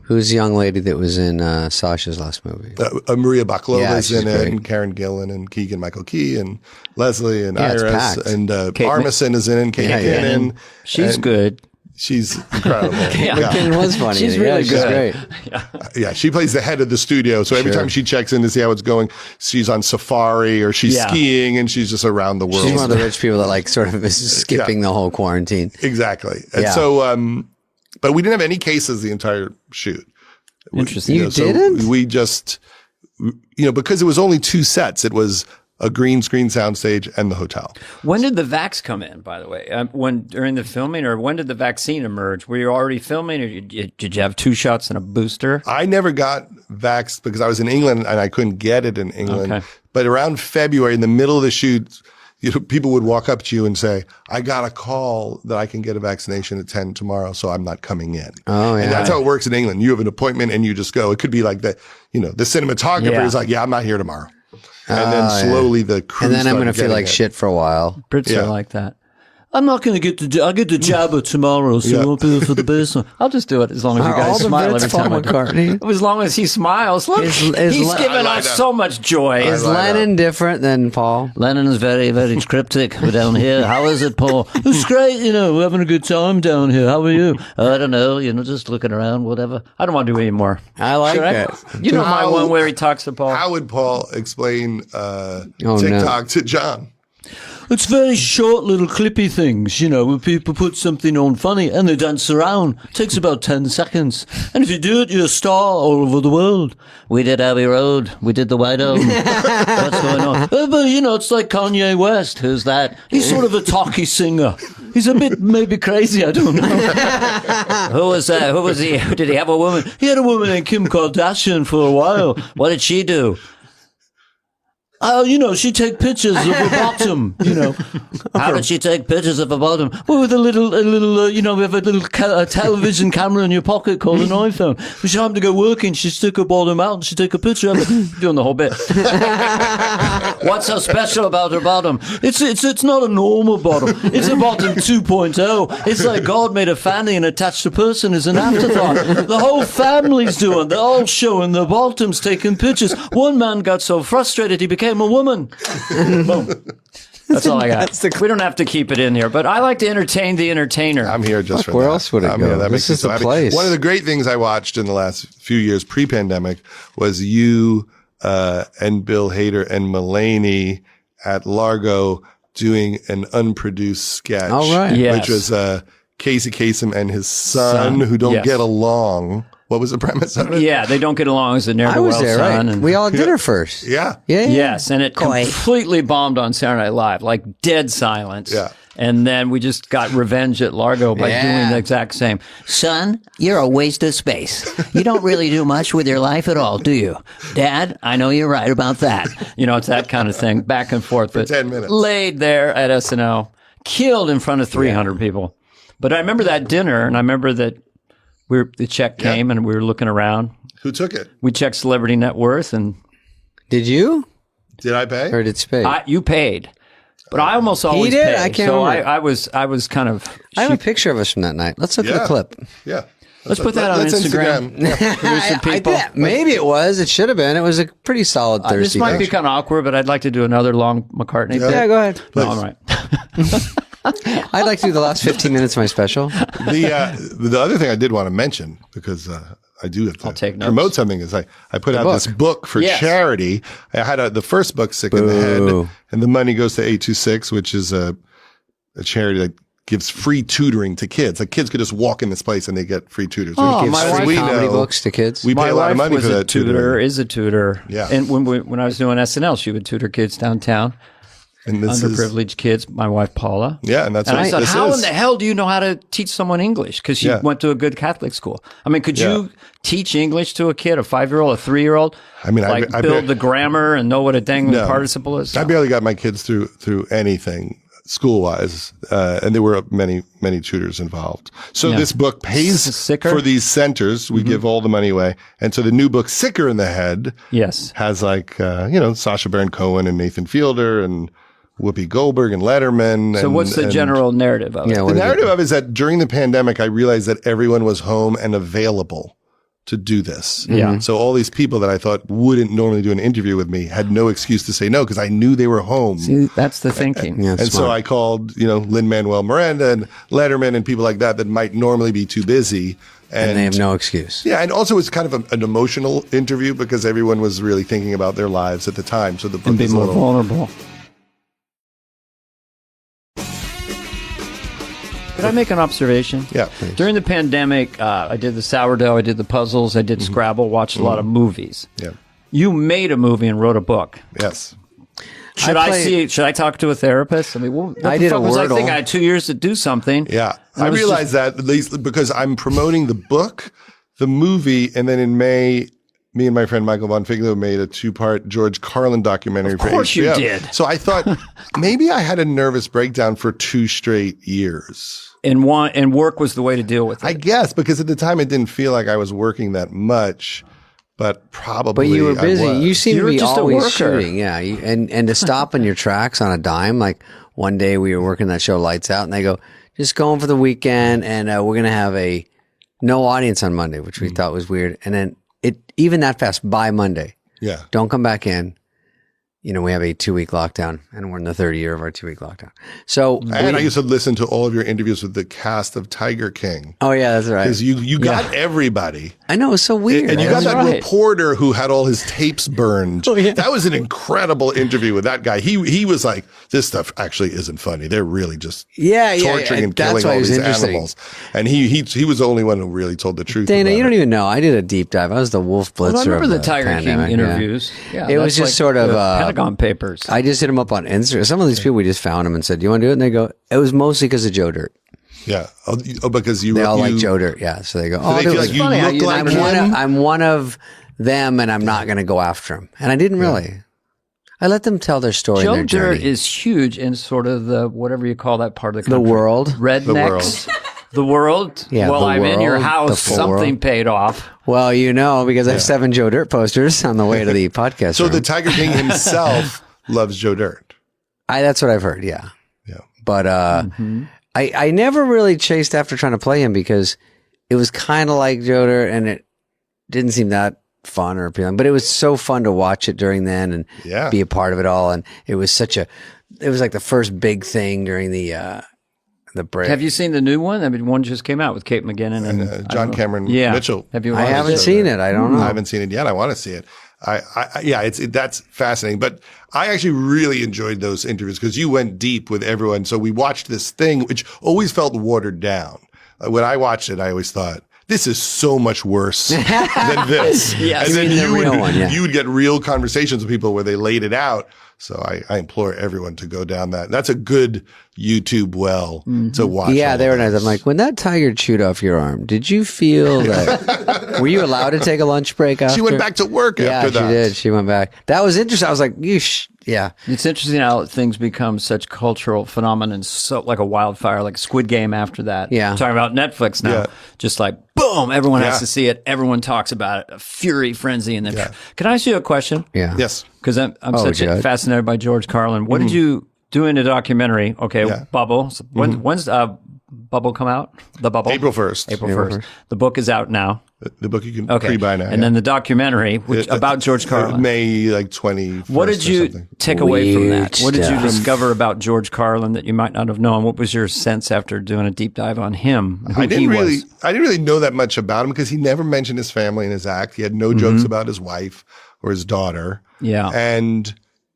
who's the young lady that was in Sasha's last movie? Maria Bakalova is in it, and Karen Gillan and Keegan Michael Key and Leslie and Iris. And Armisen is in it, and Kate McKinnon. She's good. She's incredible. McKinnon was funny. She's really good. She's great. Yeah, she plays the head of the studio. So every time she checks in to see how it's going, she's on safari or she's skiing, and she's just around the world. She's one of the rich people that like sort of is skipping the whole quarantine. Exactly. And so, but we didn't have any cases the entire shoot. Interesting. You didn't? So we just, because it was only 2 sets. It was a green screen soundstage and the hotel. When did the vax come in, by the way? During the filming, or when did the vaccine emerge? Were you already filming, or did you have 2 shots and a booster? I never got vaxxed because I was in England and I couldn't get it in England. Okay. But around February, in the middle of the shoot, people would walk up to you and say, I got a call that I can get a vaccination at 10 tomorrow, so I'm not coming in. Oh, yeah. And that's how it works in England. You have an appointment and you just go. It could be like the cinematographer is like, I'm not here tomorrow. And then slowly the crew. And then I'm going to feel like shit for a while. Brits are like that. I'm not going to I'll get the jabber tomorrow, so you won't be there for the basement. I'll just do it as long as you guys smile every time I do. As long as he smiles. Look, he's giving us so much joy. Is Lennon different than Paul? Lennon is very, very cryptic. We're down here. How is it, Paul? It's great, we're having a good time down here. How are you? I don't know, just looking around, whatever. I don't want to do any more. I like it. You know my one where he talks to Paul. How would Paul explain TikTok to John? It's very short little clippy things, when people put something on funny and they dance around. It takes about 10 seconds. And if you do it, you're a star all over the world. We did Abbey Road. We did the White Album. What's going on? But, it's like Kanye West. Who's that? He's sort of a talky singer. He's a bit maybe crazy. I don't know. Who was that? Who was he? Did he have a woman? He had a woman named Kim Kardashian for a while. What did she do? She'd take pictures of her bottom, How did she take pictures of her bottom? Well, with a little, we have a little television camera in your pocket called an iPhone. When she happened to go working, she'd stick her bottom out and she'd take a picture of it, doing the whole bit. What's so special about her bottom? It's not a normal bottom. It's a bottom 2.0. It's like God made a fanny and attached a person as an afterthought. The whole family's doing, they're all showing their bottoms, taking pictures. One man got so frustrated he became a woman. Boom. That's all I got. We don't have to keep it in here, but I like to entertain the entertainer. I'm here just for where that. Else would it go? This is the place. One of the great things I watched in the last few years pre-pandemic was you and Bill Hader and Mulaney at Largo doing an unproduced sketch. All right. Which was Casey Kasem and his son who don't get along. What was the premise of it? Yeah, they don't get along as a ne'er-do-well son. Right? And we all did her first. Yeah. Yes, and it completely bombed on Saturday Night Live, like dead silence. Yeah. And then we just got revenge at Largo by doing the exact same. Son, you're a waste of space. You don't really do much with your life at all, do you? Dad, I know you're right about that. It's that kind of thing, back and forth. For 10 minutes. Laid there at SNL, killed in front of 300 people. But I remember that dinner, and I remember that the check came and we were looking around. Who took it? We checked Celebrity Net Worth, and did you? Did I pay? Or did Spade? You paid. But I almost always did? pay. I can't so remember. I was kind of. I have a picture of us from that night. Let's look at the clip. Yeah. Let's put that on Instagram. Yeah. People. Maybe it was. It should have been. It was a pretty solid Thursday. This might be kind of awkward, but I'd like to do another long McCartney bit. Yeah, go ahead. No, all right. I'd like to do the last 15 minutes of my special. The other thing I did want to mention, because I do have to promote something, is I put out this book for charity. I had the first book, Sick in the Head, and the money goes to 826, which is a charity that gives free tutoring to kids. Like kids could just walk in this place and they get free tutors. Oh, my wife comedy books to kids. We pay a lot of money for that tutoring. Is a tutor. Yeah. And when I was doing SNL, she would tutor kids downtown. And this underprivileged kids, my wife Paula. Yeah, and that's and what I thought, how in the hell do you know how to teach someone English? Because she went to a good Catholic school. I mean, could you teach English to a kid, a 5-year-old, a 3-year-old? I mean, like build the grammar and know what a dang participle is? I barely got my kids through anything school-wise, and there were many tutors involved. So this book pays for these centers. We give all the money away. And so the new book, Sicker in the Head, has like, Sacha Baron Cohen and Nathan Fielder and Whoopi Goldberg and Letterman. So what's the general narrative of it? The narrative of it is that during the pandemic, I realized that everyone was home and available to do this. Yeah. So all these people that I thought wouldn't normally do an interview with me had no excuse to say no because I knew they were home. See, that's the thinking. And so I called, Lin-Manuel Miranda and Letterman and people like that might normally be too busy. And they have no excuse. Yeah, and also it's kind of an emotional interview because everyone was really thinking about their lives at the time. So the book and be more vulnerable. Could I make an observation? Yeah, please. During the pandemic, I did the sourdough, I did the puzzles, I did Scrabble, watched a lot of movies. Yeah. You made a movie and wrote a book. Yes. Should I talk to a therapist? I mean, I did a Wordle. I think I had 2 years to do something. Yeah. I realized that at least because I'm promoting the book, the movie, and then in May, me and my friend Michael Bonfiglio made a 2-part George Carlin documentary for HBO. Of course you did. So I thought maybe I had a nervous breakdown for 2 straight years. And work was the way to deal with it. I guess, because at the time it didn't feel like I was working that much, but probably But you were busy. You seem to be just always shooting. Yeah. And to stop in your tracks on a dime, like one day we were working that show Lights Out and they go, just going for the weekend and we're going to have no audience on Monday, which we thought was weird. And then even that fast by Monday. Yeah. Don't come back in. We have a 2-week lockdown and we're in the 3rd year of our 2-week lockdown. So, I used to listen to all of your interviews with the cast of Tiger King. Oh yeah, that's right. Because you got everybody. I know, it's so weird. And you got that reporter who had all his tapes burned. Oh, yeah. That was an incredible interview with that guy. He was like, this stuff actually isn't funny. They're really just torturing and killing all these animals. And he was the only one who really told the truth. Dana, you don't even know. I did a deep dive. I was the Wolf Blitzer. I remember the Tiger pandemic. King interviews. Yeah, it was just like sort of Pentagon Papers. I just hit them up on Instagram. Some of these people, we just found them and said, "Do you want to do it?" And they go, "It was mostly because of Joe Dirt." Yeah, because they all like Joe Dirt. Yeah, so they go, "Oh, they feel like you look like him." I'm one of them, and I'm not going to go after him. And I didn't really. I let them tell their story. Joe and their journey. Dirt is huge in sort of the whatever you call that part of the country. The world, rednecks. The world. Yeah, well, I'm in your world, house. Something paid off. Well, because I have 7 Joe Dirt posters on the way to the podcast. So the Tiger King himself loves Joe Dirt. That's what I've heard. Yeah. Yeah. But I never really chased after trying to play him because it was kind of like Joe Dirt and it didn't seem that fun or appealing. But it was so fun to watch it during then and be a part of it all. And it was it was like the first big thing during the break. Have you seen the new one? I mean, one just came out with Kate McGinnon and John Cameron Mitchell. Have you? I haven't seen it. I don't know. I haven't seen it yet. I want to see it. That's fascinating. But I actually really enjoyed those interviews because you went deep with everyone. So we watched this thing, which always felt watered down. When I watched it, I always thought, this is so much worse than this. Yes, and then you would get real conversations with people where they laid it out. So I implore everyone to go down that. That's a good YouTube to watch. Yeah, they were nice. I'm like, when that tiger chewed off your arm, did you feel that? Were you allowed to take a lunch break after? She went back to work after that. Yeah, she did. She went back. That was interesting. I was like, yeesh. Yeah. It's interesting how things become such cultural phenomenon, so like a wildfire, like Squid Game after that. Yeah. I'm talking about Netflix now. Yeah. Just like, boom, everyone has to see it. Everyone talks about it. A fury frenzy. And then, can I ask you a question? Yeah. Yes. Because I'm fascinated by George Carlin. What did you doing a documentary. Okay, Bubble. So when's Bubble come out? The Bubble? April 1st. April 1st. The book is out now. The book you can pre-buy now. And then the documentary about George Carlin. May 21st. What did you take away from that? What did you discover about George Carlin that you might not have known? What was your sense after doing a deep dive on him? I didn't really know that much about him because he never mentioned his family in his act. He had no jokes about his wife or his daughter. Yeah. And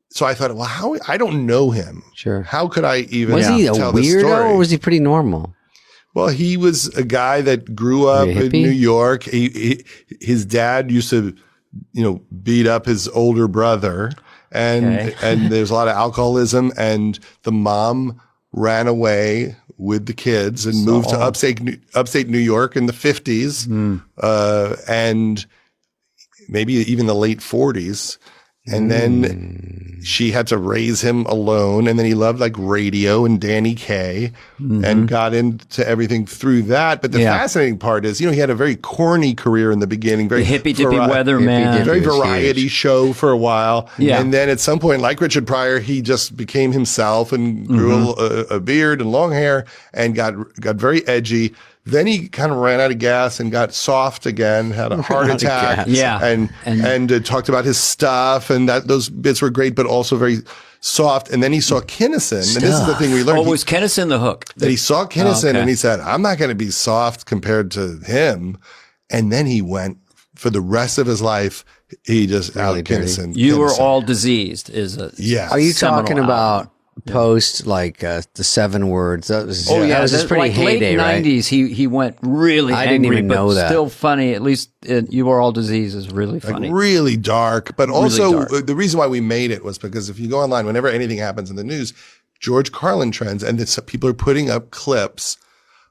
so I thought, well, I don't know him. Sure. How could I even was he a tell this weirdo story? or was he pretty normal? Well, he was a guy that grew up in New York. His dad used to, beat up his older brother, and there's a lot of alcoholism. And the mom ran away with the kids and moved to upstate New York in the 50s, and maybe even the late 40s. And then she had to raise him alone. And then he loved like radio and Danny Kaye and got into everything through that. But the fascinating part is, he had a very corny career in the beginning, very hippy-dippy weatherman, very variety show for a while. Yeah. And then at some point, like Richard Pryor, he just became himself and grew a beard and long hair and got very edgy. Then he kind of ran out of gas and got soft again, had a heart attack. And talked about his stuff, and those bits were great, but also very soft. And then he saw Kinnison, and this is the thing we learned. Oh, was Kinnison the hook? That he saw Kinnison, and he said, I'm not going to be soft compared to him. And then he went, for the rest of his life, he just out Kinnison. You Were All Diseased is a Are you talking about post like the 7 words? That was that was pretty like heyday, late 90s. He went really I angry, didn't even know that. Still funny. At least You Were All Diseased is really funny. Like really dark, but also the reason why we made it was because if you go online, whenever anything happens in the news, George Carlin trends, and people are putting up clips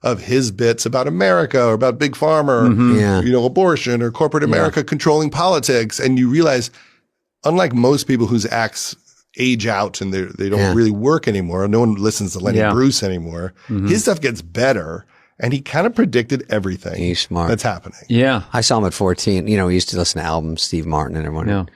of his bits about America or about Big Pharma or abortion or corporate America controlling politics, and you realize, unlike most people whose acts age out and they don't really work anymore. No one listens to Lenny Bruce anymore. His stuff gets better, and he kind of predicted everything. He's smart. That's happening. Yeah. I saw him at 14. We used to listen to albums, Steve Martin and everyone. Yeah.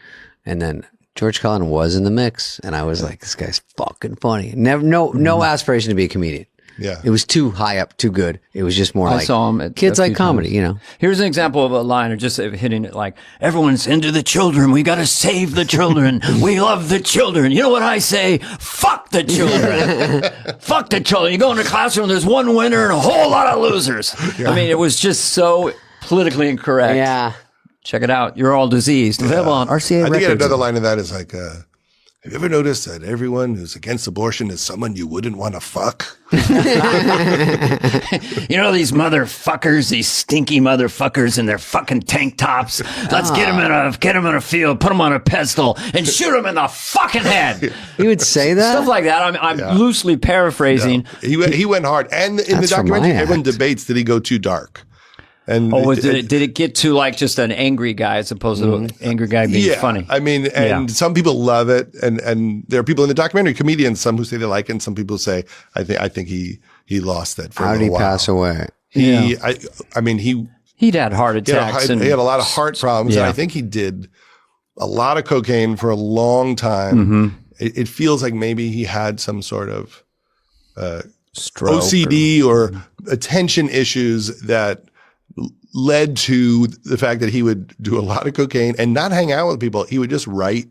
And then George Carlin was in the mix, and I was like, this guy's fucking funny. No aspiration to be a comedian. Yeah. It was too high up, too good. It was just more I saw him at kids like comedy, Here's an example of a line of just hitting it like, everyone's into the children. We got to save the children. We love the children. You know what I say? Fuck the children. Fuck the children. You go in the classroom, there's one winner and a whole lot of losers. Yeah. I mean, it was just so politically incorrect. Yeah. Check it out. You're All Diseased. Available on RCA Records. I think another line of that is like, have you ever noticed that everyone who's against abortion is someone you wouldn't want to fuck? These motherfuckers, these stinky motherfuckers in their fucking tank tops. Let's get them in a field, put them on a pedestal, and shoot them in the fucking head. He would say that? Stuff like that. I'm loosely paraphrasing. No. He went hard. And in the documentary, everyone debates, did he go too dark? And did it get to like just an angry guy as opposed to an angry guy being funny? I mean, some people love it, and there are people in the documentary, comedians, some who say they like it, and some people say, I think he lost it for a while. How did he pass away? He'd had heart attacks. He had a lot of heart problems, and I think he did a lot of cocaine for a long time. It feels like maybe he had some sort of stroke OCD or attention issues that led to the fact that he would do a lot of cocaine and not hang out with people. He would just write.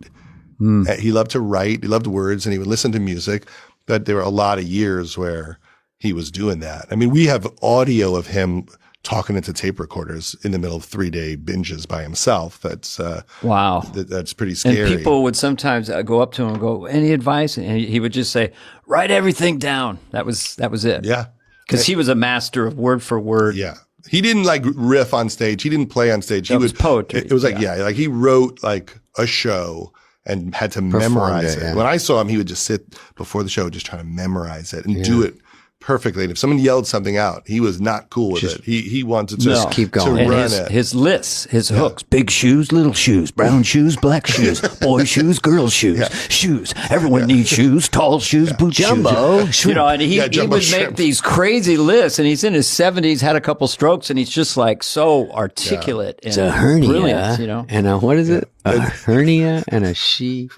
He loved to write. He loved words, and he would listen to music. But there were a lot of years where he was doing that. I mean, we have audio of him talking into tape recorders in the middle of 3-day binges by himself. That's wow. That's pretty scary. And people would sometimes go up to him and go, "Any advice?" And he would just say, "Write everything down." That was it. Yeah, because he was a master of word for word. Yeah. He didn't like riff on stage. He didn't play on stage. He was poetry. It was like, like he wrote like a show and had to memorize it. When I saw him, he would just sit before the show, just trying to memorize it and do it perfectly. And if someone yelled something out, he was not cool with it. He wanted to just keep going. To run it. His lists, his hooks, big shoes, little shoes, brown shoes, black shoes, boy shoes, girl shoes, shoes. Everyone needs shoes, tall shoes, boot Jumbo. Shoes. And he would make these crazy lists, and he's in his 70s, had a couple strokes, and he's just like so articulate. It's a hernia, brilliant, and what is it? A hernia and a she.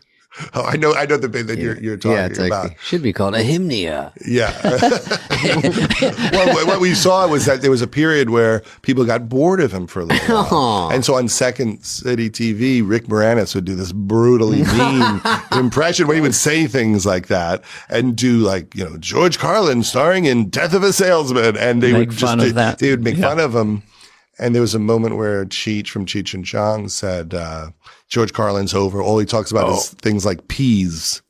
Oh, I know the bit that you're talking about. Should be called a hymnia. Yeah. Well, what we saw was that there was a period where people got bored of him for a little while. And so on Second City TV, Rick Moranis would do this brutally mean impression where he would say things like that and do like, George Carlin starring in Death of a Salesman. And they would just, they would make fun of him. And there was a moment where Cheech from Cheech and Chong said, George Carlin's over. All he talks about is things like peas.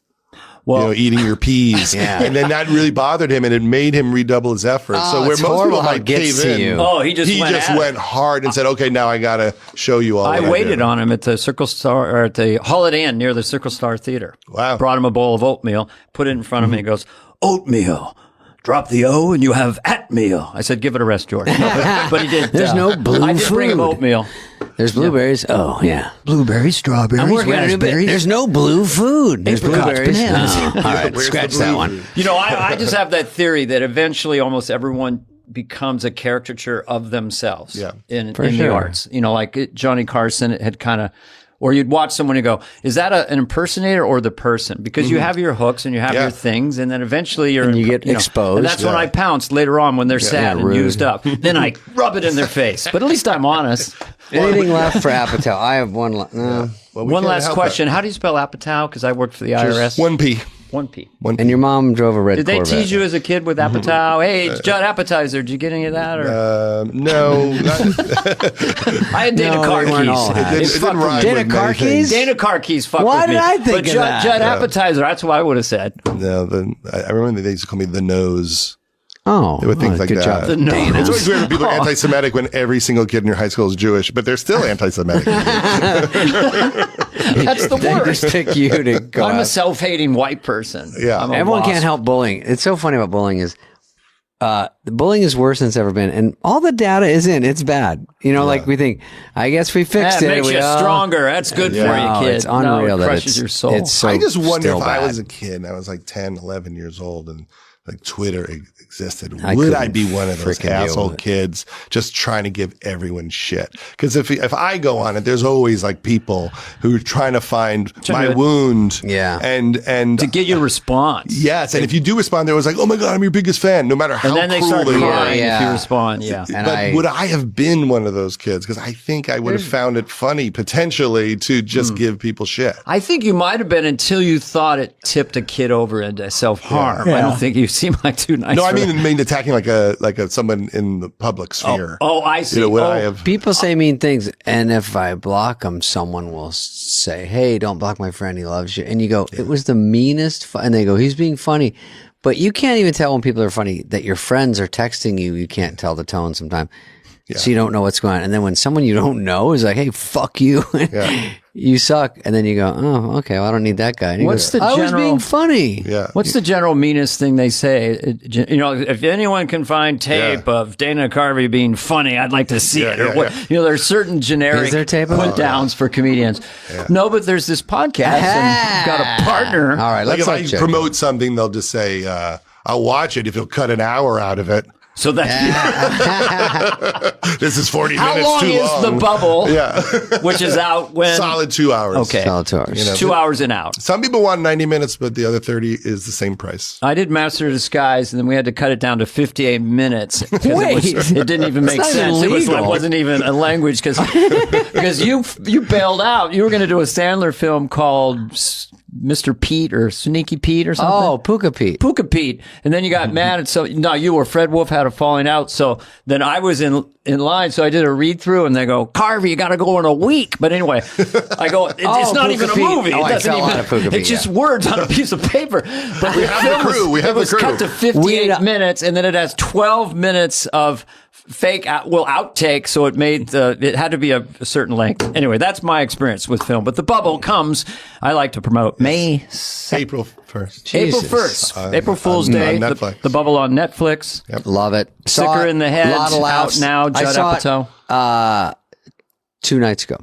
Well, eating your peas. And then that really bothered him and it made him redouble his efforts. So where most people might cave in. Oh, he just went hard and said, okay, now I got to show you all. I waited on him at the Circle Star or at the Holiday Inn near the Circle Star Theater. Wow. Brought him a bowl of oatmeal, put it in front of me and goes, oatmeal. Drop the O and you have atmeal. I said, give it a rest, George. No, but he did. There's no blue I did bring him food. oatmeal. There's blueberries. Oh, yeah. Blueberries, strawberries, raspberries. There's no blue food. There's Apricots, blueberries. bananas. Oh, all right, scratch that one. I just have that theory that eventually almost everyone becomes a caricature of themselves in the arts. Like Johnny Carson had kind of... Or you'd watch someone and go, is that an impersonator or the person? Because you have your hooks and you have your things, and then eventually you get exposed. And that's when I pounce later on when they're sad and used up. Then I rub it in their face. But at least I'm honest. Anything left for Apatow? I have one. No. Well, one last question. How do you spell Apatow? Because I worked for the IRS. One P. One P. And your mom drove a red Did Corvette. they tease you as a kid with Apatow? Hey, it's Judd Appetizer. Did you get any of that? Or? No. I had Dana Car Keys. Dana Car Keys? Dana Car Keys fucked Why with me. did I think but of Judd, that? Judd Appetizer, that's what I would have said. No, I remember they used to call me the nose. Oh, They would think like good that. job. The nose. It's always weird when people are anti-Semitic when every single kid in your high school is Jewish, but they're still anti-Semitic. That's the They worst. just pick you to go I'm a out. self-hating white person. Yeah. I'm a Everyone wasp. can't help bullying. It's so funny about bullying is the bullying is worse than it's ever been. And all the data is in. It's bad. Like we think, I guess we fixed That it. makes you stronger. That's good for you, No, kid. it's unreal it that crushes your soul. It's so I just wonder still if I bad. was a kid and I was like 10, 11 years old and like Twitter existed, I would couldn't I be one of those freaking deal asshole with it. kids just trying to give everyone shit? Because if I go on it, there's always like people who are trying to find my wound. Yeah. And to get your response. yes, and if you do respond, they're always like, "Oh my god, I'm your biggest fan," no matter how And then they cruel start they were. crying if you Yeah. respond. Yeah. And But would I have been one of those kids? Because I think I would have found it funny potentially to just give people shit. I think you might have been until you thought it tipped a kid over into self-harm. I don't think you seem like too nice. No, I for that. mean attacking like a someone in the public sphere. Oh, I see. Would I have? People say mean things, and if I block them, someone will say, "Hey, don't block my friend. He loves you." And you go, "It was the meanest," and they go, "He's being funny," but you can't even tell when people are funny that your friends are texting you. You can't tell the tone sometimes, so you don't know what's going on. And then when someone you don't know is like, "Hey, fuck you," you suck, and then you go, "Oh, okay, well, I don't need that guy." And he What's goes, the I was general- being funny. Yeah. What's the general meanest thing they say? If anyone can find tape of Dana Carvey being funny, I'd like to see it. Or what? There's certain generic Is there tape of it? put downs for comedians. No, but there's this podcast and got a partner. All right, Like let's if I check. promote something, they'll just say, "I'll watch it if you'll cut an hour out of it." So that's This is 40 how minutes long too is long. the bubble? Yeah. Which is out when Solid 2 hours. Okay. Solid 2 hours. 2 hours and out. Some people want 90 minutes, but the other 30 is the same price. I did Master of Disguise, and then we had to cut it down to 58 minutes. Wait. It didn't even make It's not sense. illegal. It wasn't even a language because you bailed out. You were going to do a Sandler film called Mr. Pete or Sneaky Pete or something. Oh, Puka Pete. Puka Pete. And then you got mad. And so, no, you or Fred Wolf had a falling out. So then I was in line. So I did a read through and they go, Carvey, you got to go in a week. But anyway, I go, it's not Puka even a Pete. movie. Oh, It I doesn't fell out of Puka even, Pete, it's just words on a piece of paper. But we have the crew. We have it was the crew. cut to 58 minutes and then it has 12 minutes of fake outtake, so it made it had to be a certain length. Anyway, that's my experience with film. But the bubble comes. I like to promote May 2nd. April 1st. April Jesus. 1st, April Fool's on Day. Netflix. The bubble on Netflix. Love it. Sicker Saw it. in the Head, Lot of laughs. out now, I Judd saw Apatow. it 2 nights ago.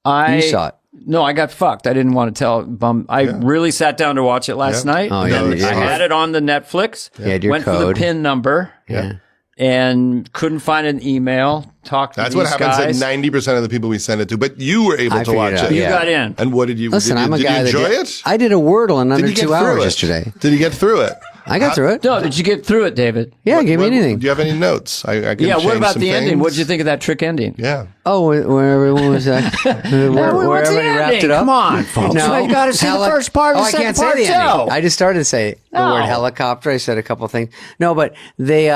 I You saw it. No, I got fucked. I didn't want to tell. I really sat down to watch it last night. Oh, yeah, I had it on the Netflix. You had your went for the code. PIN number. Yeah. and couldn't find an email. Talked to That's these what happens guys. at 90% of the people we send it to. But you were able to watch it. You got in. And what did you? Listen, did you, I'm a did guy you enjoy that it? I did a Wordle in under Did you get 2 hours through it? yesterday. Did you get through it? I got through it. No, did you get through it, David? Yeah, give me anything. Do you have any notes? I can Yeah, what change about some the ending? things. What did you think of that trick ending? Yeah. Oh, where everyone was where what's the everybody wrapped ending? it up. Come on, folks. No, You got to see the first part of the I second can't say part the too. ending. I just started to say the word No. helicopter. I said a couple things. No, but they.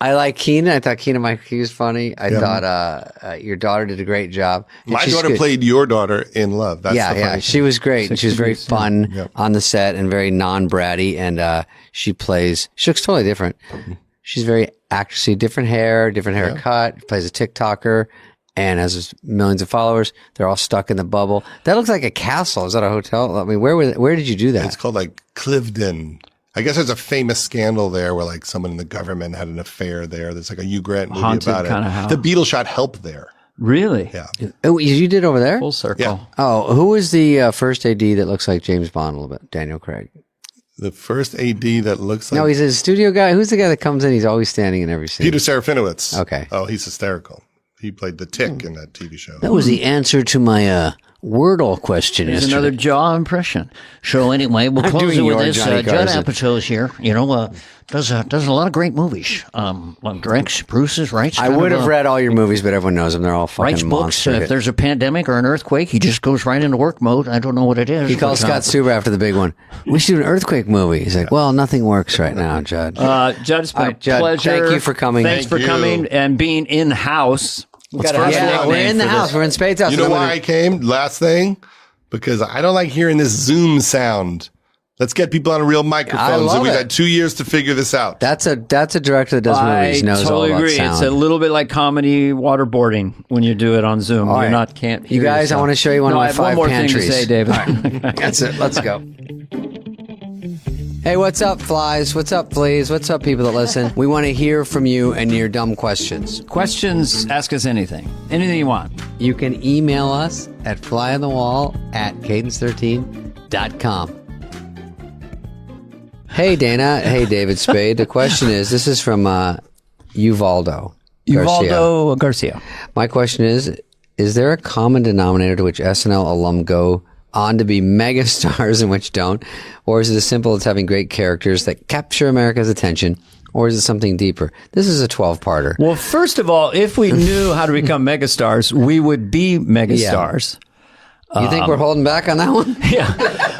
I like Keenan. I thought Keenan Mike was funny. I thought your daughter did a great job. And My she's daughter good. played your daughter in Love. That's the funny thing. She was great. And she was very fun on the set and very non-bratty. And she looks totally different. She's very actressy, different haircut, plays a TikToker and has millions of followers. They're all stuck in the bubble. That looks like a castle. Is that a hotel? I mean, where did you do that? It's called like Cliveden. I guess there's a famous scandal there where like someone in the government had an affair there. There's like a Hugh Grant movie Haunted about kind it. of house. The Beatles shot Help there. Really? Yeah. Oh, you did over there? Full circle. Yeah. Oh, who was the first AD that looks like James Bond a little bit? Daniel Craig. The first AD that looks like No, he's a studio guy. Who's the guy that comes in? He's always standing in every scene. Peter Serafinowicz. Okay. Oh, he's hysterical. He played the Tick in that TV show. That was the answer to my Wordle question There's yesterday. another jaw impression. So anyway, we'll I'm close doing it with your this. Johnny Judd Carson. Apatow's here. You know, does a lot of great movies. Directs, Bruce's, writes. I kind would of, have read all your movies, but everyone knows them. They're all writes fucking books. monster If hits. there's a pandemic or an earthquake, he just goes right into work mode. I don't know what it is. He calls but, Scott Stuber after the big one. We should do an earthquake movie. He's like, well, nothing works right now, Judd. Judd, it's been a Judd, pleasure. thank you for coming. Thanks for Thank you. coming and being in-house. What's first yeah, nickname we're in the for house. this? We're in Spade's house. You know And I'm why gonna- I came? Last thing? Because I don't like hearing this Zoom sound. Let's get people on a real microphone. love So we've it. had 2 years to figure this out. That's a director that does movies. I Knows totally all about agree. sound. It's a little bit like comedy waterboarding when you do it on Zoom. All You're right. not can't. You hear guys, I yourself. want to show you one No, of I my have 5 one more pantries. thing to say, David. That's it. Let's go. Hey, what's up, flies? What's up, fleas? What's up, people that listen? We want to hear from you and your dumb questions. Questions? Ask us anything. Anything you want. You can email us at flyonthewall@cadence13.com. Hey, Dana. Hey, David Spade. The question is, this is from Uvaldo Garcia. Garcia. My question is there a common denominator to which SNL alum go on to be megastars and which don't? Or is it as simple as having great characters that capture America's attention? Or is it something deeper? This is a 12-parter. Well, first of all, if we knew how to become megastars, we would be megastars. You think we're holding back on that one? Yeah.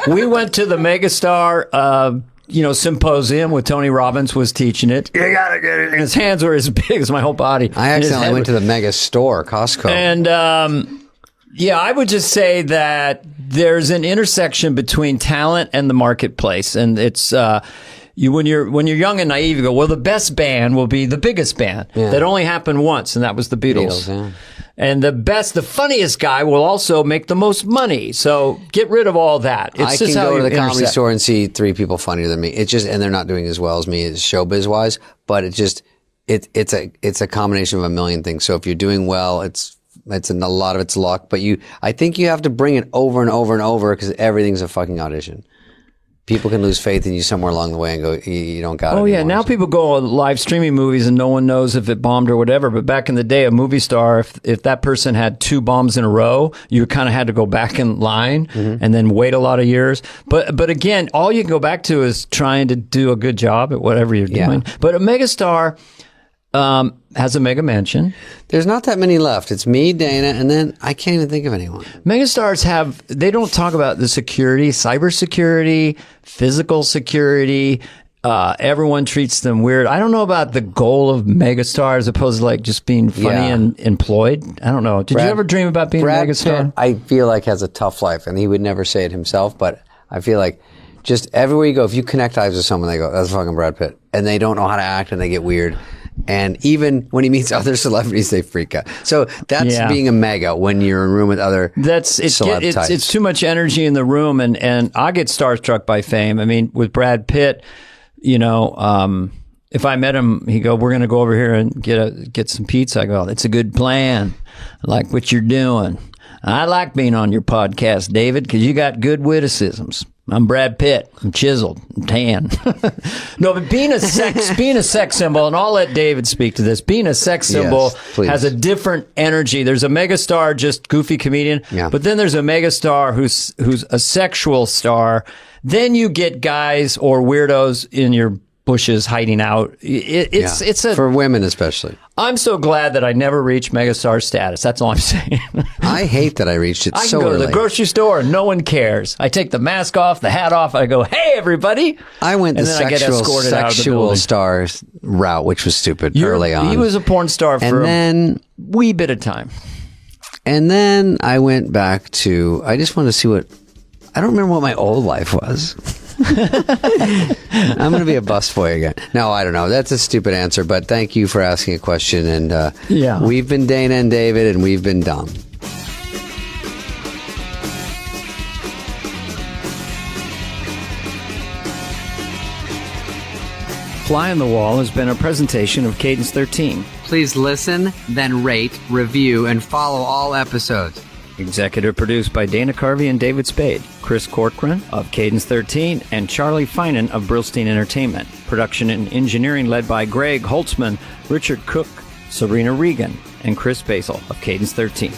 We went to the megastar symposium with Tony Robbins was teaching it. You gotta get it. And his hands were as big as my whole body. I accidentally went to the mega store, Costco. And I would just say that there's an intersection between talent and the marketplace, and it's when you're young and naive, you go, well, the best band will be the biggest band. Yeah. That only happened once, and that was the Beatles. Yeah. And the funniest guy will also make the most money. So get rid of all that. It's I just can how go to you the comedy intersect. store and see 3 people funnier than me. It's just, and they're not doing as well as me as showbiz wise, but it's a combination of a million things. So if you're doing well, it's a lot of it's luck, but I think you have to bring it over and over and over because everything's a fucking audition. People can lose faith in you somewhere along the way and go, you don't got it. Oh, yeah. anymore. Now people go on live streaming movies and no one knows if it bombed or whatever. But back in the day, a movie star, if that person had 2 bombs in a row, you kind of had to go back in line and then wait a lot of years. But again, all you can go back to is trying to do a good job at whatever you're doing. But a megastar has a mega mansion. There's not that many left. It's me, Dana, and then I can't even think of anyone. Megastars they don't talk about the security, cybersecurity, physical security. Everyone treats them weird. I don't know about the goal of megastar as opposed to like just being funny and employed. I don't know. Did you ever dream about being a megastar? Pitt, I feel like has a tough life, and he would never say it himself, but I feel like just everywhere you go, if you connect eyes with someone, they go, that's fucking Brad Pitt. And they don't know how to act and they get weird. And even when he meets other celebrities, they freak out. So that's being a mega when you're in a room with other celeb types. It's too much energy in the room, and I get starstruck by fame. I mean, with Brad Pitt, if I met him, he'd go, we're going to go over here and get some pizza. I go, that's a good plan. I like what you're doing. I like being on your podcast, David, because you got good witticisms. I'm Brad Pitt. I'm chiseled. I'm tan. No, but being a sex symbol, and I'll let David speak to this. Being a sex symbol has a different energy. There's a megastar, just goofy comedian, but then there's a megastar who's a sexual star. Then you get guys or weirdos in your bushes hiding out. It's for women especially. I'm so glad that I never reached megastar status. That's all I'm saying. I hate that I reached it so early. I can go to the grocery store and no one cares. I take the mask off, the hat off, I go, "Hey, everybody!" I went the sexual stars route, which was stupid early on. He was a porn star for a wee bit of time, and then I went back to. I just wanted to see what. I don't remember what my old life was. I'm going to be a busboy again. No, I don't know. That's a stupid answer, but thank you for asking a question. And we've been Dana and David, and we've been dumb. Fly on the Wall has been a presentation of Cadence 13. Please listen, then rate, review, and follow all episodes. Executive produced by Dana Carvey and David Spade, Chris Corcoran of Cadence 13, and Charlie Finan of Brillstein Entertainment. Production and engineering led by Greg Holtzman, Richard Cook, Serena Regan, and Chris Basil of Cadence 13.